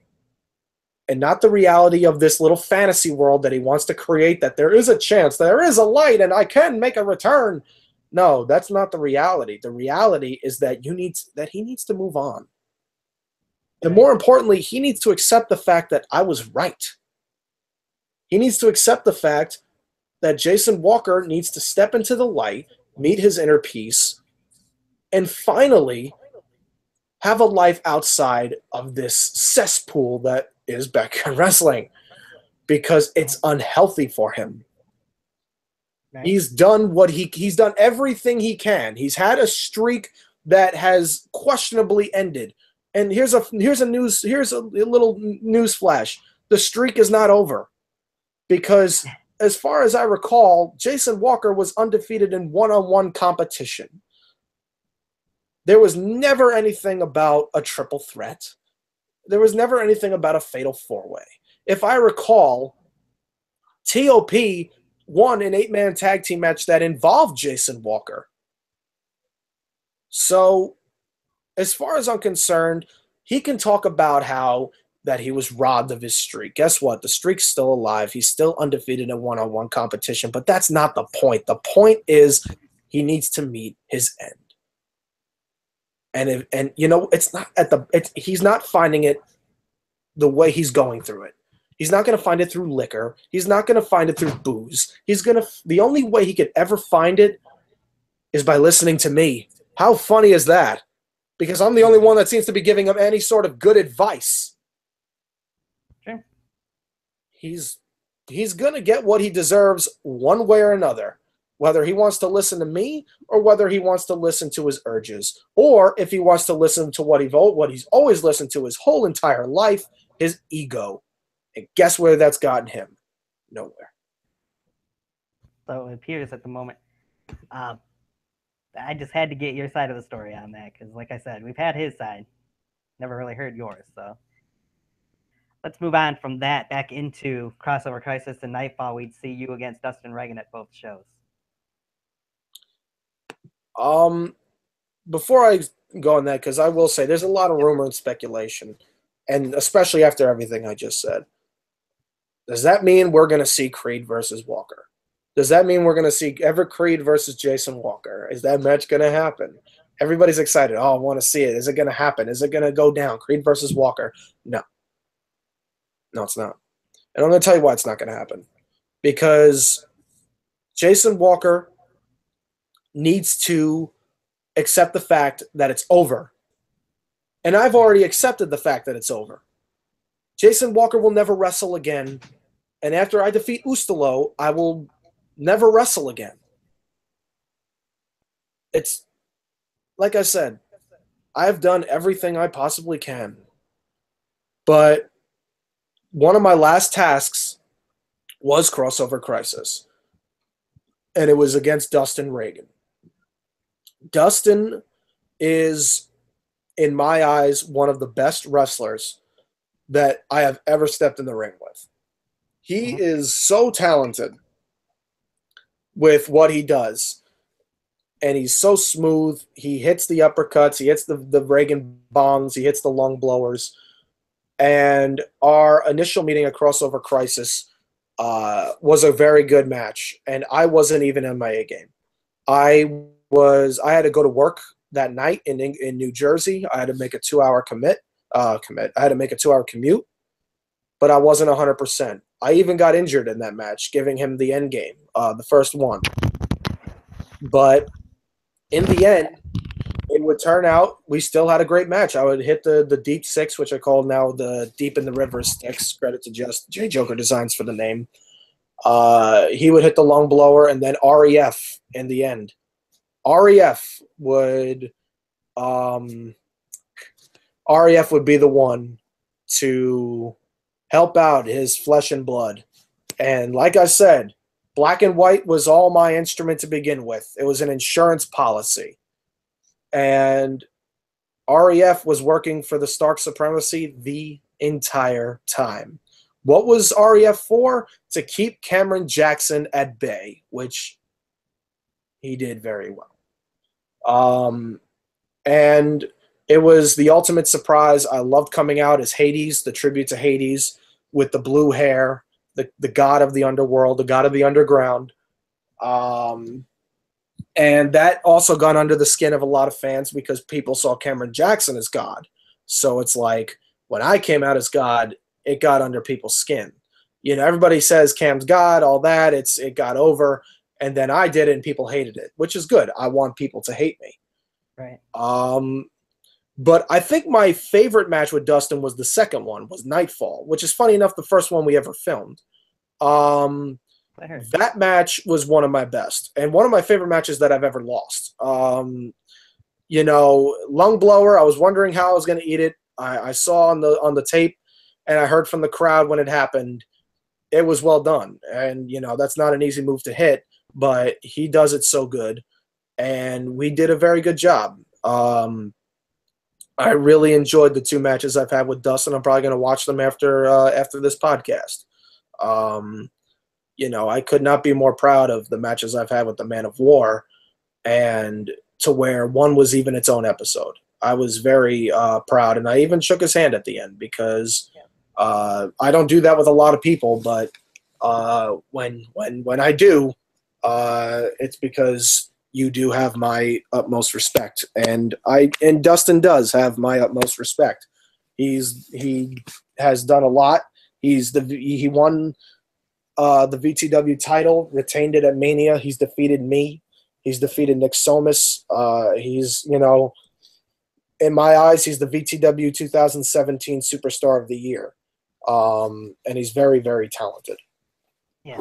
and not the reality of this little fantasy world that he wants to create, that there is a chance, there is a light, and I can make a return. No, that's not the reality. The reality is that he needs to move on. And more importantly, he needs to accept the fact that I was right. He needs to accept the fact that Jason Walker needs to step into the light, meet his inner peace, and finally have a life outside of this cesspool that is backyard wrestling, because it's unhealthy for him. Right. He's done he's done everything he can. He's had a streak that has questionably ended. And here's a little news flash. The streak is not over, because as far as I recall, Jason Walker was undefeated in one-on-one competition. There was never anything about a triple threat. There was never anything about a fatal four-way. If I recall, TOP won an 8-man tag team match that involved Jason Walker. So, as far as I'm concerned, he can talk about how that he was robbed of his streak. Guess what? The streak's still alive. He's still undefeated in one-on-one competition, but that's not the point. The point is he needs to meet his end. And it's not he's not finding it the way he's going through it. He's not going to find it through liquor. He's not going to find it through booze. The only way he could ever find it is by listening to me. How funny is that? because I'm the only one that seems to be giving him any sort of good advice. Sure. He's going to get what he deserves one way or another, whether he wants to listen to me or whether he wants to listen to his urges, or if he wants to listen to what he's always listened to his whole entire life, his ego. And guess where that's gotten him? Nowhere. So it appears at the moment. I just had to get your side of the story on that because, like I said, we've had his side, never really heard yours. So let's move on from that back into Crossover Crisis and Nightfall. We'd see you against Dustin Reagan at both shows. Before I go on that, because I will say there's a lot of rumor and speculation, and especially after everything I just said. Does that mean we're going to see Crede versus Walker? Does that mean we're going to see Everett Crede versus Jason Walker? Is that match going to happen? Everybody's excited. Oh, I want to see it. Is it going to happen? Is it going to go down? Crede versus Walker? No. No, it's not. And I'm going to tell you why it's not going to happen. Because Jason Walker needs to accept the fact that it's over. And I've already accepted the fact that it's over. Jason Walker will never wrestle again. And after I defeat Ustalo, I will never wrestle again. It's, like I said, I've done everything I possibly can. But one of my last tasks was Crossover Crisis. And it was against Dustin Reagan. Dustin is, in my eyes, one of the best wrestlers that I have ever stepped in the ring with. He is so talented with what he does. And he's so smooth. He hits the uppercuts. He hits the Reagan bombs. He hits the lung blowers. And our initial meeting at Crossover Crisis was a very good match. And I wasn't even in my A game. I had to go to work that night in New Jersey. I had to make a 2-hour I had to make a 2-hour commute, but I wasn't 100%. I even got injured in that match, giving him the end game, the first one. But in the end, it would turn out we still had a great match. I would hit the deep six, which I call now the Deep in the River sticks. Credit to just J Joker Designs for the name. He would hit the lung blower, and then REF in the end. REF would be the one to help out his flesh and blood. And like I said, Black and White was all my instrument to begin with. It was an insurance policy. And REF was working for the Stark Supremacy the entire time. What was REF for? To keep Cameron Jackson at bay, which he did very well. And it was the ultimate surprise. I loved coming out as Hades, the tribute to Hades, with the blue hair, the god of the underworld, the god of the underground. And that also got under the skin of a lot of fans because people saw Cameron Jackson as God. So it's like, when I came out as God, it got under people's skin. You know, everybody says Cam's God, all that. It got over. And then I did it and people hated it, which is good. I want people to hate me. Right. But I think my favorite match with Dustin was the second one, was Nightfall, which is funny enough, the first one we ever filmed. That match was one of my best and one of my favorite matches that I've ever lost. You know, lung blower, I was wondering how I was going to eat it. I saw on the tape and I heard from the crowd when it happened. It was well done. And, you know, that's not an easy move to hit, but he does it so good. And we did a very good job. I really enjoyed the two matches I've had with Dustin. I'm probably going to watch them after this podcast. You know, I could not be more proud of the matches I've had with the Man of War, and to where one was even its own episode. I was very proud, and I even shook his hand at the end because I don't do that with a lot of people, but when I do, it's because you do have my utmost respect, and Dustin does have my utmost respect. He has done a lot. He won the VTW title, retained it at Mania. He's defeated me. He's defeated Nick Somas. He's, you know, in my eyes, he's the VTW 2017 Superstar of the Year, and he's very, very talented. Yeah.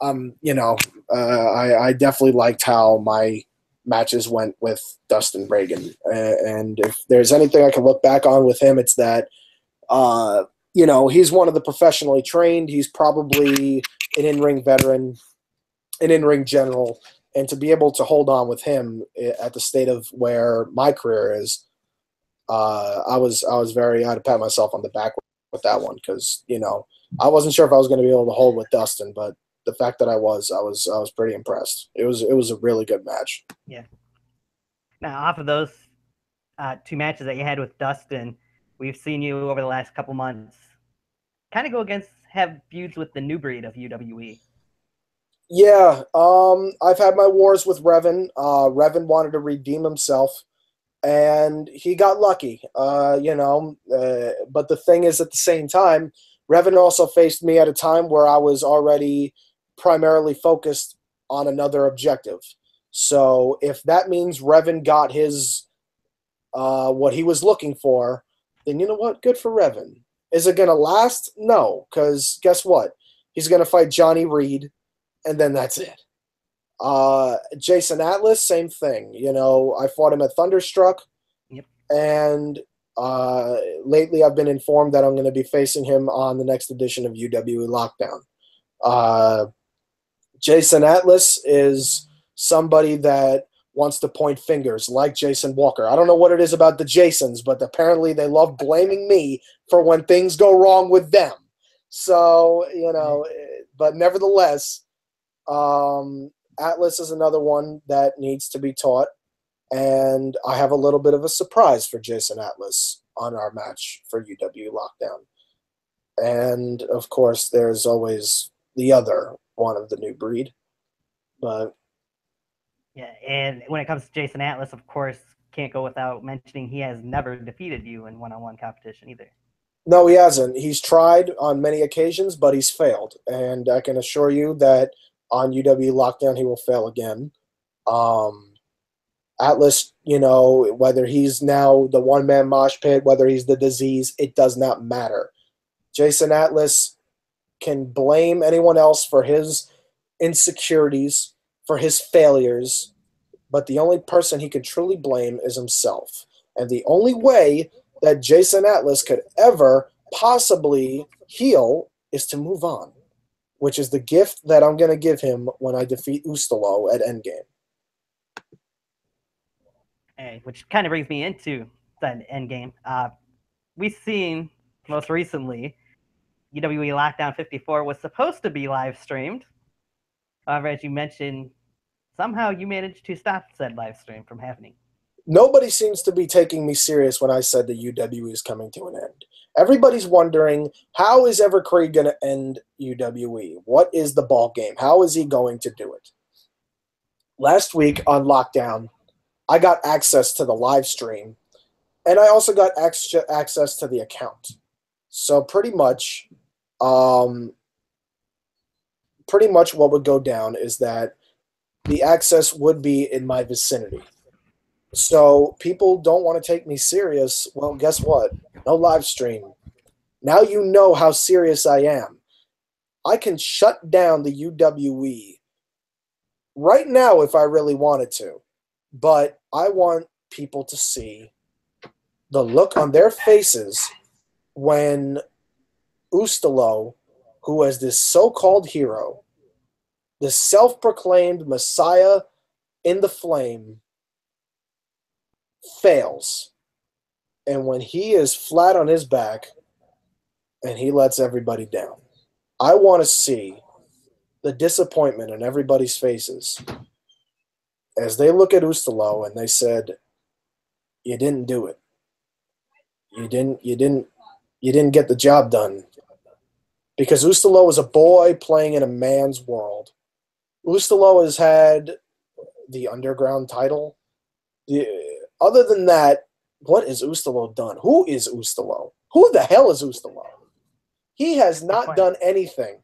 I definitely liked how my matches went with Dustin Reagan, and if there's anything I can look back on with him, it's that he's one of the professionally trained. He's probably an in-ring veteran, an in-ring general, and to be able to hold on with him at the state of where my career is, I had to pat myself on the back with that one, because I wasn't sure if I was going to be able to hold with Dustin, but the fact that I was pretty impressed. It was a really good match. Yeah. Now, off of those two matches that you had with Dustin, we've seen you over the last couple months kind of have feuds with the new breed of UWE. Yeah, I've had my wars with Revan. Revan wanted to redeem himself, and he got lucky. But the thing is, at the same time, Revan also faced me at a time where I was already primarily focused on another objective. So if that means Revan got his what he was looking for, then you know what? Good for Revan. Is it going to last? No, because guess what? He's going to fight Johnny Reed, and then that's it. Jason Atlas, same thing. I fought him at Thunderstruck. Yep. And lately I've been informed that I'm going to be facing him on the next edition of UWE Lockdown. Jason Atlas is somebody that wants to point fingers, like Jason Walker. I don't know what it is about the Jasons, but apparently they love blaming me for when things go wrong with them. So, but nevertheless, Atlas is another one that needs to be taught, and I have a little bit of a surprise for Jason Atlas on our match for UW Lockdown. And, of course, there's always the other one of the new breed. But yeah, and when it comes to Jason Atlas, of course, can't go without mentioning he has never defeated you in one-on-one competition either. No, he hasn't. He's tried on many occasions, but he's failed. And I can assure you that on UW Lockdown, he will fail again. Atlas, whether he's now the one-man mosh pit, whether he's the disease, it does not matter. Jason Atlas can blame anyone else for his insecurities, for his failures, but the only person he can truly blame is himself. And the only way that Jason Atlas could ever possibly heal is to move on, which is the gift that I'm going to give him when I defeat Ustalo at Endgame. Which kind of brings me into that Endgame. We've seen most recently UWE Lockdown 54 was supposed to be live streamed. However, as you mentioned, somehow you managed to stop said live stream from happening. Nobody seems to be taking me serious when I said the UWE is coming to an end. Everybody's wondering, how is Everett Crede going to end UWE? What is the ball game? How is he going to do it? Last week on Lockdown, I got access to the live stream, and I also got access to the account. So pretty much what would go down is that the access would be in my vicinity. So people don't want to take me serious. Well, guess what? No live stream. Now you know how serious I am. I can shut down the UWE right now if I really wanted to. But I want people to see the look on their faces when Ustalo, who is this so-called hero, the self-proclaimed Messiah in the flame, fails. And when he is flat on his back and he lets everybody down. I want to see the disappointment in everybody's faces as they look at Ustalo and they said, "You didn't do it. You didn't get the job done." Because Ustalo is a boy playing in a man's world. Ustalo has had the underground title. Other than that, what has Ustalo done? Who is Ustalo? Who the hell is Ustalo? He has not done anything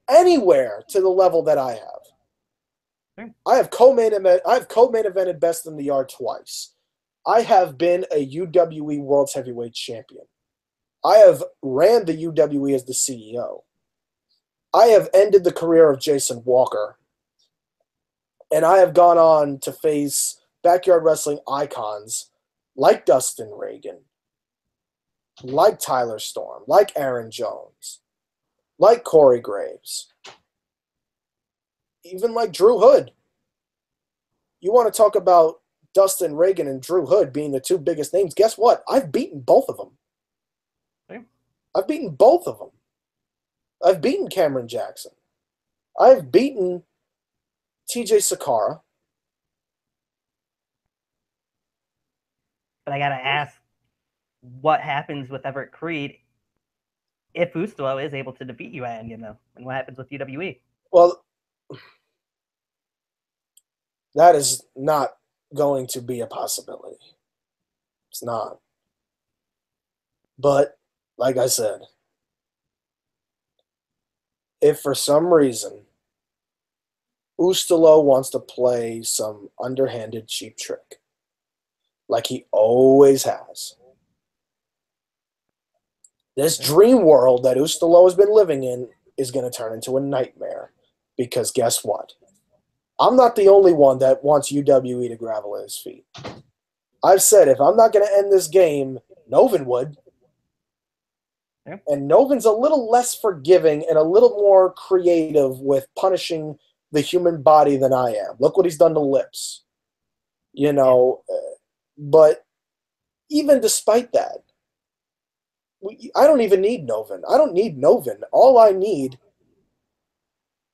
anywhere to the level that I have. I have co-main evented Best in the Yard twice. I have been a UWE World's Heavyweight Champion. I have ran the UWE as the CEO. I have ended the career of Jason Walker. And I have gone on to face backyard wrestling icons like Dustin Reagan, like Tyler Storm, like Aaron Jones, like Corey Graves, even like Drew Hood. You want to talk about Dustin Reagan and Drew Hood being the two biggest names? Guess what? I've beaten both of them. Okay. I've beaten both of them. I've beaten Cameron Jackson. I've beaten TJ Sakara. But I gotta ask, what happens with Everett Crede if Ustalo is able to defeat you at Indian, though? And what happens with UWE? Well, that is not going to be a possibility. It's not. But, like I said, if for some reason Ustalo wants to play some underhanded cheap trick, like he always has, this dream world that Ustalo has been living in is going to turn into a nightmare. Because guess what? I'm not the only one that wants UWE to gravel at his feet. I've said if I'm not going to end this game, Novin would. Yeah. And Novin's a little less forgiving and a little more creative with punishing the human body than I am. Look what he's done to Lips. You know, but even despite that, I don't even need Novin. I don't need Novin. All I need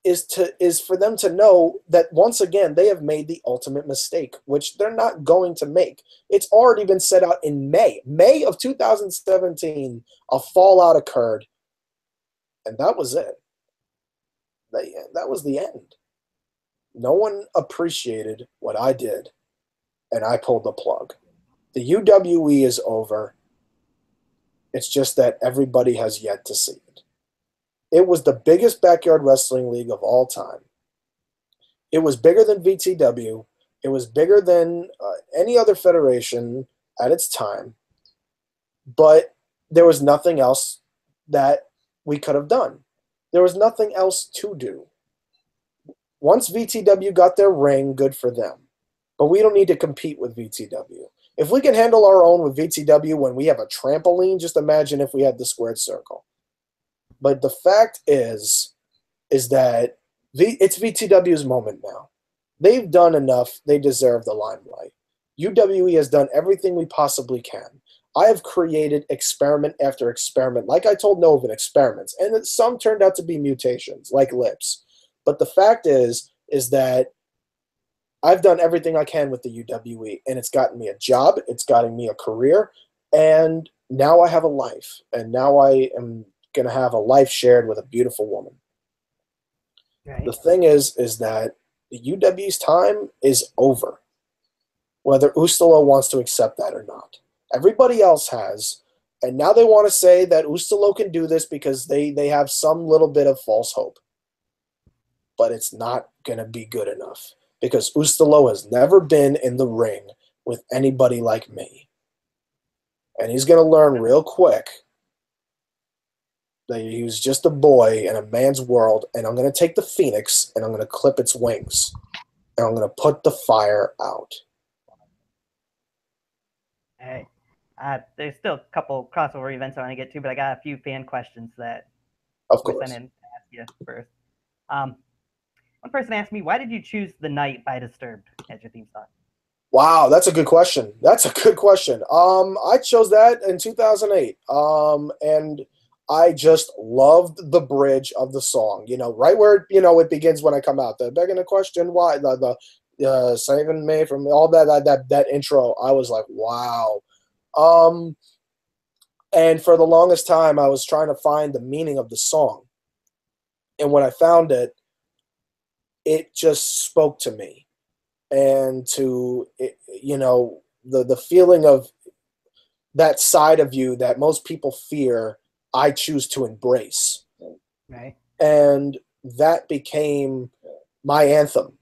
is for them to know that once again they have made the ultimate mistake, which they're not going to make. It's already been set out in May of 2017. A fallout occurred, and that was it. That was the end. No one appreciated what I did, and I pulled the plug. The UWE is over. It's just that everybody has yet to see it. It was the biggest backyard wrestling league of all time. It was bigger than VTW. It was bigger than any other federation at its time. But there was nothing else that we could have done. There was nothing else to do. Once VTW got their ring, good for them. But we don't need to compete with VTW. If we can handle our own with VTW when we have a trampoline, just imagine if we had the squared circle. But the fact is that it's VTW's moment now. They've done enough. They deserve the limelight. UWE has done everything we possibly can. I have created experiment after experiment. Like I told Novin, experiments. And some turned out to be mutations, like Lips. But the fact is that I've done everything I can with the UWE. And it's gotten me a job. It's gotten me a career. And now I have a life. And now I am going to have a life shared with a beautiful woman. Right. The thing is that the UW's time is over, whether Ustalo wants to accept that or not. Everybody else has, and now they want to say that Ustalo can do this because they have some little bit of false hope. But it's not going to be good enough because Ustalo has never been in the ring with anybody like me. And he's going to learn real quick that he was just a boy in a man's world, and I'm going to take the phoenix and I'm going to clip its wings, and I'm going to put the fire out. All right. There's still a couple crossover events I want to get to, but I got a few fan questions that Of were course. sent in to ask you first. One person asked me, why did you choose The Night by Disturbed as your theme song? Wow, that's a good question. I chose that in 2008. And I just loved the bridge of the song. You know, right where it begins when I come out. The begging the question why, the saving me from all that intro. I was like, wow. And for the longest time, I was trying to find the meaning of the song, and when I found it, it just spoke to me, and to the feeling of that side of you that most people fear. I choose to embrace. Right. And that became my anthem.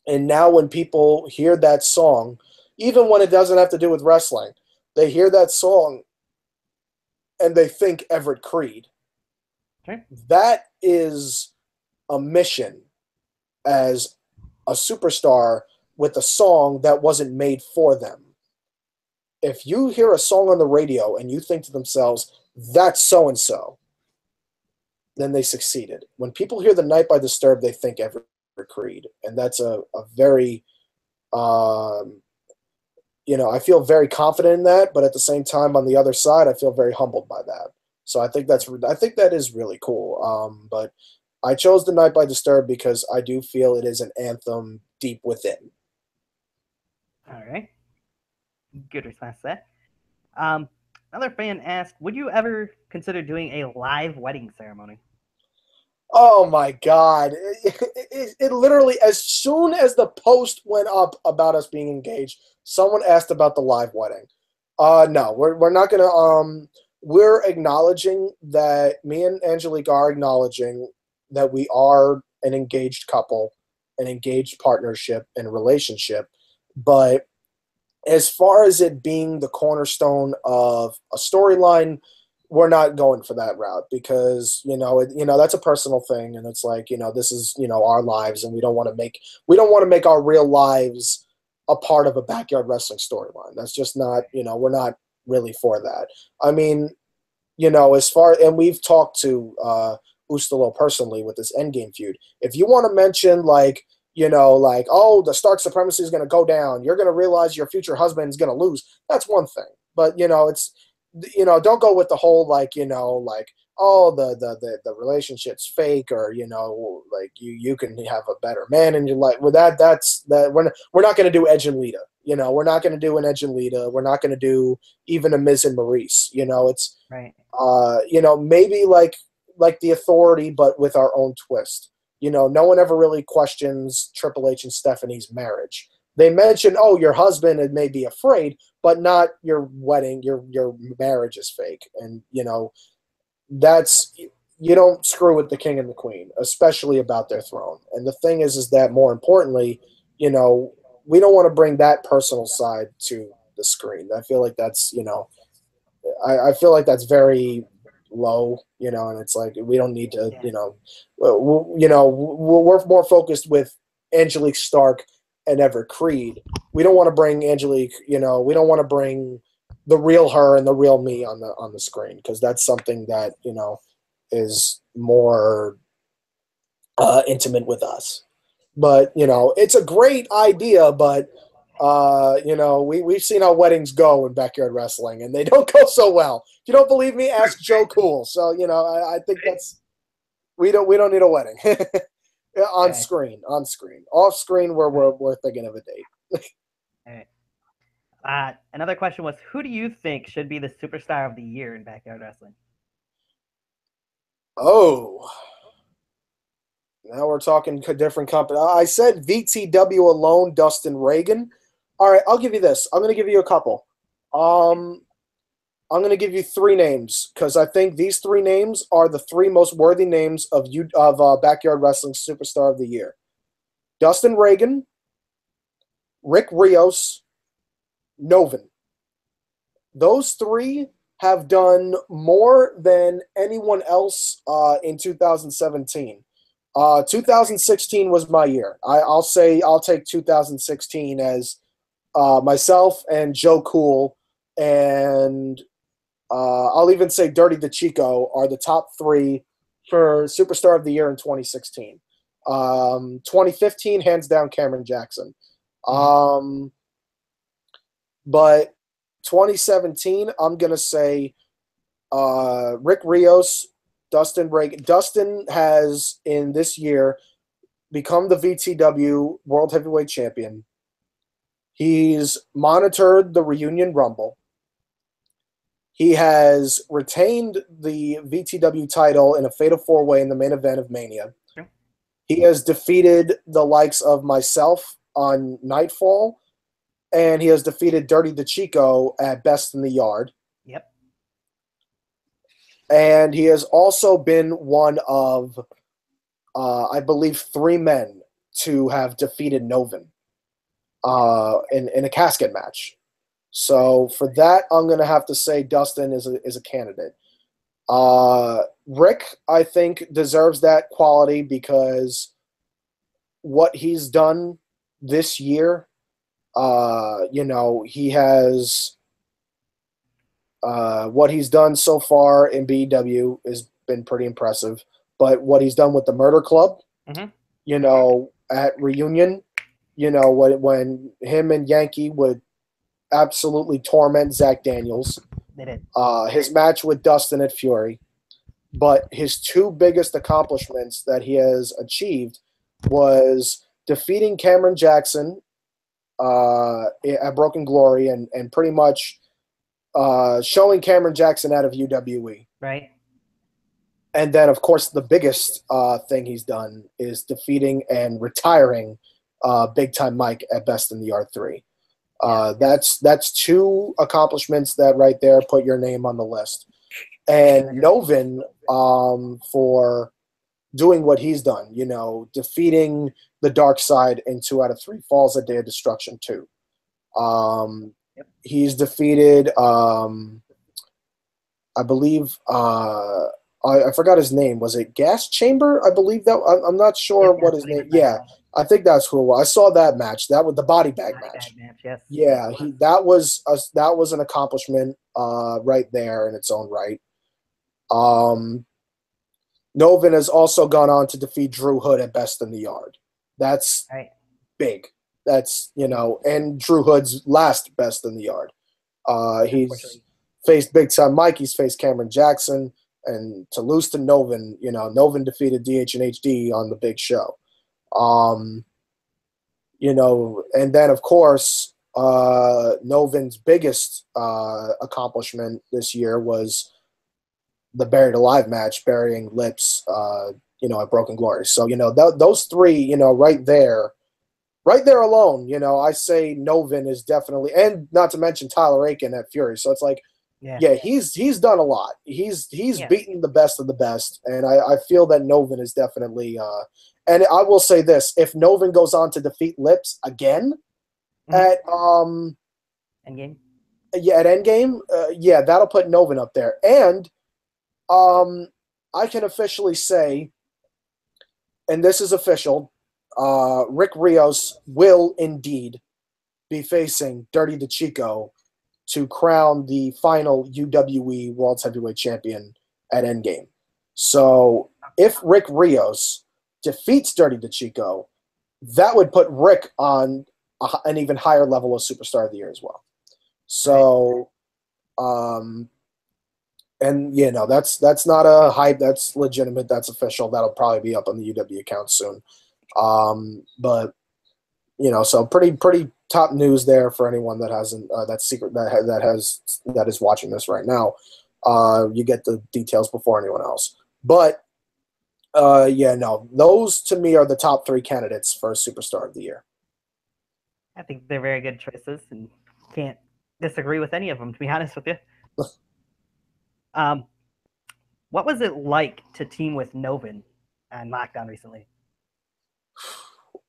And now when people hear that song, even when it doesn't have to do with wrestling. They hear that song and they think Everett Crede. Sure. That is a mission as a superstar with a song that wasn't made for them. If you hear a song on the radio and you think to themselves, that's so and so, then they succeeded. When people hear The Night by Disturbed, they think Everett Crede. And that's a very, I feel very confident in that, but at the same time, on the other side, I feel very humbled by that. So I think that is really cool. But I chose The Night by Disturbed because I do feel it is an anthem deep within. All right. Good response to that. Another fan asked, would you ever consider doing a live wedding ceremony? Oh my God. It literally, as soon as the post went up about us being engaged, someone asked about the live wedding. No, we're not going to, we're acknowledging that me and Angelique are acknowledging that we are an engaged couple, an engaged partnership and relationship. But as far as it being the cornerstone of a storyline, we're not going for that route because that's a personal thing, and it's like this is our lives, and we don't want to make our real lives a part of a backyard wrestling storyline. That's just not we're not really for that. I mean, and we've talked to Ustalo personally with this Endgame feud. If you want to mention oh, the Stark Supremacy is going to go down, you're going to realize your future husband is going to lose. That's one thing, but it's don't go with the whole oh, the relationship's fake, or like you can have a better man in your life. Well, that's we're not going to do Edge and Lita. We're not going to do an Edge and Lita. We're not going to do even a Miz and Maurice. It's right. Maybe like the Authority, but with our own twist. No one ever really questions Triple H and Stephanie's marriage. They mention, oh, your husband may be afraid, but not your wedding. Your marriage is fake, and that's you don't screw with the king and the queen, especially about their throne. And the thing is that more importantly, we don't want to bring that personal side to the screen. I feel like that's I feel like that's very low, and it's like we don't need to, Yeah. we're more focused with Angelique Stark and Everett Crede. We don't want to bring Angelique, we don't want to bring the real her and the real me on the screen, because that's something that is more intimate with us. But it's a great idea, but we've seen how weddings go in backyard wrestling, and they don't go so well. If you don't believe me, ask Joe Cool. So I think that's we don't need a wedding on Okay. screen. Off screen, we're thinking of a date. All right. Another question was, who do you think should be the superstar of the year in backyard wrestling? Oh, now we're talking different company. I said VTW alone, Dustin Reagan. All right, I'll give you this. I'm going to give you a couple. I'm going to give you three names because I think these three names are the three most worthy names of Backyard Wrestling Superstar of the Year. Dustin Reagan, Rick Rios, Novin. Those three have done more than anyone else in 2017. 2016 was my year. I'll take 2016 as myself and Joe Cool and I'll even say Dirty DeChico are the top three for Superstar of the Year in 2016. 2015, hands down, Cameron Jackson. But 2017, I'm going to say Rick Rios, Dustin Reagan. Dustin has, in this year, become the VTW World Heavyweight Champion. He's monitored the Reunion Rumble. He has retained the VTW title in a Fatal 4-Way in the main event of Mania. Sure. He has defeated the likes of myself on Nightfall, and he has defeated Dirty DeChico at Best in the Yard. Yep. And he has also been one of, I believe, 3 men to have defeated Novin. in a casket match. So for that, I'm going to have to say Dustin is a candidate. Rick, I think, deserves that quality because what he's done this year, he has what he's done so far in BEW has been pretty impressive. But what he's done with the Murder Club, Mm-hmm. At Reunion, when him and Yankee would absolutely torment Zach Daniels. They did. His match with Dustin at Fury. But his two biggest accomplishments that he has achieved was defeating Cameron Jackson at Broken Glory and pretty much showing Cameron Jackson out of UWE. Right. And then, of course, the biggest thing he's done is defeating and retiring Big Time Mike at Best in the R3. That's two accomplishments that right there put your name on the list. And Novin for doing what he's done, defeating the dark side in 2 out of 3 Falls a Day of Destruction 2. He's defeated, I believe, I forgot his name. Was it Gas Chamber? I believe that. I'm not sure what his name. Yeah, I think that's who it was. I saw that match. That was the body bag match. Yes. Yeah, that was an accomplishment right there in its own right. Novin has also gone on to defeat Drew Hood at Best in the Yard. That's big. That's, and Drew Hood's last Best in the Yard. He's faced Big Time Mike. He's faced Cameron Jackson. And to lose to Novin, Novin defeated DH and HD on the big show. And then, of course, Novin's biggest accomplishment this year was the Buried Alive match, burying Lips, at Broken Glory. So, those three, right there alone, I say Novin is definitely, and not to mention Tyler Aiken at Fury. So it's like, he's done a lot. He's beaten the best of the best, and I feel that Novin is definitely. And I will say this: if Novin goes on to defeat Lips again at Endgame, at Endgame, that'll put Novin up there. And I can officially say, and this is official, Rick Rios will indeed be facing Dirty DeChico to crown the final UWE World's Heavyweight Champion at Endgame. So if Rick Rios defeats Dirty DeChico, that would put Rick on an even higher level of Superstar of the Year as well. So, that's not a hype. That's legitimate. That's official. That'll probably be up on the UW account soon. But so pretty top news there for anyone that hasn't that's secret that is watching this right now. You get the details before anyone else. But those to me are the top 3 candidates for Superstar of the Year. I think they're very good choices, and can't disagree with any of them, to be honest with you. What was it like to team with Novin on Lockdown recently?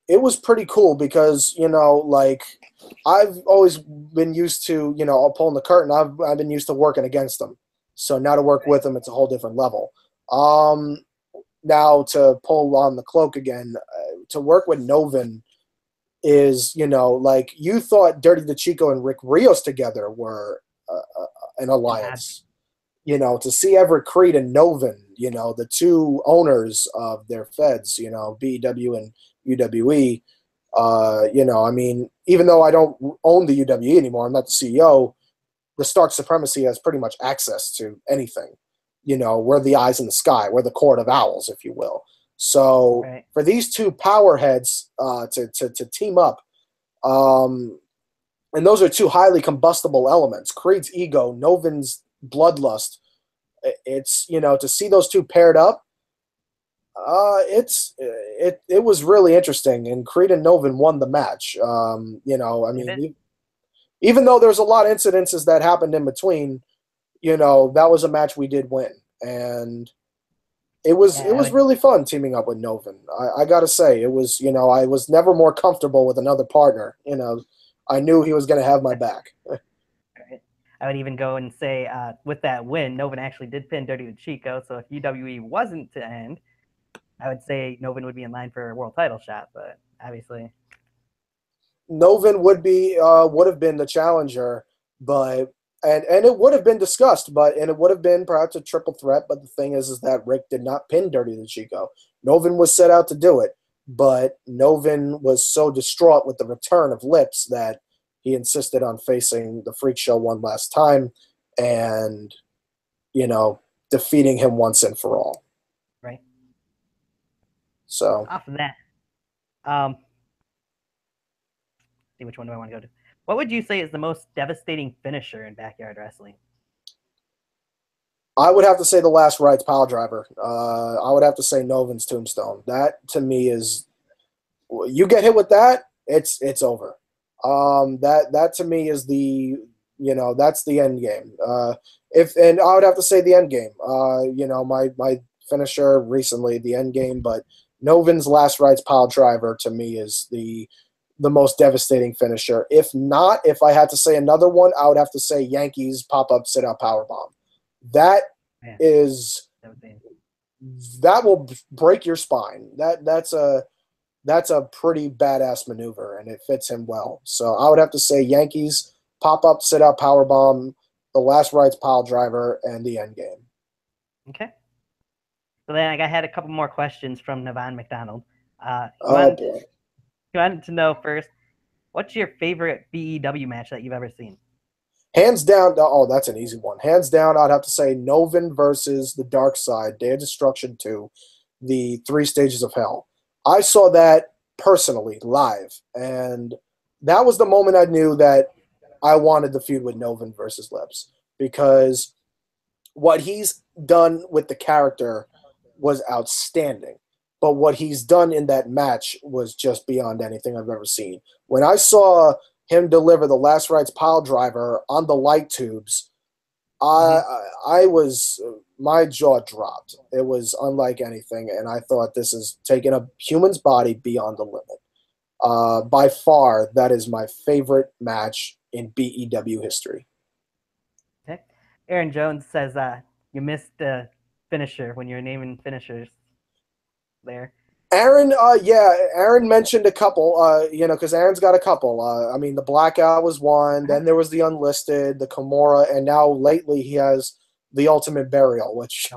It was pretty cool because, I've always been used to, pulling the curtain. I've been used to working against them. So now to work with them, it's a whole different level. Now to pull on the cloak again, to work with Novin is, you thought Dirty DeChico and Rick Rios together were an alliance. To see Everett Crede and Novin, the two owners of their feds, BEW and UWE, even though I don't own the UWE anymore, I'm not the CEO, the Stark Supremacy has pretty much access to anything. We're the eyes in the sky. We're the court of owls, if you will. So for these two power heads to team up, and those are two highly combustible elements, Creed's ego, Novin's bloodlust. It's, to see those two paired up, it was really interesting, and Crede and Novin won the match. Even though there's a lot of incidences that happened in between, that was a match we did win. And Yeah, I was would. really fun teaming up with Novin. I gotta say, it was, I was never more comfortable with another partner. I knew he was gonna have my back. I would even go and say, with that win, Novin actually did pin Dirty the Chico. So if UWE wasn't to end, I would say Novin would be in line for a world title shot. But obviously, Novin would have been the challenger, but and it would have been discussed, and it would have been perhaps a triple threat. But the thing is that Rick did not pin Dirty the Chico. Novin was set out to do it, but Novin was so distraught with the return of Lips that he insisted on facing the Freak Show one last time, and you know defeating him once and for all. right So off of that, um, see which one do I want to go to? What would you say is the most devastating finisher in backyard wrestling? I would have to say the last rights pile driver. I would have to say Novin's tombstone. That to me is, you get hit with that, it's over. That to me is that's the end game. If and I would have to say the end game. My finisher recently, the end game, but Novin's last rights pile driver to me is the most devastating finisher. If not, if I had to say another one, I would have to say Yankees pop up sit out power bomb. That Yeah, is that will break your spine. That's a pretty badass maneuver, and it fits him well. So I would have to say Yankees pop up sit out power bomb, the last rights pile driver, and the end game. okay. So then I had a couple more questions from Navon McDonald. He Oh wanted boy. he wanted to know first, what's your favorite BEW match that you've ever seen? Hands down, oh, that's an easy one. Hands down, I'd have to say Novin versus the Dark Side, Day of Destruction 2, the Three Stages of Hell. I saw that personally live, and that was the moment I knew that I wanted the feud with Novin versus Lips, because what he's done with the character was outstanding. But what he's done in that match was just beyond anything I've ever seen. When I saw him deliver the last rights pile driver on the light tubes, I Mm-hmm. I was my jaw dropped. It was unlike anything, and I thought this is taking a human's body beyond the limit. By far, that is my favorite match in BEW history. Okay. Aaron Jones says you missed the finisher when you were naming finishers there. Aaron, yeah, Aaron mentioned a couple, because Aaron's got a couple. I mean, the Blackout was one, Uh-huh. then there was the Unlisted, the Kimura, and now lately he has the Ultimate Burial, which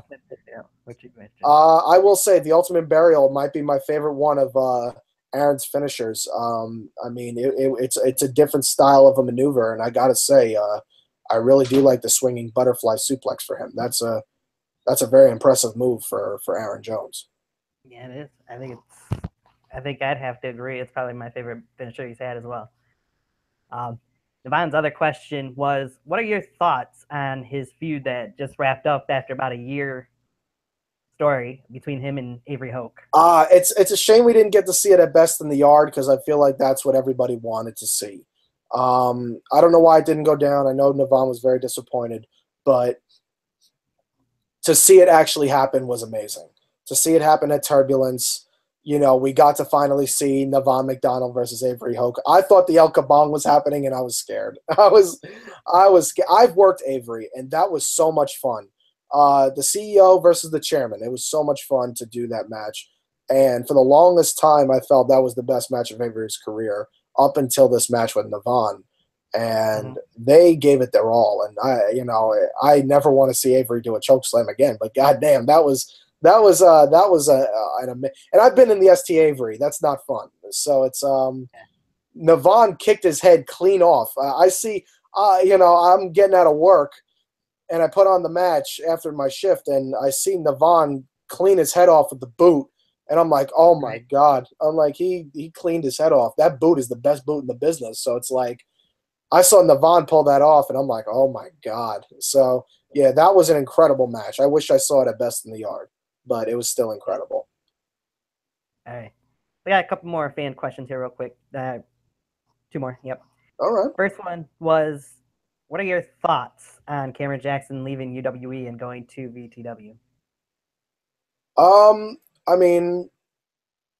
What you mentioned. I will say the Ultimate Burial might be my favorite one of Aaron's finishers. I mean, it's a different style of a maneuver, and I gotta say, I really do like the swinging butterfly suplex for him. That's a very impressive move for Aaron Jones. Yeah, it is. I think I'd have to agree. It's probably my favorite finisher he's had as well. Um, Devon's other question was, what are your thoughts on his feud that just wrapped up after about a year story between him and Avery Hoke? It's a shame we didn't get to see it at Best in the Yard, because I feel like that's what everybody wanted to see. I don't know why it didn't go down. I know Navan was very disappointed, but to see it actually happen was amazing. To see it happen at Turbulence, we got to finally see Navan McDonald versus Avery Hoke. I thought the El Kabong was happening, and I was scared. I was scared. I've worked Avery, and that was so much fun. The CEO versus the chairman. It was so much fun to do that match. And for the longest time, I felt that was the best match of Avery's career up until this match with Navan. Mm-hmm. And they gave it their all. And I never want to see Avery do a choke slam again. But goddamn, and I've been in the ST Avery. That's not fun. So it's Navan kicked his head clean off. I see. I'm getting out of work, and I put on the match after my shift, and I see Navan clean his head off with the boot, and I'm like, oh my Right. god! I'm like, he cleaned his head off. That boot is the best boot in the business. So it's like, I saw Navan pull that off, and I'm like, oh my god! So yeah, that was an incredible match. I wish I saw it at Best in the Yard, but it was still incredible. All right. We got a couple more fan questions here, real quick. Two more. Yep. All right. First one was, what are your thoughts on Cameron Jackson leaving UWE and going to VTW? I mean,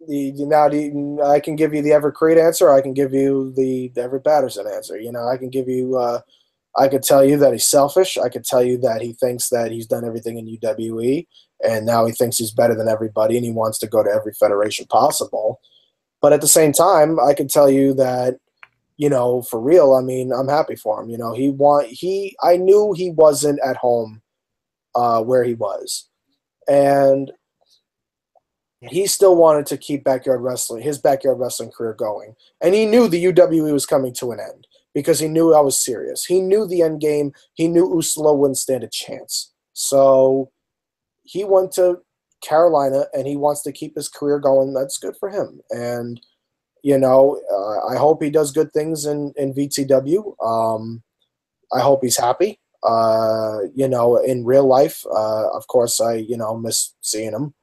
I can give you the Everett Crede answer. I can give you the Everett Patterson answer. I can give you. I could tell you that he's selfish. I could tell you that he thinks that he's done everything in UWE, and now he thinks he's better than everybody, and he wants to go to every federation possible. But at the same time, I can tell you that, for real, I mean, I'm happy for him. I knew he wasn't at home where he was, and Yeah. he still wanted to keep his backyard wrestling career going. And he knew the UWE was coming to an end because he knew I was serious. He knew the end game. He knew Usula wouldn't stand a chance. So he went to Carolina and he wants to keep his career going. That's good for him. And, I hope he does good things in VTW. I hope he's happy. In real life, of course, I, miss seeing him.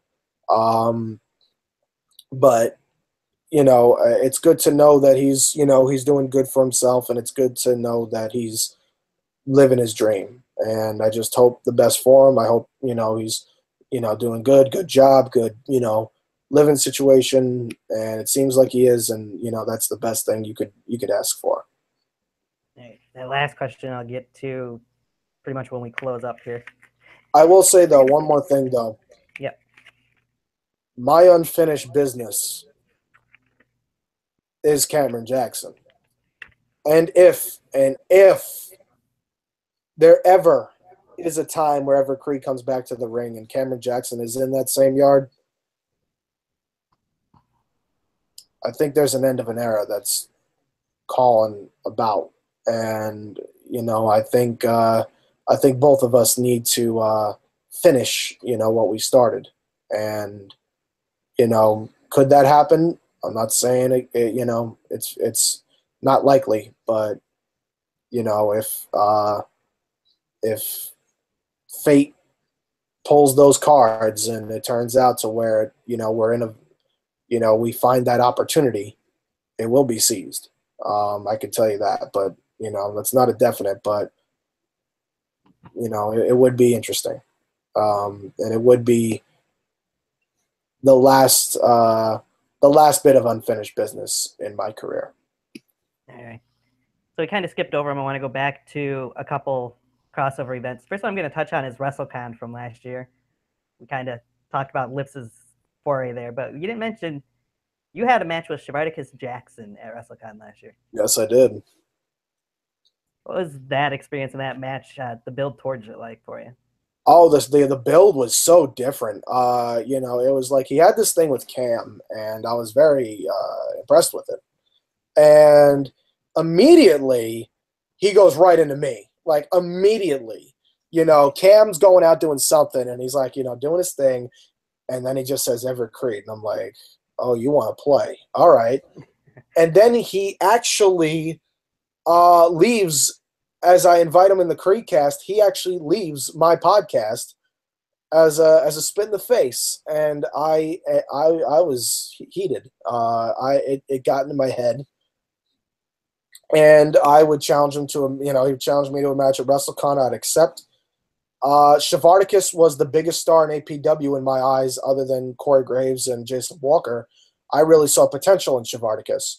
But it's good to know that he's doing good for himself, and it's good to know that he's living his dream. And I just hope the best for him. I hope he's doing good job, good living situation, and it seems like he is. And that's the best thing you could ask for. Right. That last question I'll get to pretty much when we close up here. I will say though, one more thing though. Yep. My unfinished business is Cameron Jackson. And if there ever is a time where Everett Crede comes back to the ring and Cameron Jackson is in that same yard, I think there's an end of an era that's calling about. And I think both of us need to finish what we started. And could that happen? I'm not saying it's not likely, but if fate pulls those cards and it turns out to where we're in we find that opportunity, it will be seized. I can tell you that, but that's not a definite, but it would be interesting, and it would be the last bit of unfinished business in my career. All right. So we kind of skipped over them. I want to go back to a couple crossover events. First one I'm going to touch on is WrestleCon from last year. We kind of talked about Lips's foray there, but you didn't mention you had a match with Spartacus Jackson at WrestleCon last year. Yes, I did. What was that experience in that match, the build towards it like for you? Oh, the build was so different. It was like he had this thing with Cam, and I was very impressed with it. And immediately, he goes right into me. Like immediately, Cam's going out doing something, and he's like, doing his thing, and then he just says Everett Crede, and I'm like, oh, you want to play? All right. And then he actually leaves as I invite him in the Creedcast. He actually leaves my podcast as a spit in the face, and I was heated. It got into my head, and I would challenge him to he would challenge me to a match at WrestleCon. I'd accept. Shavardakis was the biggest star in APW in my eyes, other than Corey Graves and Jason Walker. I really saw potential in Shavardakis.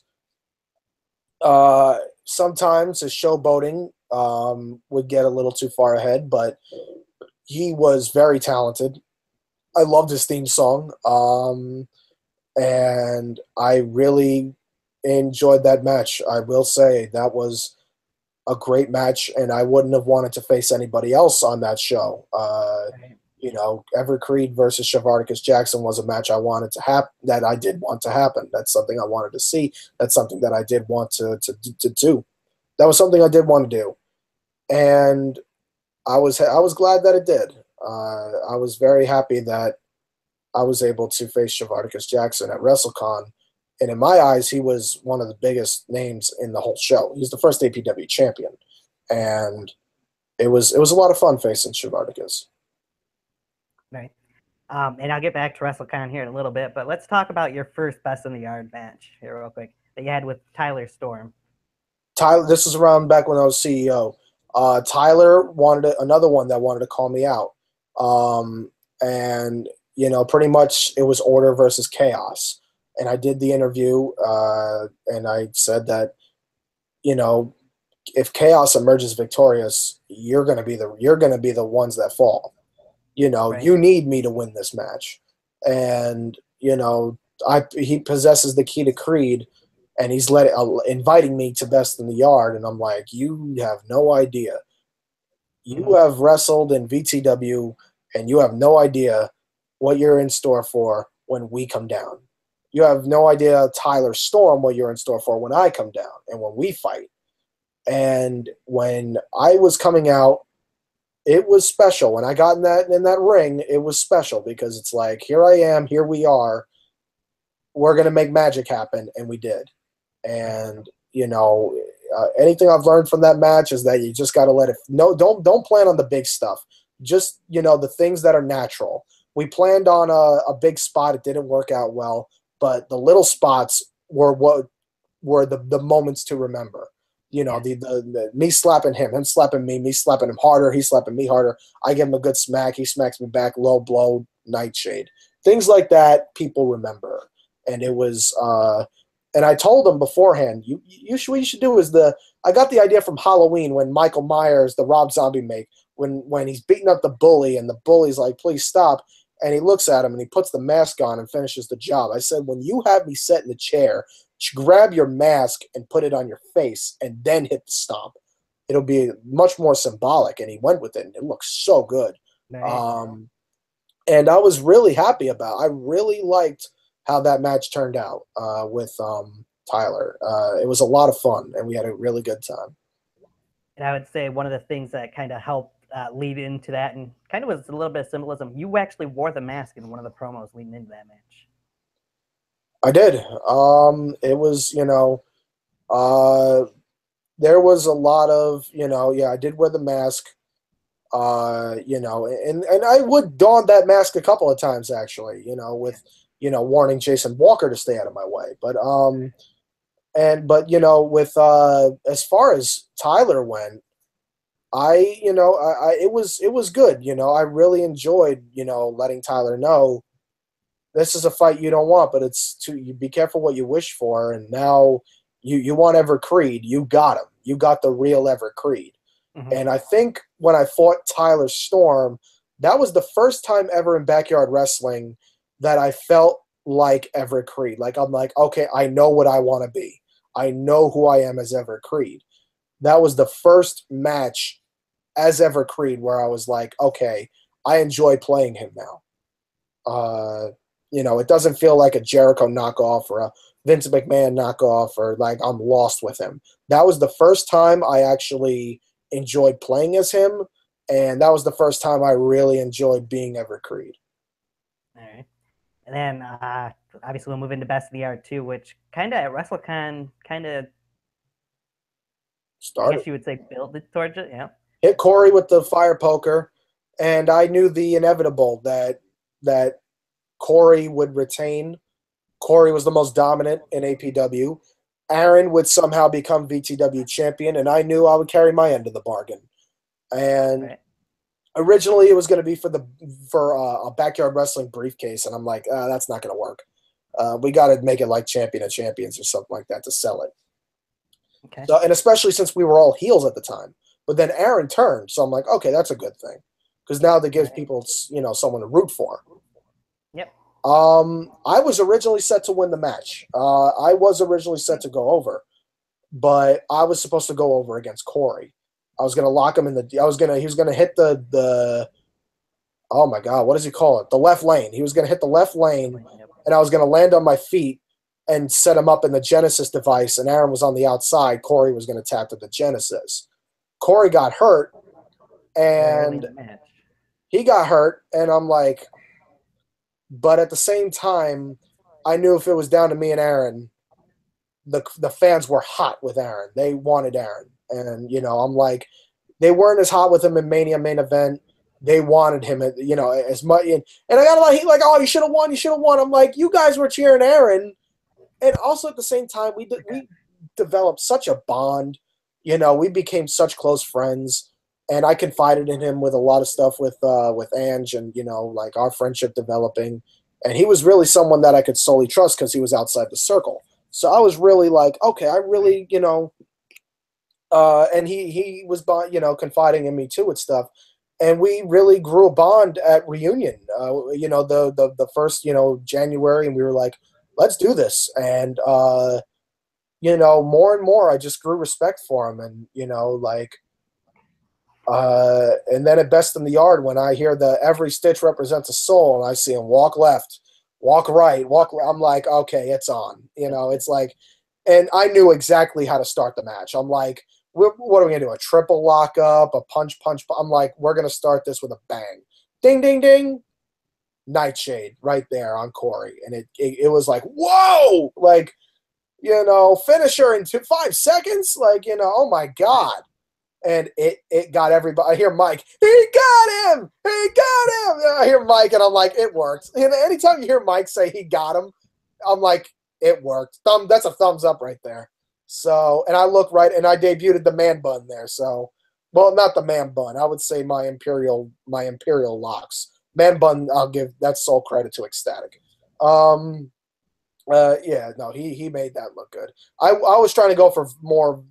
Sometimes his showboating would get a little too far ahead, but he was very talented. I loved his theme song, and I really enjoyed that match. I will say that was a great match, and I wouldn't have wanted to face anybody else on that show. Right. Everett Crede versus Shavardakis Jackson was a match I wanted to happen. That I did want to happen. That's something I wanted to see. That's something that I did want to do. That was something I did want to do, and I was glad that it did. I was very happy that I was able to face Shavardakis Jackson at WrestleCon, and in my eyes, he was one of the biggest names in the whole show. He's the first APW champion, and it was a lot of fun facing Shavardakis. Right. And I'll get back to WrestleCon here in a little bit, but let's talk about your first Best in the Yard match here real quick that you had with Tyler Storm. Tyler, this is around back when I was CEO. Tyler wanted another one that wanted to call me out, and pretty much it was order versus chaos. And I did the interview, and I said that, if chaos emerges victorious, you're gonna be the ones that fall. Right. You need me to win this match. And, he possesses the key to Creed, and he's inviting me to Best in the Yard. And I'm like, you have no idea. You have wrestled in VTW, and you have no idea what you're in store for when we come down. You have no idea, Tyler Storm, what you're in store for when I come down and when we fight. And when I was coming out, it was special. When I got in that ring, it was special because it's like, here I am, here we are. We're gonna make magic happen, and we did. And anything I've learned from that match is that you just got to let it. No, don't plan on the big stuff. Just the things that are natural. We planned on a big spot. It didn't work out well, but the little spots were what were the moments to remember. The me slapping him slapping me slapping him harder, he slapping me harder. I give him a good smack, he smacks me back, low blow, nightshade. Things like that people remember. And it was and I told him beforehand, what you should do is I got the idea from Halloween when Michael Myers, the Rob Zombie make, when he's beating up the bully and the bully's like, please stop. And he looks at him and he puts the mask on and finishes the job. I said, when you have me set in the chair, grab your mask and put it on your face and then hit the stomp. It'll be much more symbolic. And he went with it, and it looks so good. Nice. And I was really happy I really liked how that match turned out with Tyler. It was a lot of fun, and we had a really good time. And I would say one of the things that kind of helped lead into that, and kind of was a little bit of symbolism, you actually wore the mask in one of the promos leading into that match. I did. It was, there was a lot of, I did wear the mask, and I would don that mask a couple of times, actually, with, warning Jason Walker to stay out of my way. But, with, as far as Tyler went, it was good. I really enjoyed, letting Tyler know this is a fight you don't want, but you be careful what you wish for. And now you want Everett Crede. You got him. You got the real Everett Crede. Mm-hmm. And I think when I fought Tyler Storm, that was the first time ever in backyard wrestling that I felt like Everett Crede. Like, I'm like, okay, I know what I want to be. I know who I am as Everett Crede. That was the first match as Everett Crede where I was like, okay, I enjoy playing him now. It doesn't feel like a Jericho knockoff or a Vince McMahon knockoff or like I'm lost with him. That was the first time I actually enjoyed playing as him, and that was the first time I really enjoyed being Everett Crede. All right. And then obviously we'll move into Best of the Yard too, which kind of at WrestleCon Started. I guess you would say build it towards it, yeah. Hit Corey with the fire poker, and I knew the inevitable that Corey would retain. Corey was the most dominant in APW. Aaron would somehow become VTW champion, and I knew I would carry my end of the bargain. And right. Originally it was going to be for a backyard wrestling briefcase, and I'm like, that's not going to work. We got to make it like Champion of Champions or something like that to sell it. Okay. So, and especially since we were all heels at the time. But then Aaron turned, so I'm like, okay, that's a good thing, because now that gives people, someone to root for. Yep. I was originally set to win the match. I was originally set to go over, but I was supposed to go over against Corey. I was going to lock him in he was going to hit the oh my God, what does he call it? The left lane. He was going to hit the left lane, and I was going to land on my feet and set him up in the Genesis device, and Aaron was on the outside. Corey was going to tap to the Genesis. Corey got hurt, and he got hurt, and I'm like, but at the same time, I knew if it was down to me and Aaron, the fans were hot with Aaron. They wanted Aaron. And, I'm like, they weren't as hot with him in Mania main event. They wanted him, as much. And I got a lot of heat, like, oh, you should have won. You should have won. I'm like, you guys were cheering Aaron. And also at the same time, we developed such a bond. We became such close friends. and I confided in him with a lot of stuff with Ange, and like our friendship developing, and he was really someone that I could solely trust because he was outside the circle. So I was really like, okay, I really, and he was, confiding in me too with stuff, and we really grew a bond at reunion. The first January, and we were like, let's do this, and more and more, I just grew respect for him, and like. And then at Best in the Yard, when I hear the every stitch represents a soul, and I see him walk left, walk right, I'm like, okay, it's on. It's like, and I knew exactly how to start the match. I'm like, what are we gonna do? A triple lockup, a punch, punch. I'm like, we're gonna start this with a bang, ding, ding, ding, Nightshade right there on Corey, and it was like, whoa, like finisher in 5 seconds, like oh my god. And it got everybody. I hear Mike, he got him! He got him! And I hear Mike, and I'm like, it worked. And anytime you hear Mike say he got him, I'm like, it worked. That's a thumbs up right there. So, and I look right, and I debuted the man bun there. So, well, not the man bun. I would say my imperial locks. Man bun, I'll give that sole credit to Ecstatic. Yeah, no, he made that look good. I was trying to go for more,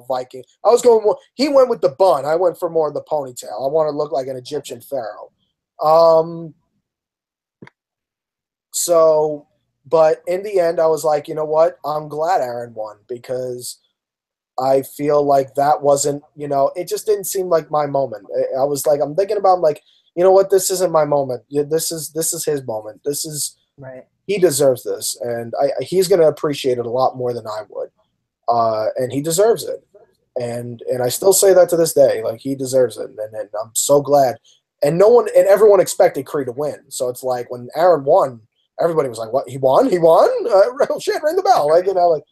Viking. I was going more. He went with the bun. I went for more of the ponytail. I want to look like an Egyptian pharaoh. So, but in the end, I was like, you know what? I'm glad Aaron won because I feel like that wasn't, it just didn't seem like my moment. I was like, I'm thinking about, like, you know what? This isn't my moment. This is his moment. This is Right. He deserves this, and he's going to appreciate it a lot more than I would, and he deserves it, and I still say that to this day, like he deserves it, and I'm so glad. And everyone expected Crede to win, so it's like when Aaron won, everybody was like, "What? He won? He won? Oh shit! Ring the bell!" Like like.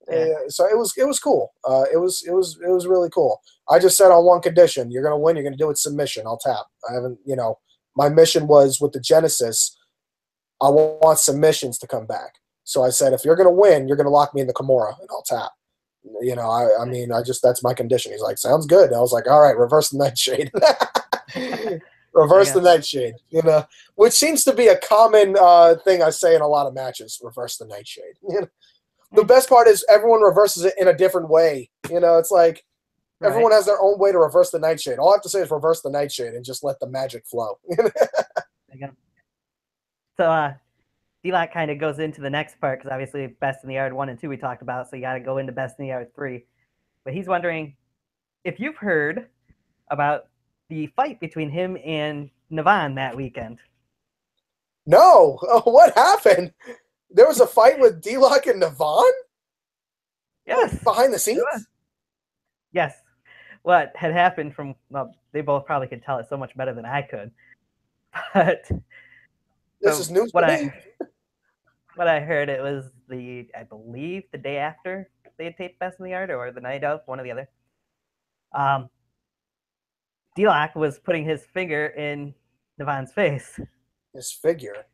Yeah. So it was cool. It was really cool. I just said on one condition: you're gonna win. You're gonna do it submission. I'll tap. I haven't, my mission was with the Genesis. I want submissions to come back. So I said, if you're going to win, you're going to lock me in the Kimura, and I'll tap. I mean, that's my condition. He's like, sounds good. And I was like, all right, reverse the Nightshade. Reverse the Nightshade, which seems to be a common thing I say in a lot of matches, reverse the Nightshade. The best part is everyone reverses it in a different way. It's like everyone has their own way to reverse the Nightshade. All I have to say is reverse the Nightshade and just let the magic flow. So D-Lock kind of goes into the next part because obviously Best in the Yard 1 and 2 we talked about, so you got to go into Best in the Yard 3. But he's wondering if you've heard about the fight between him and Navan that weekend. No. What happened? There was a fight with D-Lock and Navan? Yes. Behind the scenes? Yes. What had happened they both probably could tell it so much better than I could. But this is news to me. What I heard, it was I believe the day after they had taped Best in the Yard, or the night of, one or the other. D-Lock was putting his finger in Navan's face. His figure?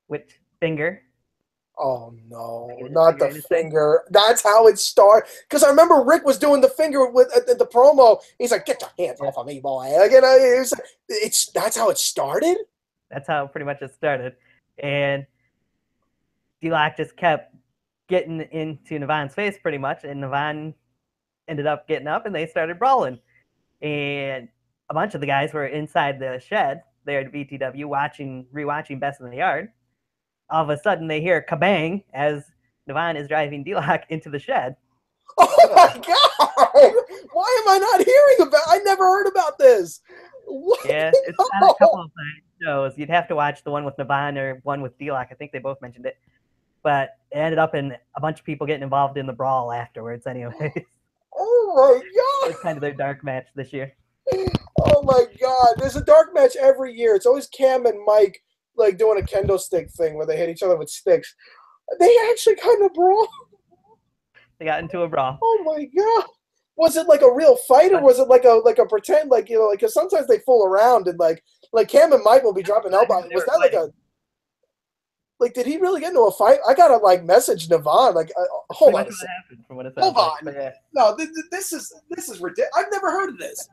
Which finger? Oh no, not the finger. That's how it started. Because I remember Rick was doing the finger with the promo. He's like, "Get your hands off of me, boy!" Like, that's how it started. That's how pretty much it started, and D-Lock just kept getting into Navan's face pretty much, and Navan ended up getting up, and they started brawling. And a bunch of the guys were inside the shed there at BTW rewatching Best in the Yard. All of a sudden, they hear kabang as Navan is driving D-Lock into the shed. Oh my god! Why am I not hearing about? I never heard about this. What? Yeah, it's on a couple of shows. You'd have to watch the one with Navan or one with D-Lock. I think they both mentioned it. But it ended up in a bunch of people getting involved in the brawl afterwards anyway. Oh my god! It's kind of their dark match this year. Oh my god! There's a dark match every year. It's always Cam and Mike like doing a kendo stick thing where they hit each other with sticks. They actually kind of brawl. They got into a brawl. Oh my god! Was it like a real fight, or was it like a pretend, like because sometimes they fool around and like Cam and Mike will be dropping elbows. Was that like did he really get into a fight? I gotta like message Navan. Like, hold on a second. Hold on. Yeah. No, this is ridiculous. I've never heard of this.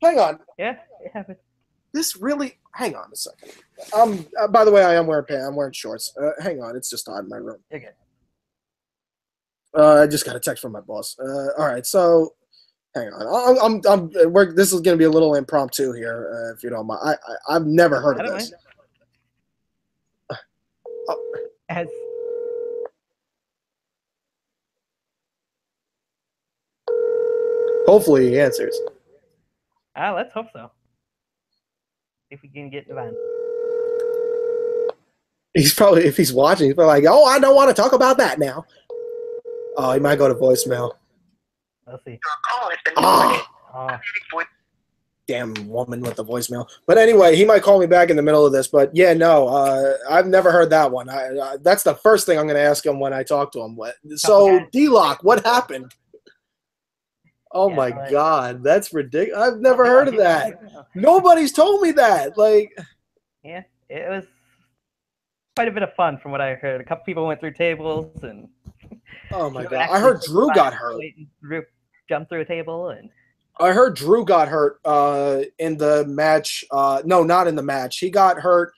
Hang on. Yeah, it happens. This really. Hang on a second. By the way, I am wearing pants. I'm wearing shorts. Hang on. It's just hot in my room. You're good. I just got a text from my boss. All right. So hang on. This is going to be a little impromptu here, if you don't mind. I've never heard I of don't this. mind. As Hopefully he answers. let's hope so. If we can get Devon. He's probably, if he's watching, he's probably like, "Oh, I don't want to talk about that now." Oh, he might go to voicemail. Let's see. Ah, Oh, damn woman with the voicemail. But anyway, he might call me back in the middle of this. But yeah, no, I've never heard that one. That's the first thing I'm going to ask him when I talk to him. So, D-Lock, what happened? Oh yeah, my but- God, that's ridiculous. I've never heard of that. Nobody's told me that. Like, Yeah, it was quite a bit of fun from what I heard. A couple people went through tables and oh my God, I heard Drew got hurt. Jumped through a table and I heard Drew got hurt in the match. No, not in the match. He got hurt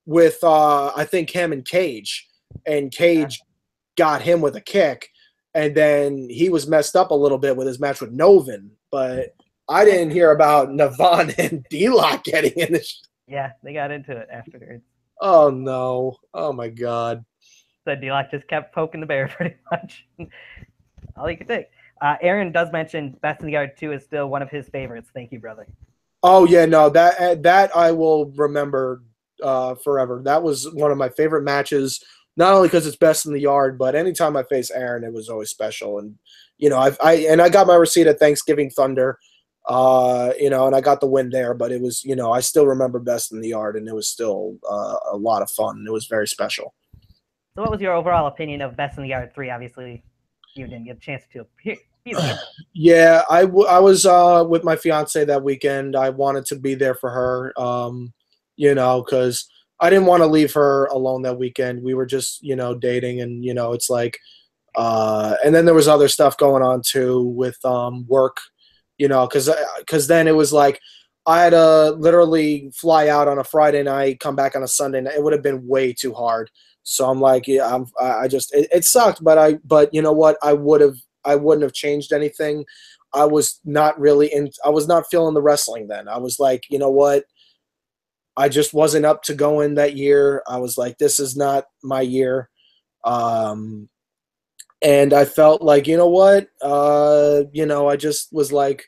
with I think him and Cage got him with a kick, and then he was messed up a little bit with his match with Novin. But I didn't hear about Navon and D-Lock getting in this. yeah, they got into it afterwards. Oh no! Oh my God! So D-Lock just kept poking the bear pretty much. All he could take. Aaron does mention Best in the Yard 2 is still one of his favorites. Thank you, brother. Oh yeah, no, that I will remember forever. That was one of my favorite matches. Not only because it's best in the yard, but anytime I face Aaron, it was always special. And you know, I got my receipt at Thanksgiving Thunder, you know, and I got the win there. But it was, you know, I still remember best in the yard, and it was still a lot of fun. It was very special. So, what was your overall opinion of Best in the Yard 3? Obviously, you didn't get a chance to be there. Yeah, I was with my fiance that weekend. I wanted to be there for her, you know, because I didn't want to leave her alone that weekend. We were just, you know, dating, and you know, it's like, and then there was other stuff going on too with work, you know, because then it was like I had to literally fly out on a Friday night, come back on a Sunday night. It would have been way too hard. So I'm like, yeah, I just it sucked, but you know what, I wouldn't have changed anything. I was not feeling the wrestling then. I was like, you know what? I just wasn't up to going that year. I was like, this is not my year. And I felt like, you know what? You know, I just was like,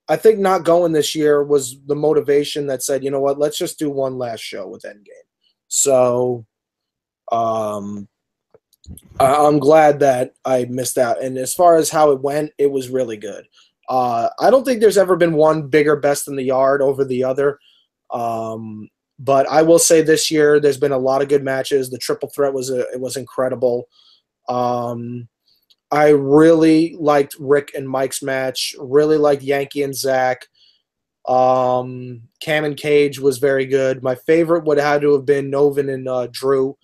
I think not going this year was the motivation that said, you know what? Let's just do one last show with Endgame. So, I'm glad that I missed out. And as far as how it went, it was really good. I don't think there's ever been one bigger best in the yard over the other. But I will say this year there's been a lot of good matches. The triple threat was incredible. I really liked Rick and Mike's match. Really liked Yankee and Zach. Cam and Cage was very good. My favorite would have to have been Novin and Drew.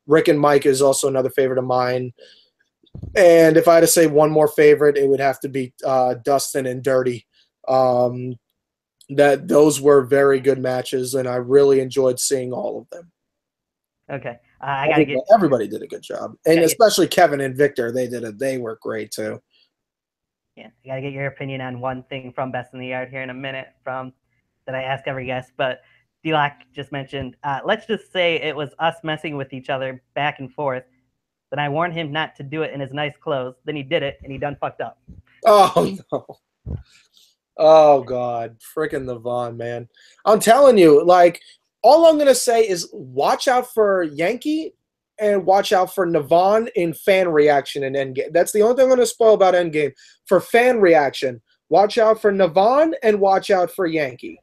Rick and Mike is also another favorite of mine. And if I had to say one more favorite, it would have to be Dustin and Dirty. Those were very good matches, and I really enjoyed seeing all of them. Okay, I gotta get everybody did a good job, and especially Kevin and Victor. They were great too. Yeah, I gotta get your opinion on one thing from Best in the Yard here in a minute. From that I ask every guest, but D-Lock just mentioned. Let's just say it was us messing with each other back and forth. Then I warned him not to do it in his nice clothes. Then he did it, and he done fucked up. Oh no. Oh God, freaking the Vaughn, man! I'm telling you, like, all I'm gonna say is watch out for Yankee and watch out for Navon in fan reaction in Endgame. That's the only thing I'm gonna spoil about Endgame. For fan reaction, watch out for Navon and watch out for Yankee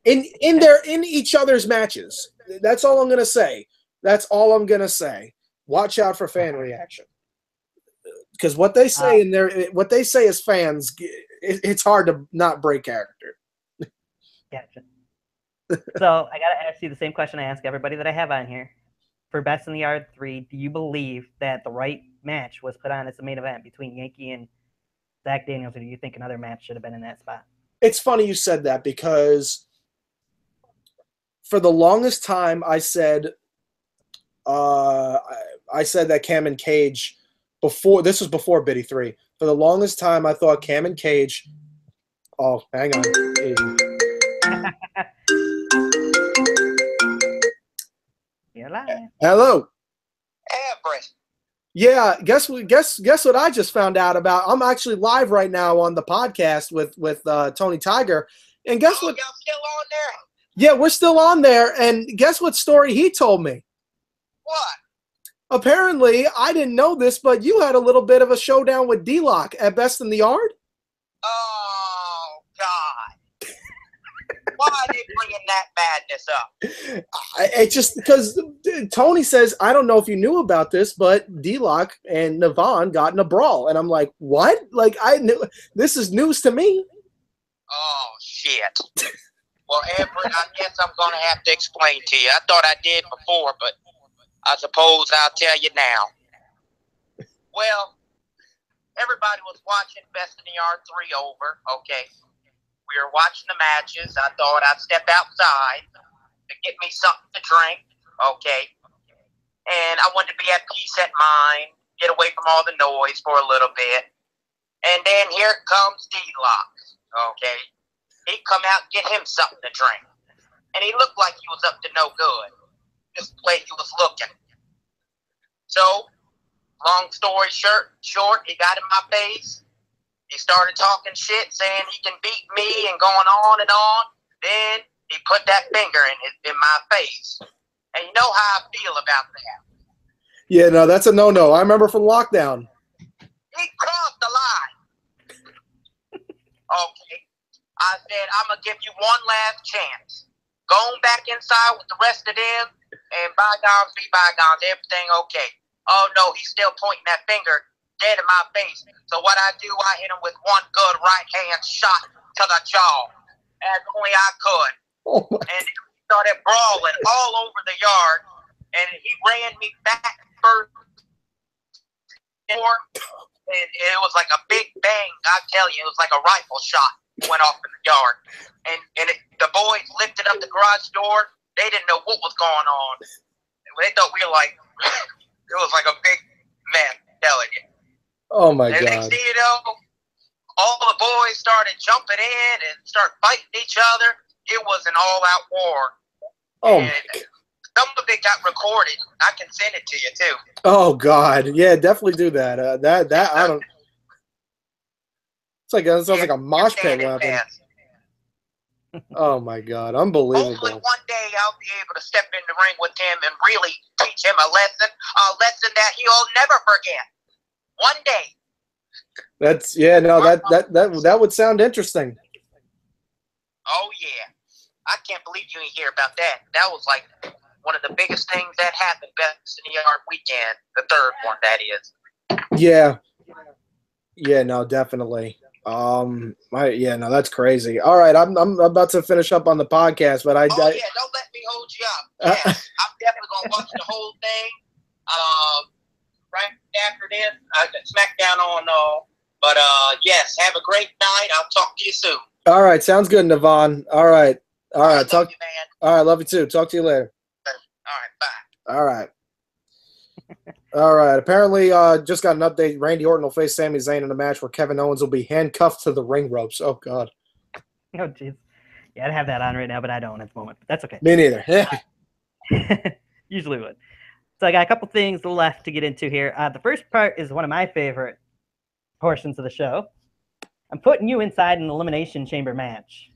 in each other's matches. That's all I'm gonna say. That's all I'm gonna say. Watch out for fan reaction. Because what they say what they say as fans, it's hard to not break character. Gotcha. So I gotta ask you the same question I ask everybody that I have on here. For Best in the Yard 3, do you believe that the right match was put on as the main event between Yankee and Zach Daniels, or do you think another match should have been in that spot? It's funny you said that because for the longest time I said that Cam and Cage before this was before BITY 3. For the longest time I thought Cam and Cage. Oh, hang on. You're live. Hello. Everett. Yeah, guess what I just found out about? I'm actually live right now on the podcast with Tony Tiger, and guess what? Y'all still on there? Yeah, we're still on there, and guess what story he told me? What? Apparently, I didn't know this, but you had a little bit of a showdown with D-Lock at Best in the Yard. Oh God! Why are they bringing that madness up? It's just because Tony says, I don't know if you knew about this, but D-Lock and Navon got in a brawl. And I'm like, what? Like, I knew this is news to me. Oh, shit. Well, Everett, I guess I'm going to have to explain to you. I thought I did before, but I suppose I'll tell you now. Well, everybody was watching Best in the Yard 3 over, okay? We were watching the matches. I thought I'd step outside to get me something to drink, okay? And I wanted to be at peace at mind, get away from all the noise for a little bit. And then here comes D-Lock, okay? He'd come out and get him something to drink. And he looked like he was up to no good, just the way he was looking. So, long story short, he got in my face. He started talking shit, saying he can beat me and going on and on. Then he put that finger in my face. And you know how I feel about that. Yeah, no, that's a no-no. I remember from lockdown. He crossed the line. Okay. I said, I'm going to give you one last chance. Going back inside with the rest of them, and bygones be bygones, everything okay. Oh, no, he's still pointing that finger dead in my face. So what I do, I hit him with one good right hand shot to the jaw, as only I could. Oh my. And he started brawling all over the yard, and he ran me back first. And it was like a big bang. I tell you, it was like a rifle shot went off in the yard. And the boys lifted up the garage door. They didn't know what was going on. They thought we were like, it was like a big mess, I'm telling you. Oh my And God. next thing you know, all the boys started jumping in and start fighting each other. It was an all-out war. Oh and my God. some of it got recorded. I can send it to you too. Oh God. Yeah, definitely do that. That I don't. It's like it sounds like a mosh pit weapon. Oh my God, unbelievable. Hopefully one day I'll be able to step in the ring with him and really teach him a lesson that he'll never forget. One day. That's that would sound interesting. Oh yeah. I can't believe you didn't hear about that. That was like one of the biggest things that happened Best in the Yard weekend. The third one, that is. Yeah. Yeah, no, definitely. No, that's crazy. All right, I'm about to finish up on the podcast, but yeah, don't let me hold you up. Yeah, I'm definitely gonna watch the whole thing. Right after this, I got SmackDown on. But yes, have a great night. I'll talk to you soon. All right, sounds good, Navon. All right. Love you, man. All right, love you too. Talk to you later. All right, bye. All right. All right. Apparently, just got an update. Randy Orton will face Sami Zayn in a match where Kevin Owens will be handcuffed to the ring ropes. Oh God. Oh jeez. Yeah, I'd have that on right now, but I don't at the moment. But that's okay. Me neither. Usually would. So I got a couple things left to get into here. The first part is one of my favorite portions of the show. I'm putting you inside an Elimination Chamber match.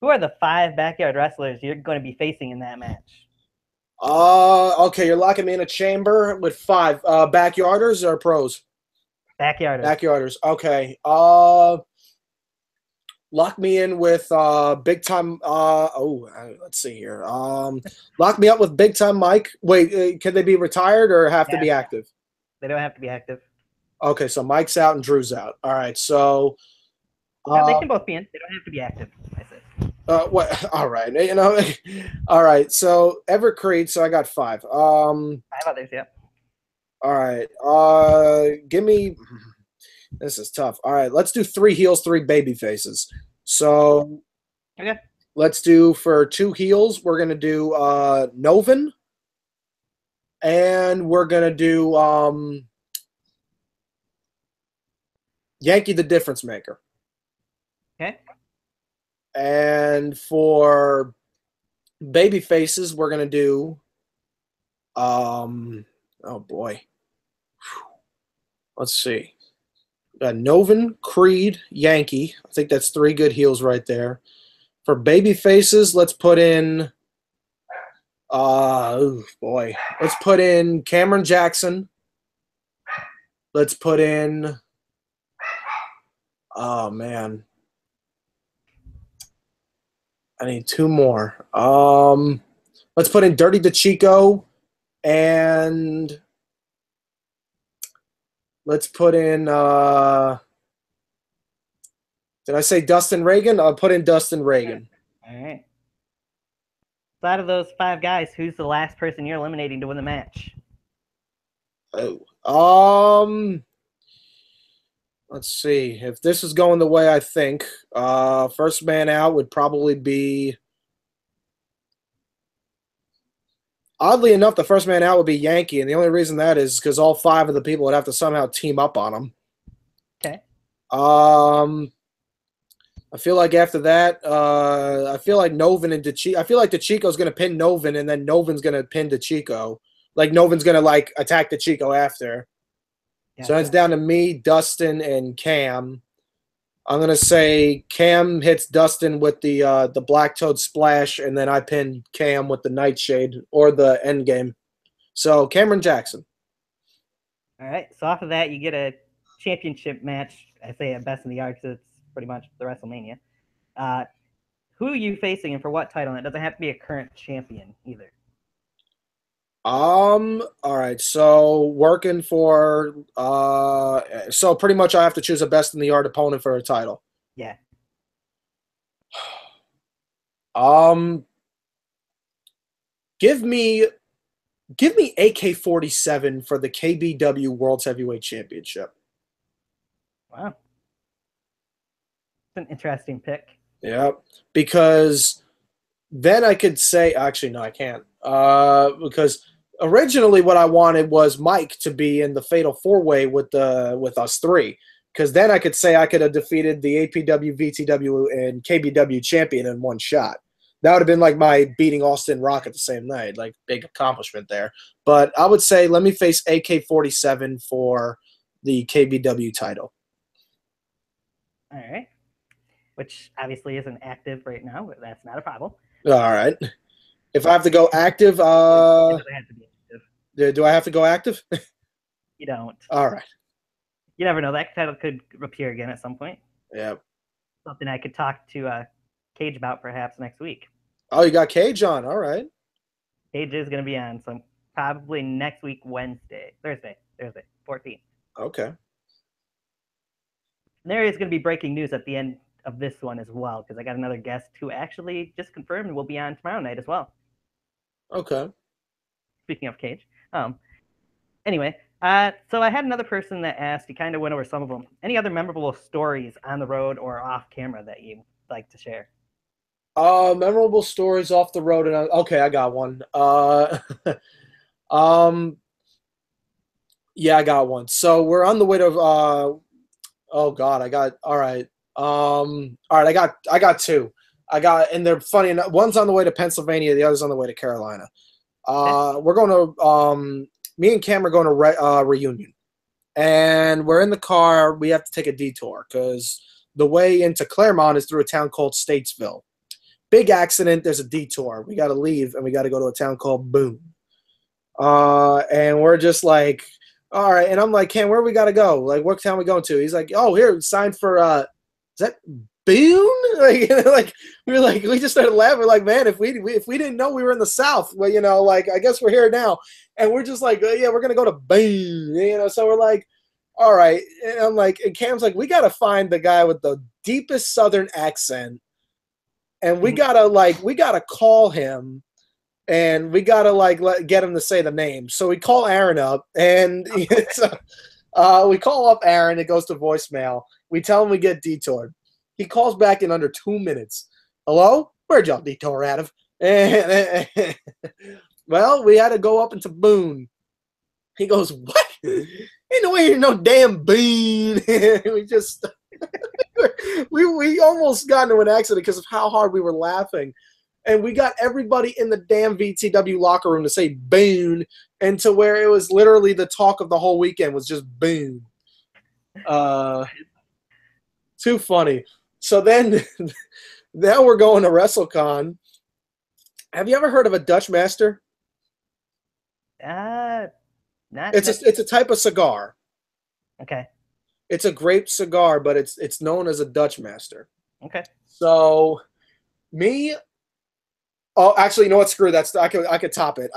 Who are the 5 backyard wrestlers you're going to be facing in that match? Okay, you're locking me in a chamber with 5 backyarders or pros? Backyarders. Backyarders. Okay. Lock me in with big time. Let's see here. Lock me up with big time Mike. Wait, can they be retired or have to be active? They don't have to be active. Okay, so Mike's out and Drew's out. All right, so No, they can both be in. They don't have to be active. I said. What? All right, all right. So Everett Crede. So I got 5. 5 others. Yeah. All right. Give me. This is tough. All right, let's do 3 heels, 3 baby faces. So Okay. let's do for 2 heels. We're gonna do Novin, and we're gonna do Yankee the Difference Maker. Okay. And for baby faces, we're gonna do oh boy. Let's see. Novin, Crede, Yankee. I think that's 3 good heels right there. For baby faces, let's put in oh boy. Let's put in Cameron Jackson. Let's put in oh man. I need 2 more. Let's put in Dirty DeChico, and let's put in did I say Dustin Reagan? I'll put in Dustin Reagan. All right. So out of those 5 guys, who's the last person you're eliminating to win the match? Oh. Let's see. If this is going the way I think, first man out would probably be. Oddly enough, the first man out would be Yankee, and the only reason that is because all 5 of the people would have to somehow team up on him. Okay. I feel like after that, I feel like Novin and DeChico. I feel like DeChico's going to pin Novin, and then Novin's going to pin DeChico. Like Novin's going to like attack DeChico after. Gotcha. So it's down to me, Dustin, and Cam. I'm going to say Cam hits Dustin with the Black Toad Splash, and then I pin Cam with the Nightshade or the Endgame. So Cameron Jackson. All right. So off of that, you get a championship match. I say at best in the yard because it's pretty much the WrestleMania. Who are you facing and for what title? And it doesn't have to be a current champion either. All right. So working for so pretty much I have to choose a best in the yard opponent for a title. Yeah. Give me AK-47 for the KBW World Heavyweight Championship. Wow. It's an interesting pick. Yeah, because then I could say, actually, no, I can't. Because originally what I wanted was Mike to be in the Fatal 4-Way with us 3. Because then I could say I could have defeated the APW, VTW, and KBW champion in one shot. That would have been like my beating Austin Rocket the same night, like big accomplishment there. But I would say let me face AK-47 for the KBW title. All right. Which obviously isn't active right now, but that's not a problem. All right. If I have to go active, It doesn't have to be active. do I have to go active? You don't. All right. You never know. That title could appear again at some point. Yeah. Something I could talk to Cage about perhaps next week. Oh, you got Cage on. All right. Cage is going to be on, so probably next week, Thursday, 14th. Okay. There is going to be breaking news at the end of this one as well, because I got another guest who actually just confirmed will be on tomorrow night as well. Okay. Speaking of Cage. Anyway, so I had another person that asked, you kind of went over some of them. Any other memorable stories on the road or off camera that you'd like to share? Memorable stories off the road. And okay, I got one. Yeah, I got one. So we're on the way to. Oh God, I got. All right. All right, I got 2. And they're funny enough. One's on the way to Pennsylvania. The other's on the way to Carolina. We're going to. Me and Cam are going to Reunion, and we're in the car. We have to take a detour because the way into Claremont is through a town called Statesville. Big accident. There's a detour. We got to leave, and we got to go to a town called Boone. And we're just like, all right. And I'm like, Cam, where we got to go? Like, what town we going to? He's like, oh, here, sign for, is that Boone? Like, we just started laughing. We're like, man, if we didn't know we were in the South, well, like, I guess we're here now. And we're just like, yeah, we're going to go to Boone, so we're like, all right. And I'm like, and Cam's like, we got to find the guy with the deepest Southern accent. And we gotta call him, and we gotta get him to say the name. So we call Aaron up, and we call up Aaron. It goes to voicemail. We tell him we get detoured. He calls back in under 2 minutes. Hello? Where'd y'all detour out of? Well, we had to go up into Boone. He goes, what? Ain't no way you're no damn Boone. We just we almost got into an accident because of how hard we were laughing. And we got everybody in the damn VTW locker room to say Boone, and to where it was literally the talk of the whole weekend was just Boone. Too funny. So then now we're going to WrestleCon. Have you ever heard of a Dutch Master? Not. It's a type of cigar. Okay. It's a grape cigar, but it's known as a Dutch Master. Okay. So me. Oh, actually, you know what? Screw that. I could top it.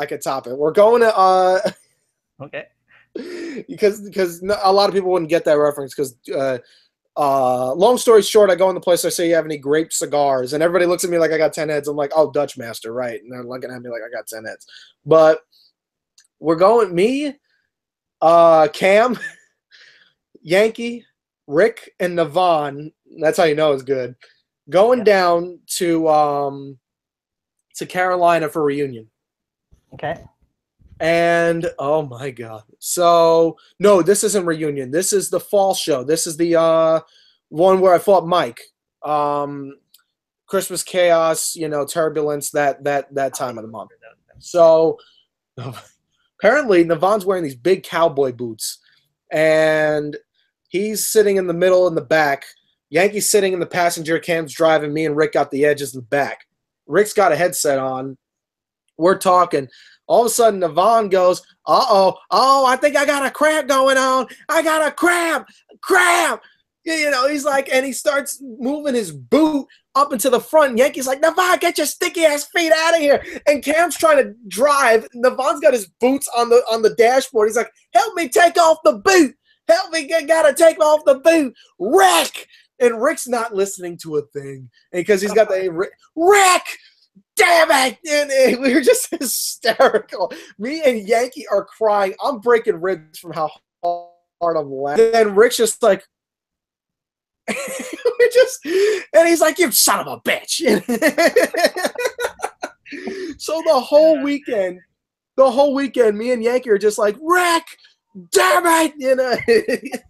We're going to Okay. because a lot of people wouldn't get that reference because long story short, I go in the place, I say, you have any grape cigars? And everybody looks at me like I got 10 heads. I'm like, oh, Dutch Master, right? And they're looking at me like I got 10 heads. But we're going, me, Cam, Yankee, Rick, and Navon. That's how you know it's good. Going down to Carolina for reunion. Okay. And oh my god. So no, this isn't reunion. This is the fall show. This is the one where I fought Mike. Christmas chaos, turbulence, that time of the month. So apparently Navon's wearing these big cowboy boots, and he's sitting in the middle in the back. Yankee's sitting in the passenger, Cam's driving, me and Rick got the edges in the back. Rick's got a headset on. We're talking. All of a sudden, Navon goes, oh, I think I got a cramp going on. I got a cramp. He's like, and he starts moving his boot up into the front. Yankee's like, Navon, get your sticky ass feet out of here. And Cam's trying to drive. Navon's got his boots on the dashboard. He's like, help me take off the boot. Help me, gotta take off the boot. Rick. And Rick's not listening to a thing because he's got the Rick. Damn it! And we were just hysterical. Me and Yankee are crying. I'm breaking ribs from how hard I'm laughing. And Rick's just like, and he's like, you son of a bitch. So the whole weekend, me and Yankee are just like, Rick, damn it!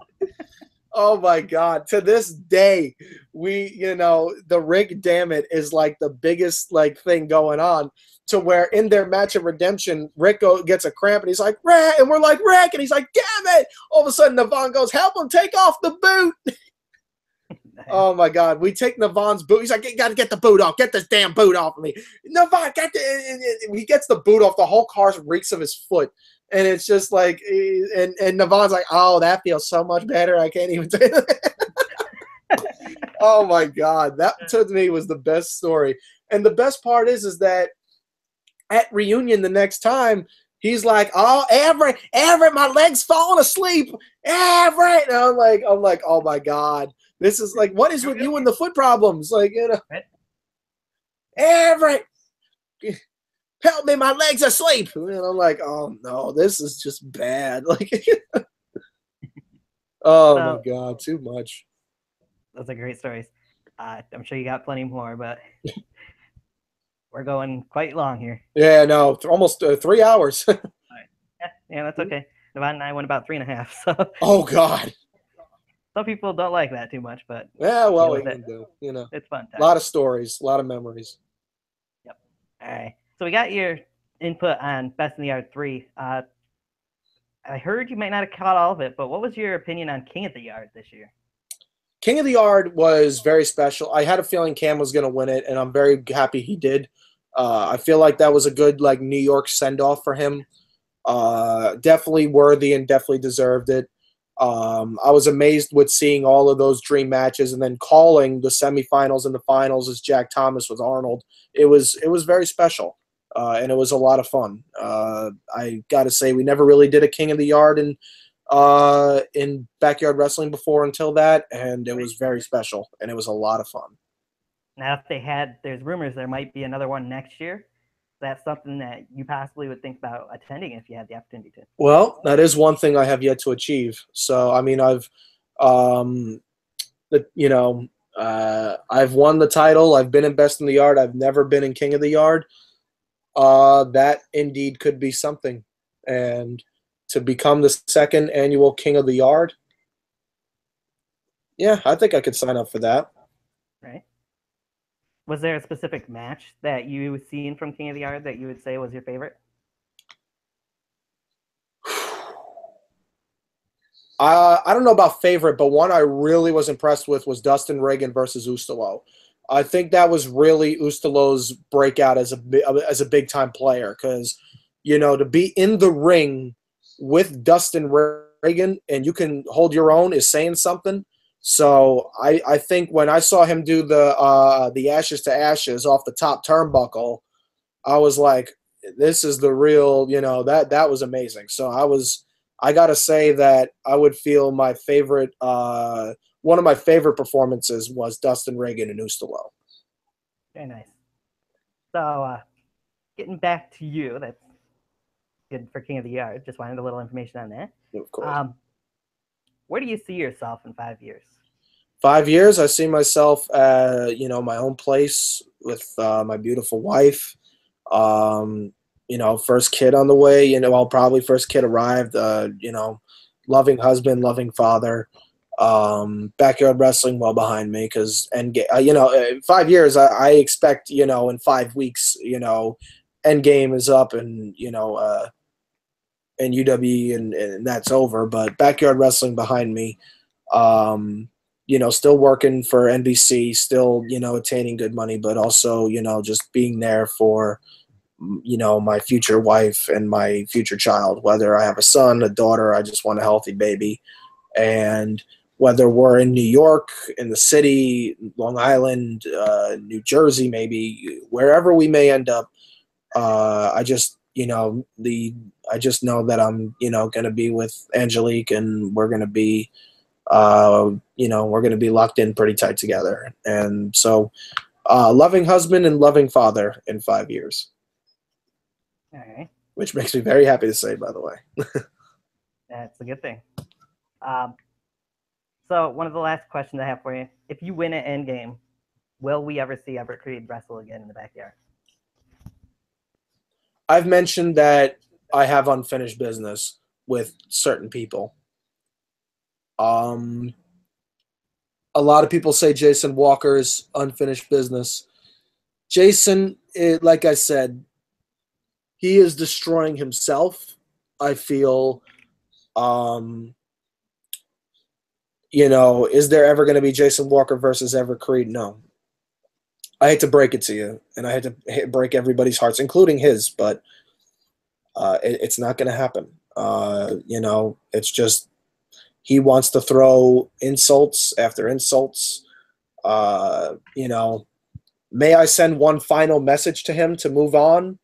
Oh my God. To this day, the Rick damn it is like the biggest thing going on, to where in their match of redemption, Rick gets a cramp and he's like, Rick, and we're like, Rick, and he's like, damn it. All of a sudden, Navon goes, help him take off the boot. Oh my God. We take Navon's boot. He's like, you got to get the boot off. Get this damn boot off of me. Navon, he gets the boot off. The whole car reeks of his foot. And it's just like, and Navon's like, oh, that feels so much better. I can't even say that. Oh my God. That to me was the best story. And the best part is that at reunion the next time, he's like, oh, Everett, my leg's falling asleep. Everett. And I'm like, oh my God. This is like, what is with you and the foot problems? Like, Everett. Help me, my legs are asleep. And I'm like, oh no, this is just bad. Oh my God, too much. Those are great stories. I'm sure you got plenty more, but we're going quite long here. Yeah, no, almost 3 hours. All right. Yeah, that's okay. Navon and I went about 3.5. So. Oh God. Some people don't like that too much, but yeah, well, we can do. It's fun. A lot of stories, a lot of memories. Yep. All right. So we got your input on Best in the Yard 3. I heard you might not have caught all of it, but what was your opinion on King of the Yard this year? King of the Yard was very special. I had a feeling Cam was going to win it, and I'm very happy he did. I feel like that was a good New York send-off for him. Definitely worthy and definitely deserved it. I was amazed with seeing all of those dream matches and then calling the semifinals and the finals as Jack Thomas with Arnold. It was very special, and it was a lot of fun. I got to say, we never really did a King of the Yard in Backyard Wrestling before until that, and it was very special, and it was a lot of fun. Now, if there's rumors there might be another one next year. That's something that you possibly would think about attending if you had the opportunity to. Well, that is one thing I have yet to achieve. So, I mean, I've, I've won the title. I've been in Best in the Yard. I've never been in King of the Yard. That indeed could be something. And to become the second annual King of the Yard, yeah, I think I could sign up for that. Right. Was there a specific match that you seen from King of the Yard that you would say was your favorite? I don't know about favorite, but one I really was impressed with was Dustin Reagan versus Ustalo. I think that was really Ustalo's breakout as a big time player because, to be in the ring with Dustin Reagan and you can hold your own is saying something. So I think when I saw him do the Ashes to Ashes off the top turnbuckle, I was like, this is the real, that was amazing. So I gotta say that I would feel my favorite, one of my favorite performances was Dustin Reagan and Ustalo. Very nice. So, getting back to you, that's good for King of the Yard. Just wanted a little information on that. Of course. Where do you see yourself in 5 years? 5 years, I see myself, my own place with my beautiful wife. First kid on the way. Probably first kid arrived. Loving husband, loving father. Backyard wrestling well behind me because 5 years. I expect in 5 weeks. Endgame is up and and UW and that's over. But backyard wrestling behind me. Still working for NBC, still, attaining good money, but also, just being there for, my future wife and my future child, whether I have a son, a daughter, I just want a healthy baby. And whether we're in New York, in the city, Long Island, New Jersey, maybe wherever we may end up, I just know that I'm, going to be with Angelique and we're going to be, we're going to be locked in pretty tight together. And so, loving husband and loving father in 5 years. All right. Which makes me very happy to say, by the way. That's a good thing. So one of the last questions I have for you: if you win at Endgame, will we ever see Everett Crede wrestle again in the backyard? I've mentioned that I have unfinished business with certain people. A lot of people say Jason Walker's unfinished business. Jason, like I said, he is destroying himself. I feel, is there ever going to be Jason Walker versus Everett Crede? No. I hate to break it to you, and I hate to break everybody's hearts, including his, but it's not going to happen. It's just he wants to throw insults after insults. May I send one final message to him to move on?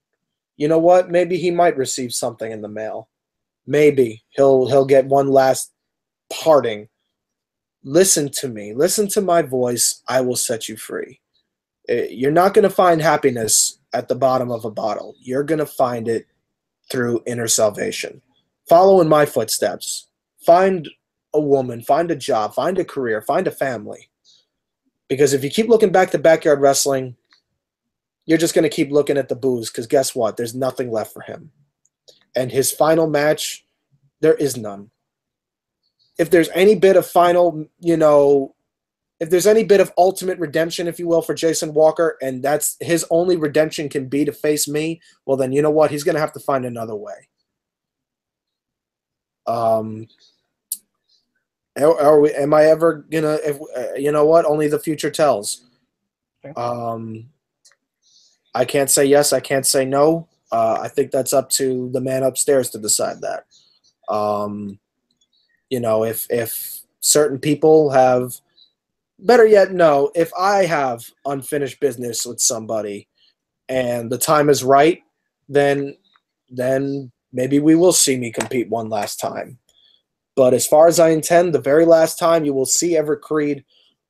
You know what? Maybe he might receive something in the mail. Maybe he'll get one last parting. Listen to me. Listen to my voice. I will set you free. You're not going to find happiness at the bottom of a bottle. You're going to find it through inner salvation. Follow in my footsteps. Find a woman, find a job, find a career, find a family. Because if you keep looking back to backyard wrestling, you're just going to keep looking at the booze because guess what? There's nothing left for him. And his final match, there is none. If there's any bit of if there's any bit of ultimate redemption, if you will, for Jason Walker, and that's his only redemption can be to face me, well, then you know what? He's going to have to find another way. Am I ever gonna? You know what? Only the future tells. Sure. I can't say yes. I can't say no. I think that's up to the man upstairs to decide that. If certain people have, better yet, no. If I have unfinished business with somebody, and the time is right, then maybe we will see me compete one last time. But as far as I intend, the very last time you will see Everett Crede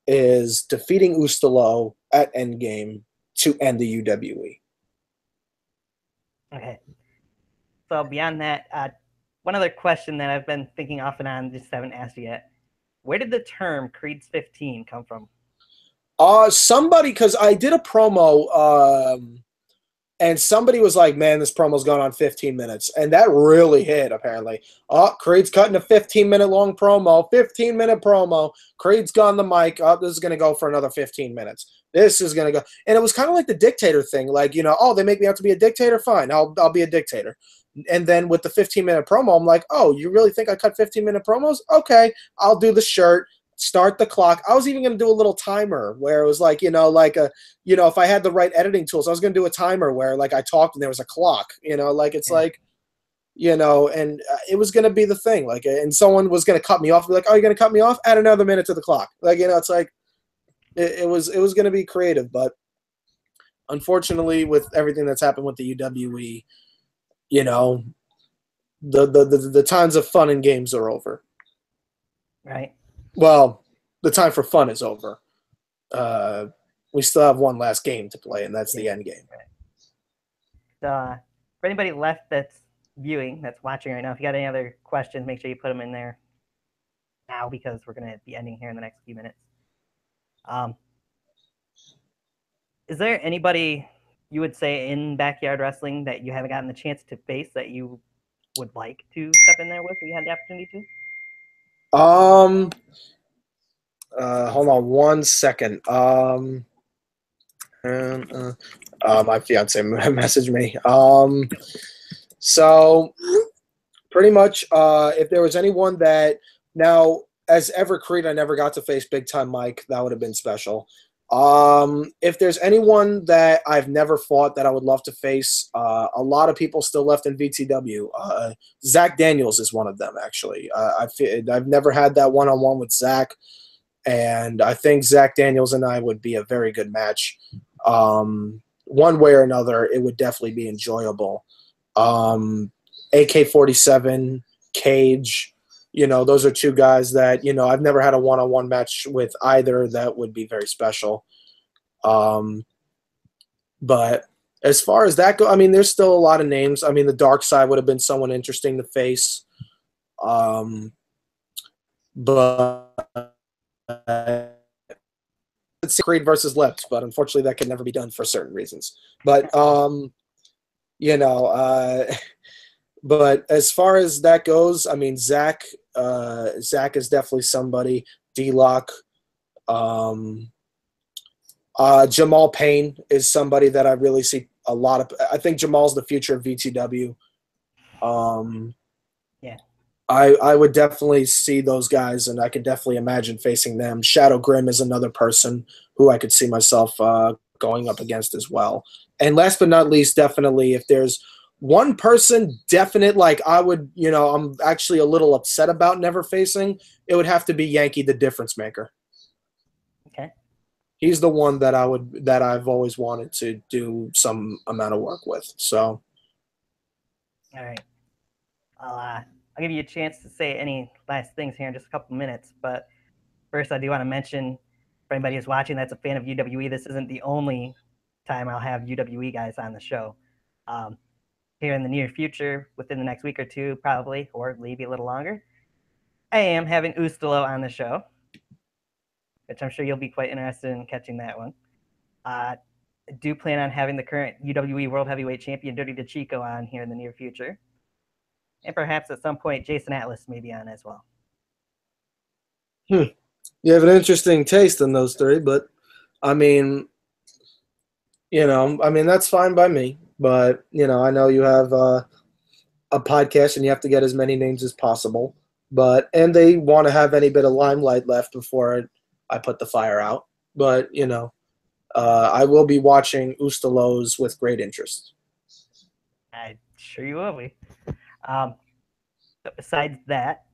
is defeating Ustalo at Endgame to end the UWE. Okay. So beyond that, one other question that I've been thinking off and on, just haven't asked you yet. Where did the term Creed's 15 come from? Somebody, because I did a promo, and somebody was like, man, this promo's gone on 15 minutes. And that really hit, apparently. Oh, Creed's cutting a 15-minute long promo, 15-minute promo. Creed's gone the mic. Oh, this is going to go for another 15 minutes. This is going to go. And it was kind of like the dictator thing. Like, oh, they make me out to be a dictator? Fine, I'll be a dictator. And then with the 15-minute promo, I'm like, oh, you really think I cut 15-minute promos? Okay, I'll do the shirt. Start the clock. I was even going to do a little timer where it was like, if I had the right editing tools, I was going to do a timer where like I talked and there was a clock, like it's like, and it was going to be the thing. Like, and someone was going to cut me off. Be like, oh, you're going to cut me off? Add another minute to the clock. Like, it's like, it was going to be creative, but unfortunately with everything that's happened with the UWE, the times of fun and games are over. Right. Well, the time for fun is over. We still have one last game to play, and that's the end game. For anybody left that's viewing, that's watching right now, if you got any other questions, make sure you put them in there now because we're going to be ending here in the next few minutes. Is there anybody you would say in backyard wrestling that you haven't gotten the chance to face that you would like to step in there with if you had the opportunity to? Hold on 1 second. My fiance messaged me. So pretty much, if there was anyone that now as Everett Crede, I never got to face Big Time Mike. That would have been special. If there's anyone that I've never fought that I would love to face, a lot of people still left in VTW. Zach Daniels is one of them, actually. I've never had that one-on-one with Zach, and I think Zach Daniels and I would be a very good match. One way or another, it would definitely be enjoyable. AK-47, Cage, those are two guys that, I've never had a one-on-one match with either. That would be very special. But as far as that goes, there's still a lot of names. The Dark Side would have been someone interesting to face. But it's Creed versus Lips, but unfortunately that could never be done for certain reasons. But, but as far as that goes, Zach is definitely somebody. D-Lock. Jamal Payne is somebody that I really see a lot of. I think Jamal's the future of VTW. Yeah. I would definitely see those guys, and I could definitely imagine facing them. Shadow Grim is another person who I could see myself going up against as well. And last but not least, definitely, if there's one person definite, like I would, I'm actually a little upset about never facing, it would have to be Yankee the Difference Maker. Okay. He's the one that I've always wanted to do some amount of work with. So. All right. I'll give you a chance to say any last things here in just a couple minutes. But first, I do want to mention for anybody who's watching that's a fan of UWE, this isn't the only time I'll have UWE guys on the show. Here in the near future, within the next week or two, probably, or maybe a little longer, I am having Ustalo on the show, which I'm sure you'll be quite interested in catching that one. I do plan on having the current UWE World Heavyweight Champion, Dirty DeChico, on here in the near future. And perhaps at some point, Jason Atlas may be on as well. You have an interesting taste in those three, but, that's fine by me. But, I know you have a podcast and you have to get as many names as possible. And they want to have any bit of limelight left before I put the fire out. But, I will be watching Ustalos with great interest. I'm sure you will be. But besides that,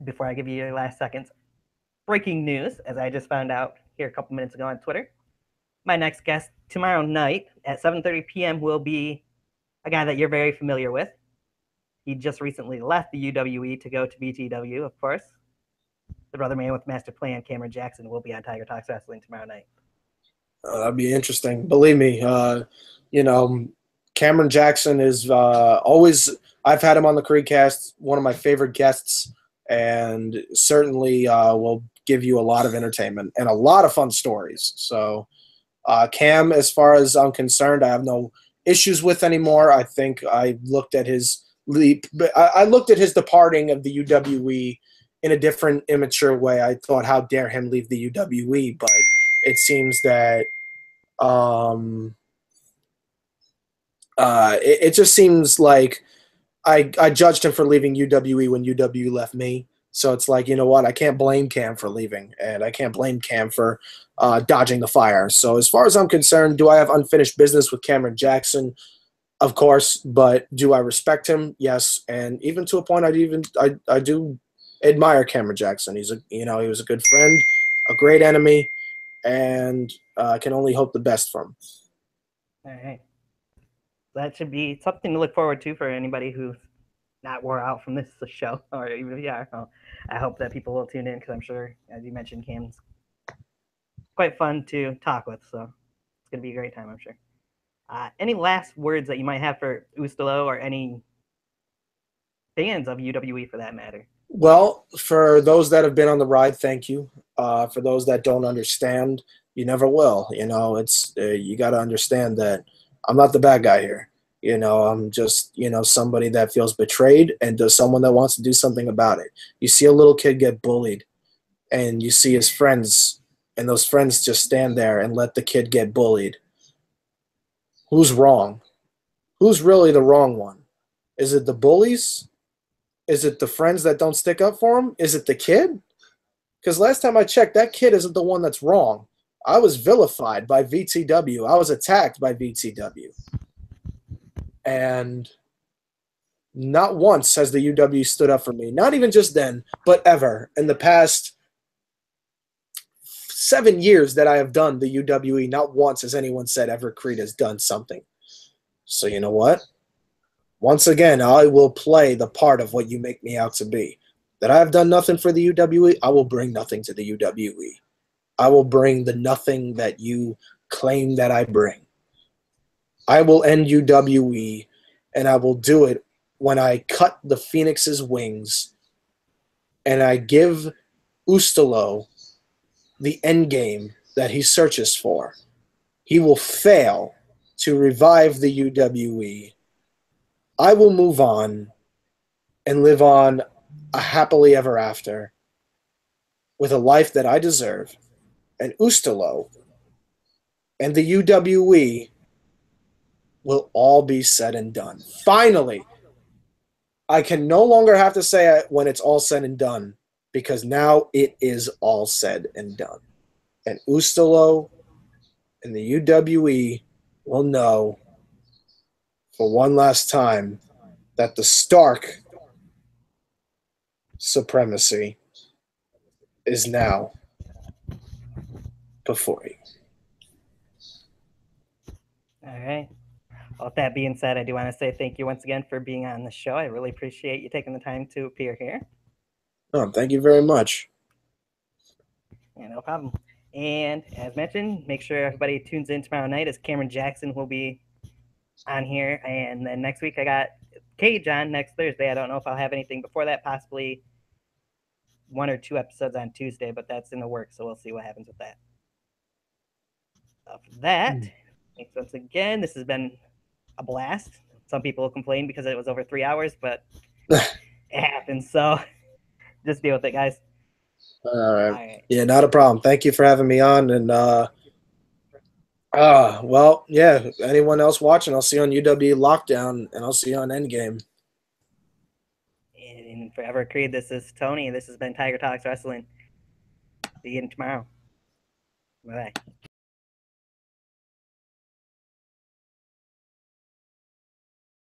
before I give you your last seconds, breaking news, as I just found out here a couple minutes ago on Twitter. My next guest tomorrow night at 7:30 p.m. will be a guy that you're very familiar with. He just recently left the UWE to go to BTW, of course. The brother man with Master Plan, Cameron Jackson, will be on Tiger Talks Wrestling tomorrow night. That'd be interesting. Believe me, Cameron Jackson is always – I've had him on the Creedcast, one of my favorite guests, and certainly will give you a lot of entertainment and a lot of fun stories. So Cam, as far as I'm concerned, I have no issues with anymore. I think I looked at his leap, but I looked at his departing of the UWE in a different, immature way. I thought, how dare him leave the UWE? But it seems that it just seems like I judged him for leaving UWE when UWE left me. So it's like, you know what? I can't blame Cam for leaving, and I can't blame Cam for dodging the fire. So as far as I'm concerned, do I have unfinished business with Cameron Jackson? Of course, but do I respect him? Yes, and even to a point, I do admire Cameron Jackson. He was a good friend, a great enemy, and I can only hope the best for him. All right. That should be something to look forward to for anybody who's not wore out from this show, or even if you are. Well, I hope that people will tune in because I'm sure, as you mentioned, Cam's quite fun to talk with. So it's going to be a great time, I'm sure. Any last words that you might have for Ustalo or any fans of UWE for that matter? Well, for those that have been on the ride, thank you. For those that don't understand, you never will. It's you got to understand that I'm not the bad guy here. I'm just somebody that feels betrayed and does someone that wants to do something about it. You see a little kid get bullied, and you see his friends, and those friends just stand there and let the kid get bullied. Who's wrong? Who's really the wrong one? Is it the bullies? Is it the friends that don't stick up for him? Is it the kid? Because last time I checked, that kid isn't the one that's wrong. I was vilified by VTW. I was attacked by VTW. And not once has the UW stood up for me. Not even just then, but ever. In the past 7 years that I have done the UWE, not once has anyone said Everett Crede has done something. So you know what? Once again, I will play the part of what you make me out to be. That I have done nothing for the UWE, I will bring nothing to the UWE. I will bring the nothing that you claim that I bring. I will end UWE, and I will do it when I cut the Phoenix's wings and I give Ustalo the end game that he searches for. He will fail to revive the UWE. I will move on and live on a happily ever after with a life that I deserve. And Ustalo and the UWE will all be said and done. Finally, I can no longer have to say it when it's all said and done, because now it is all said and done. And Ustalo and the UWE will know for one last time that the Stark supremacy is now before you. All right. Well, with that being said, I do want to say thank you once again for being on the show. I really appreciate you taking the time to appear here. Oh, thank you very much. Yeah, no problem. And as mentioned, make sure everybody tunes in tomorrow night as Cameron Jackson will be on here. And then next week I got Cage on next Thursday. I don't know if I'll have anything before that, possibly 1 or 2 episodes on Tuesday, but that's in the works, so we'll see what happens with that. Of that, thanks once again. This has been a blast. Some people will complain because it was over 3 hours, but it happens. So just deal with it, guys. All right. Yeah, not a problem. Thank you for having me on. And well, yeah. Anyone else watching, I'll see you on UW Lockdown, and I'll see you on Endgame. And for Everett Crede, this is Tony. This has been Tiger Talks Wrestling. See you tomorrow. Bye-bye.